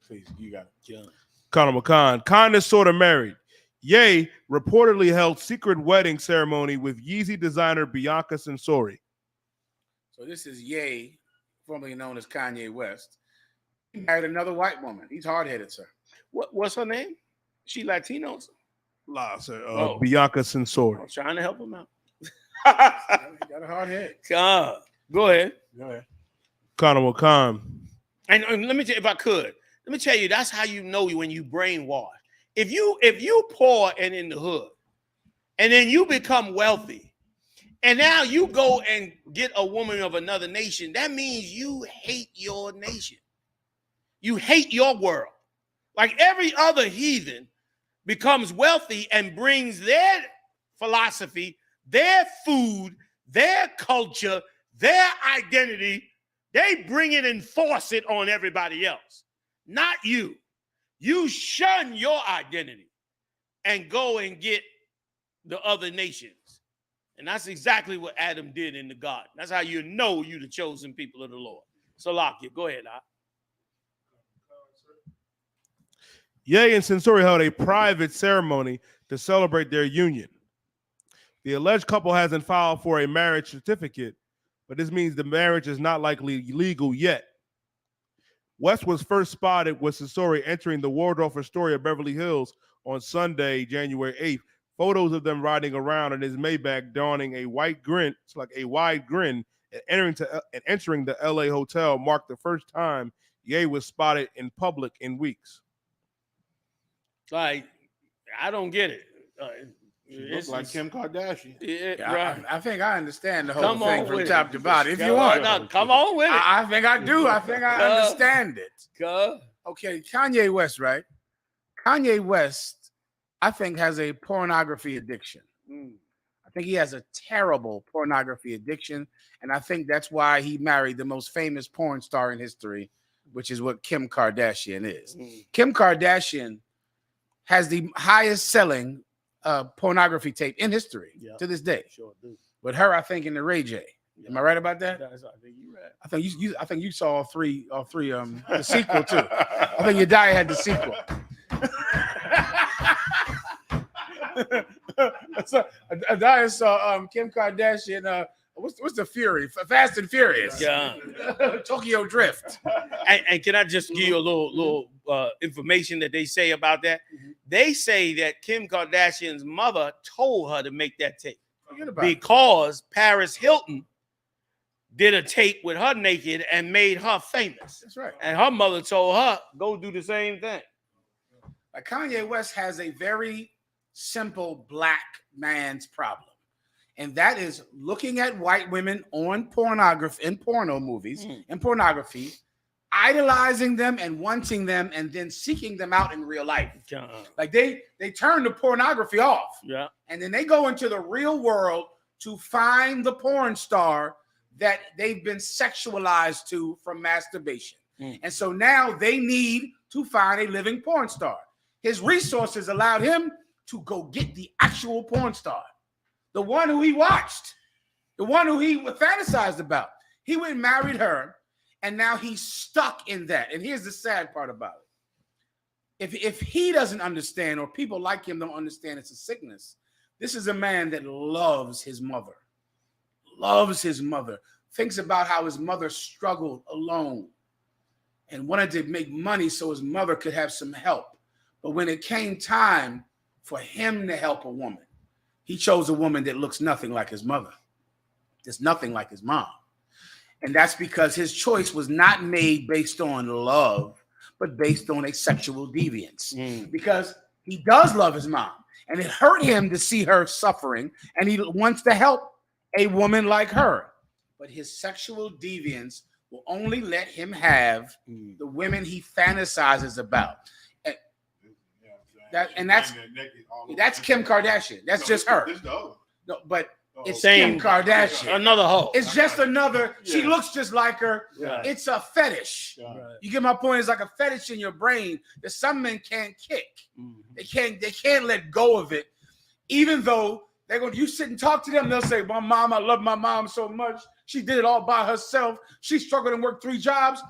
Please, you got it. Conor McCon. Khan is sort of married. Ye reportedly held secret wedding ceremony with Yeezy designer Bianca Censori. So this is Ye, formerly known as Kanye West. He married another white woman. He's hard-headed, sir. What's her name? She Latino? La, sir. Bianca Censori. I'm trying to help him out. He got a hard head. Go ahead. Go ahead. Conor McCon. And let me tell you, if I could, let me tell you, that's how you know when you brainwash. If you poor and in the hood, and then you become wealthy, and now you go and get a woman of another nation, that means you hate your nation. You hate your world. Like every other heathen becomes wealthy and brings their philosophy, their food, their culture, their identity. They bring it and force it on everybody else, not you. You shun your identity and go and get the other nations. And that's exactly what Adam did in the garden. That's how you know you're the chosen people of the Lord. So, Salakia, go ahead, Doc. Ye and Censori held a private ceremony to celebrate their union. The alleged couple hasn't filed for a marriage certificate, but this means the marriage is not likely legal yet. West was first spotted with Censori entering the Waldorf Astoria Beverly Hills on Sunday, January 8th. Photos of them riding around in his Maybach, donning a white grin, it's like a wide grin, and entering the LA hotel marked the first time Ye was spotted in public in weeks. Like, I don't get it. Looks like Kim Kardashian. Right. I think I understand the whole thing from top to bottom. If you want, come on with it. I think I do. I think I understand it. Okay, Kanye West, right? Kanye West, I think, has a pornography addiction. I think he has a terrible pornography addiction, and I think that's why he married the most famous porn star in history, which is what Kim Kardashian is. Kim Kardashian has the highest selling pornography tape in history to this day. Sure do. With her, I think, in the Ray J. Am I right about that? I think you're right. I think you saw all three the sequel too. I think your diet had the sequel. So I saw Kim Kardashian. What's the Fury? Fast and Furious. Yeah. Tokyo Drift. And can I just give you a little information that they say about that? They say that Kim Kardashian's mother told her to make that tape because Paris Hilton did a tape with her naked and made her famous. That's right. And her mother told her, go do the same thing. Like Kanye West has a very simple black man's problem. And that is looking at white women on pornography, in porno movies, and pornography, idolizing them and wanting them, and then seeking them out in real life. Like they turn the pornography off. Yeah. And then they go into the real world to find the porn star that they've been sexualized to from masturbation. And so now they need to find a living porn star. His resources allowed him to go get the actual porn star. The one who he watched, the one who he fantasized about. He went and married her, and now he's stuck in that. And here's the sad part about it. If he doesn't understand, or people like him don't understand it's a sickness, this is a man that loves his mother, thinks about how his mother struggled alone and wanted to make money so his mother could have some help. But when it came time for him to help a woman, he chose a woman that looks nothing like his mother. There's nothing like his mom. And that's because his choice was not made based on love, but based on a sexual deviance. Because he does love his mom, and it hurt him to see her suffering, and he wants to help a woman like her. But his sexual deviance will only let him have the women he fantasizes about. That's Kim Kardashian. That's just her. No, but it's Kim Kardashian. Another hoe. It's just another. She looks just like her. Right. It's a fetish. Right. You get my point? It's like a fetish in your brain that some men can't kick. They can't let go of it, even though they're going. You sit and talk to them, they'll say, "My mom, I love my mom so much. She did it all by herself. She struggled and worked 3 jobs."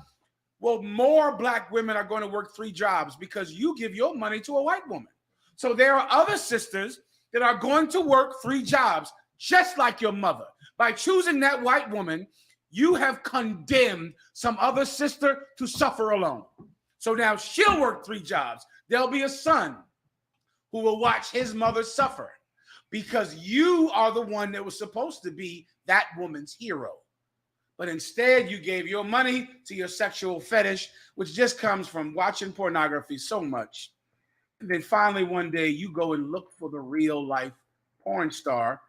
Well, more black women are going to work 3 jobs because you give your money to a white woman. So there are other sisters that are going to work 3 jobs, just like your mother. By choosing that white woman, you have condemned some other sister to suffer alone. So now she'll work 3 jobs. There'll be a son who will watch his mother suffer because you are the one that was supposed to be that woman's hero. But instead, you gave your money to your sexual fetish, which just comes from watching pornography so much. And then finally, one day, you go and look for the real life porn star,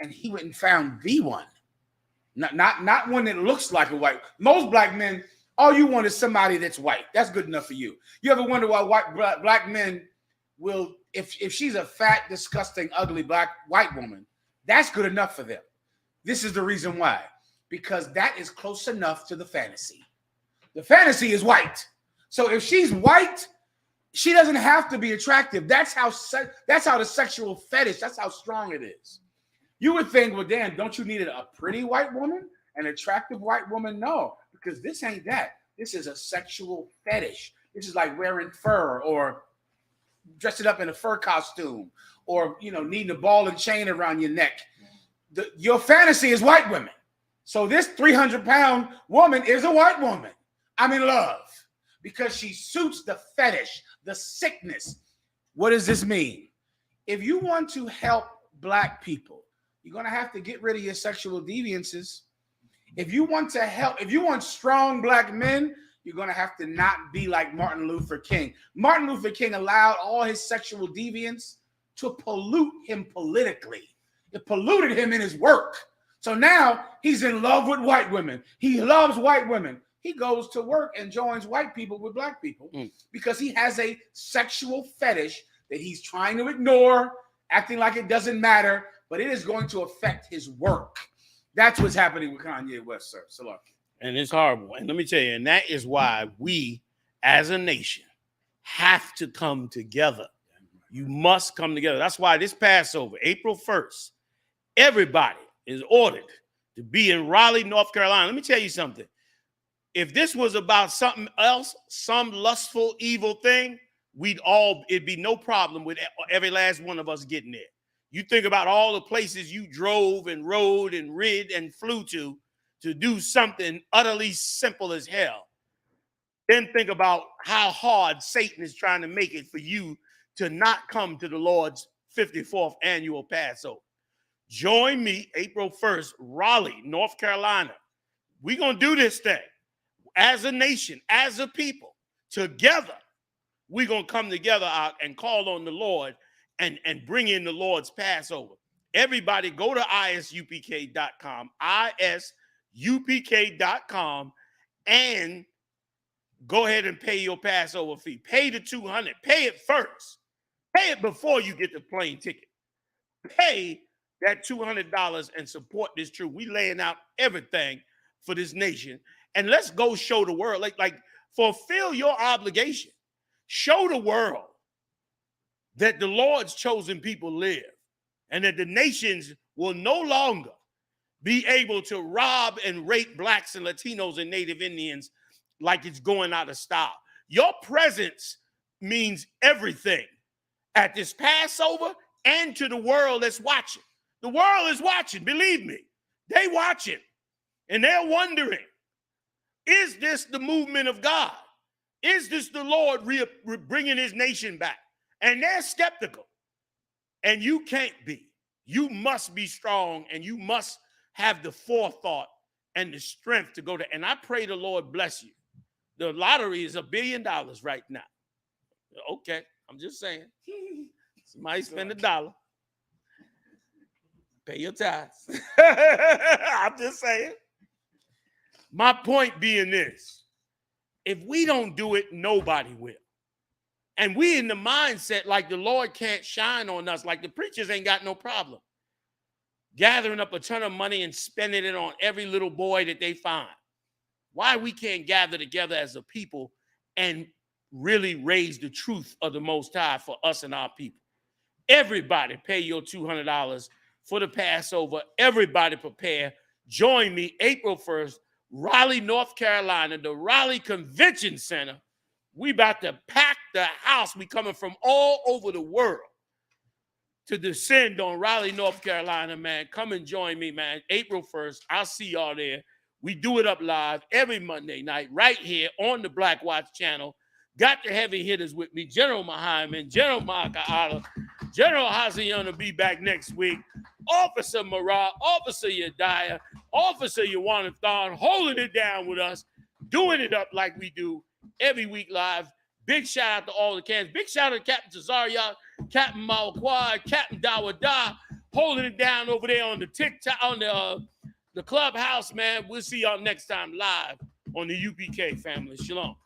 and he went and found the one. Not one that looks like a white. Most black men, all you want is somebody that's white. That's good enough for you. You ever wonder why black men will, if she's a fat, disgusting, ugly white woman, that's good enough for them. This is the reason why. Because that is close enough to the fantasy. The fantasy is white. So if she's white, she doesn't have to be attractive. That's how the sexual fetish, that's how strong it is. You would think, well, damn, don't you need a pretty white woman? An attractive white woman? No, because this ain't that. This is a sexual fetish. This is like wearing fur or dressing up in a fur costume or, needing a ball and chain around your neck. Your fantasy is white women. So this 300-pound woman is a white woman. I'm in love because she suits the fetish, the sickness. What does this mean? If you want to help black people, you're going to have to get rid of your sexual deviances. If you want strong black men, you're going to have to not be like Martin Luther King. Martin Luther King allowed all his sexual deviance to pollute him politically. It polluted him in his work. So now he's in love with white women. He loves white women. He goes to work and joins white people with black people because he has a sexual fetish that he's trying to ignore, acting like it doesn't matter, but it is going to affect his work. That's what's happening with Kanye West, sir. Salaki. And it's horrible. And let me tell you, and that is why we as a nation have to come together. You must come together. That's why this Passover, April 1st, everybody is ordered to be in Raleigh, North Carolina. Let me tell you something. If this was about something else, some lustful, evil thing, it'd be no problem with every last one of us getting there. You think about all the places you drove and rode and rid and flew to do something utterly simple as hell. Then think about how hard Satan is trying to make it for you to not come to the Lord's 54th annual Passover. Join me April 1st, Raleigh, North Carolina. We're going to do this thing as a nation, as a people, together. We're going to come together and call on the Lord and bring in the Lord's Passover. Everybody go to ISUPK.com, ISUPK.com, and go ahead and pay your Passover fee. Pay the $200. Pay it first. Pay it before you get the plane ticket. Pay that $200 and support this truth. We laying out everything for this nation. And let's go show the world, like fulfill your obligation. Show the world that the Lord's chosen people live and that the nations will no longer be able to rob and rape blacks and Latinos and Native Indians like it's going out of style. Your presence means everything at this Passover and to the world that's watching. The world is watching, believe me. They watching, and they're wondering, is this the movement of God? Is this the Lord bringing his nation back? And they're skeptical, and you can't be. You must be strong, and you must have the forethought and the strength to go there. And I pray the Lord bless you. The lottery is $1 billion right now. Okay, I'm just saying. Somebody spend $1. Pay your tithes. I'm just saying. My point being this: if we don't do it, nobody will. And we in the mindset like the Lord can't shine on us, like the preachers ain't got no problem gathering up a ton of money and spending it on every little boy that they find. Why we can't gather together as a people and really raise the truth of the Most High for us and our people? Everybody pay your $200 for the Passover. Everybody prepare. Join me April 1st, Raleigh, North Carolina, the Raleigh Convention Center. We about to pack the house. We coming from all over the world to descend on Raleigh, North Carolina, man. Come and join me, man. April 1st. I'll see y'all there. We do it up live every Monday night right here on the Black Watch channel. Got the heavy hitters with me, General Muhammad, General Maka'ala, General Hazion will be back next week. Officer Marah, Officer Yediah, Officer Yawanathan, holding it down with us, doing it up like we do every week live. Big shout out to all the cans. Big shout out to Captain Tazaria, Captain Malquad, Captain Dawada, holding it down over there on the TikTok, on the clubhouse, man. We'll see y'all next time live on the UPK family. Shalom.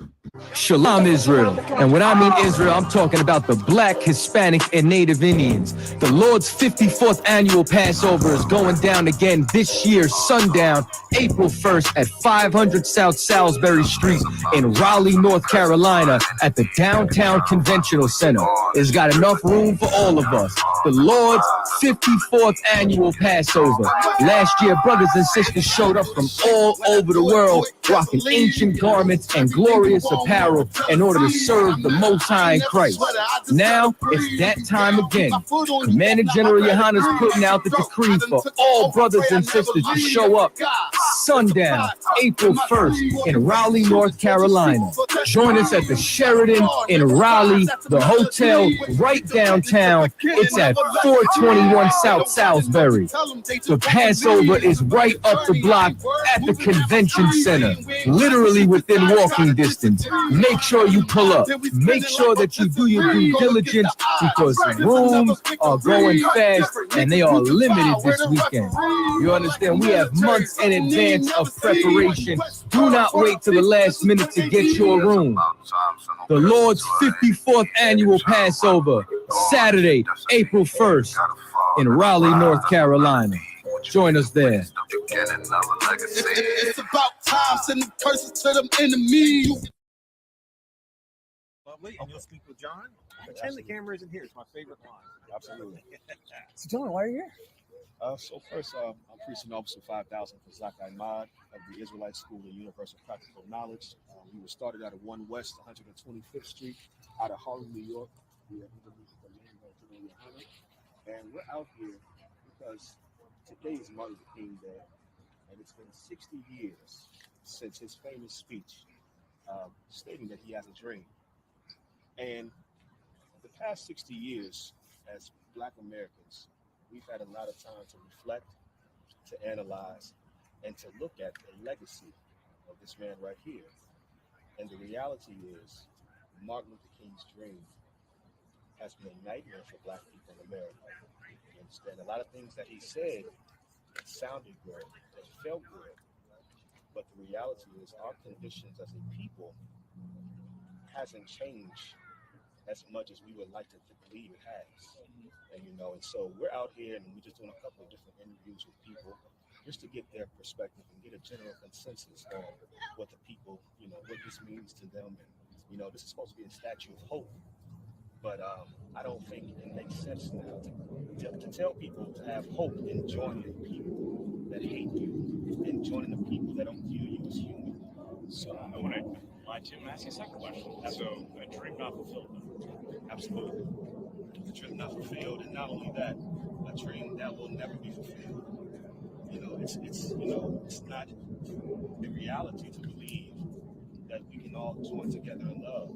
Shalom, Israel. And when I mean Israel, I'm talking about the Black, Hispanic, and Native Indians. The Lord's 54th annual Passover is going down again this year, sundown, April 1st at 500 South Salisbury Street in Raleigh, North Carolina at the Downtown Conventional Center. It's got enough room for all of us. The Lord's 54th annual Passover. Last year, brothers and sisters showed up from all over the world, rocking ancient garments and glorious apparel in order to serve the Most High in Christ. Now it's that time again. Commander General YAHANNA is putting out the decree for all brothers and sisters to show up sundown, April 1st in Raleigh, North Carolina. Join us at the Sheridan in Raleigh, the hotel right downtown. It's at 421 South Salisbury. The Passover is right up the block at the convention center, literally within walking distance. Make sure you pull up. Make sure that you do your due diligence because rooms are going fast and they are limited this weekend. You understand? We have months in advance of preparation. Do not wait till the last minute to get your room. The Lord's 54th annual Passover, Saturday, April 1st in Raleigh, North Carolina. Join us there. It's about time, sending curses to them enemies. Lovely, and you'll speak with John. Pretend the camera isn't here. It's my favorite line. Absolutely. So, John, why are you here? So first, I'm Precinct Officer 5000 for Zach Ahmad of the Israelite School of Universal Practical Knowledge. We were started out of 1 West 125th Street out of Harlem, New York. We have the name of General YAHANNA. And we're out here because today is Martin Luther King Day, and it's been 60 years since his famous speech stating that he has a dream. And the past 60 years, as Black Americans, we've had a lot of time to reflect, to analyze, and to look at the legacy of this man right here. And the reality is, Martin Luther King's dream has been a nightmare for Black people in America. You understand? A lot of things that he said sounded good, it felt good, but the reality is our conditions as a people hasn't changed as much as we would like to believe it has. And and so we're out here and we're just doing a couple of different interviews with people just to get their perspective and get a general consensus on what the people, what this means to them. And this is supposed to be a statue of hope, but I don't think it makes sense now to tell people to have hope in joining the people that hate you and joining the people that don't view you as human. So I want to lie to him and ask you a second question. So a dream not fulfilled. Absolutely. A dream not fulfilled, and not only that, a dream that will never be fulfilled. It's not the reality to believe that we can all join together in love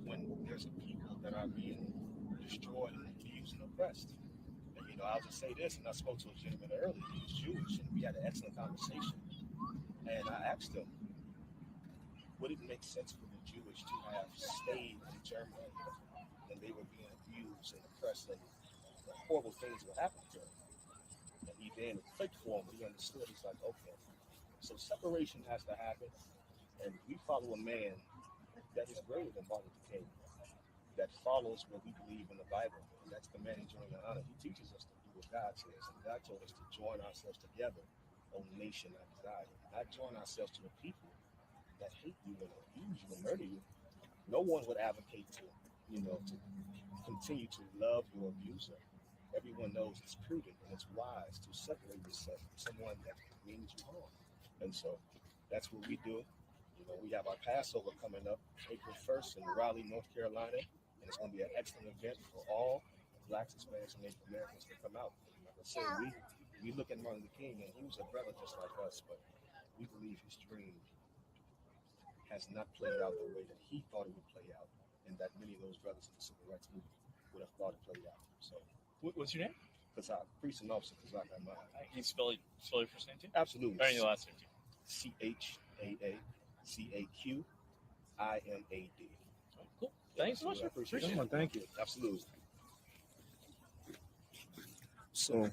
when there's a people that are being destroyed and abused and oppressed. And I'll just say this, and I spoke to a gentleman earlier, he was Jewish, and we had an excellent conversation. And I asked him, would it make sense for the Jewish to have stayed in Germany when they were being abused and oppressed and horrible things were happening to them? And he then clicked for him, he understood. He's like, okay. So separation has to happen, and we follow a man that is greater than Martin Luther King, that follows what we believe in the Bible, and that's commanding General YAHANNA. He teaches us to do what God says, and God told us to join ourselves together on the nation of desire, not join ourselves to the people that hate you and abuse you and murder you. No one would advocate to continue to love your abuser. Everyone knows it's prudent and it's wise to separate yourself from someone that means you harm. And so That's what we do. You know, we have our Passover coming up April 1st in Raleigh, North Carolina, and it's going to be an excellent event for all Blacks, Hispanics, and Native Americans to come out. Like I said, we look at Martin Luther King, and he was a brother just like us, but we believe his dream has not played out the way that he thought it would play out, and that many of those brothers in the civil rights movement would have thought it played out. So, what's your name? Kazak, priest and officer Kazak Ahmad. Can you spell your first name too? Absolutely. Or your last name too? CHAACAQIMAD. Cool. Thanks so much. I appreciate it. Thank you. Absolutely. So,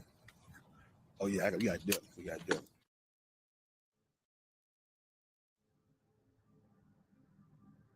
oh yeah, we got dip.